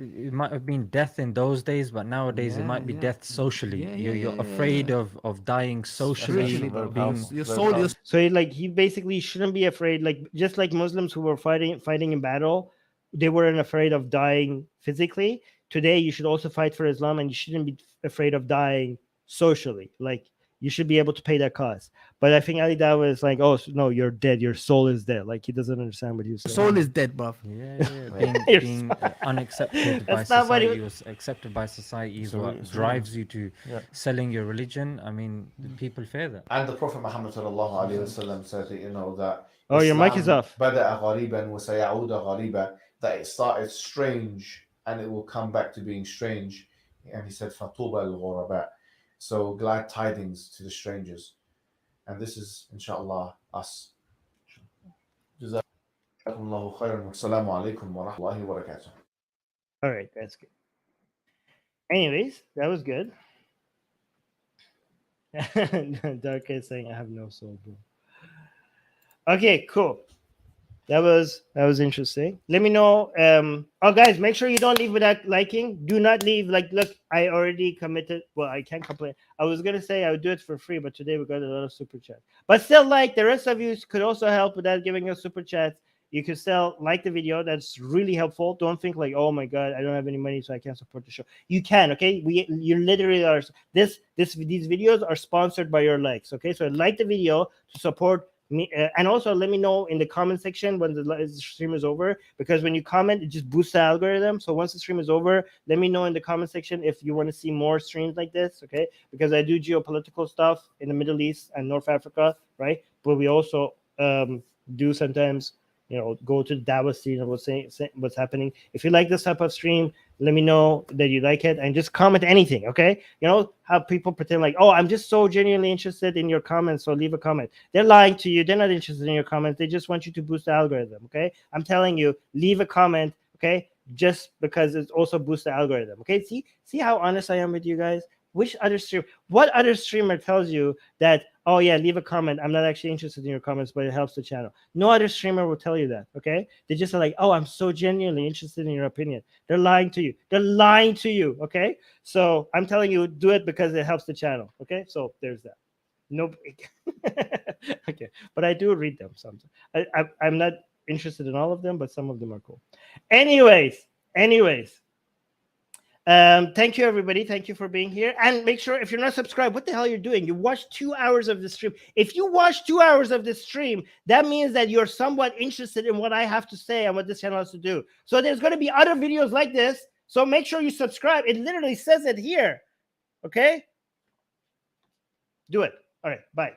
S5: have been death in those days, but nowadays it might be death socially. You're afraid of dying socially.
S3: Your soul.
S1: So he basically shouldn't be afraid. Like just like Muslims who were fighting in battle, they weren't afraid of dying physically. Today you should also fight for Islam, and you shouldn't be afraid of dying socially. Like you should be able to pay that cost. But I think Ali Dawah is like, oh no, you're dead. Your soul is dead. Like he doesn't understand what he's saying.
S3: Soul is dead, bro.
S5: Being unaccepted by society, was accepted by society is what drives you to selling your religion. I mean, people fear that.
S2: And the Prophet Muhammad sallallahu alaihi wasallam said that that
S1: Oh, your mic is off.
S2: بدأ غريبا وسيعود غريبا, that it started strange and it will come back to being strange. And he said فطوبى للغرباء, so glad tidings to the strangers. And this is inshallah us. جزاكم الله خيرا والسلام عليكم ورحمة الله وبركاته.
S1: All right, that's good. Anyways, that was good. Dark is saying I have no soul, bro. Okay, cool. That was interesting. Let me know. Oh, guys, make sure you don't leave without liking. Do not leave. Like, look, I already committed. Well, I can't complain. I was gonna say I would do it for free, but today we got a lot of super chats. But still, like, the rest of you could also help without giving us super chats. You could still like the video. That's really helpful. Don't think like, oh my god, I don't have any money, so I can't support the show. You can, okay? You literally are. These videos are sponsored by your likes, okay? So like the video to support me, and also let me know in the comment section when the stream is over, because when you comment, it just boosts the algorithm. So once the stream is over, let me know in the comment section if you want to see more streams like this, okay? Because I do geopolitical stuff in the Middle East and North Africa, right? But we also do sometimes, you know, go to the Dawah scene and what's happening. If you like this type of stream, let me know that you like it and just comment anything, okay? You know how people pretend like, oh, I'm just so genuinely interested in your comments, so leave a comment. They're lying to you. They're not interested in your comments. They just want you to boost the algorithm, okay? I'm telling you, leave a comment, okay? Just because it also boosts the algorithm, okay? See how honest I am with you guys? What other streamer tells you that, oh yeah, leave a comment, I'm not actually interested in your comments, but it helps the channel? No other streamer will tell you that, okay? They just are like, oh, I'm so genuinely interested in your opinion. They're lying to you. They're lying to you, okay? So I'm telling you, do it because it helps the channel, okay? So there's that. Nope. Okay, but I do read them sometimes. I'm not interested in all of them, but some of them are cool. Anyways. Thank you, everybody. Thank you for being here. And make sure, if you're not subscribed, what the hell you're doing? You watched 2 hours of the stream. If you watch 2 hours of the stream, that means that you're somewhat interested in what I have to say and what this channel has to do. So there's going to be other videos like this. So make sure you subscribe. It literally says it here. Okay? Do it. All right. Bye.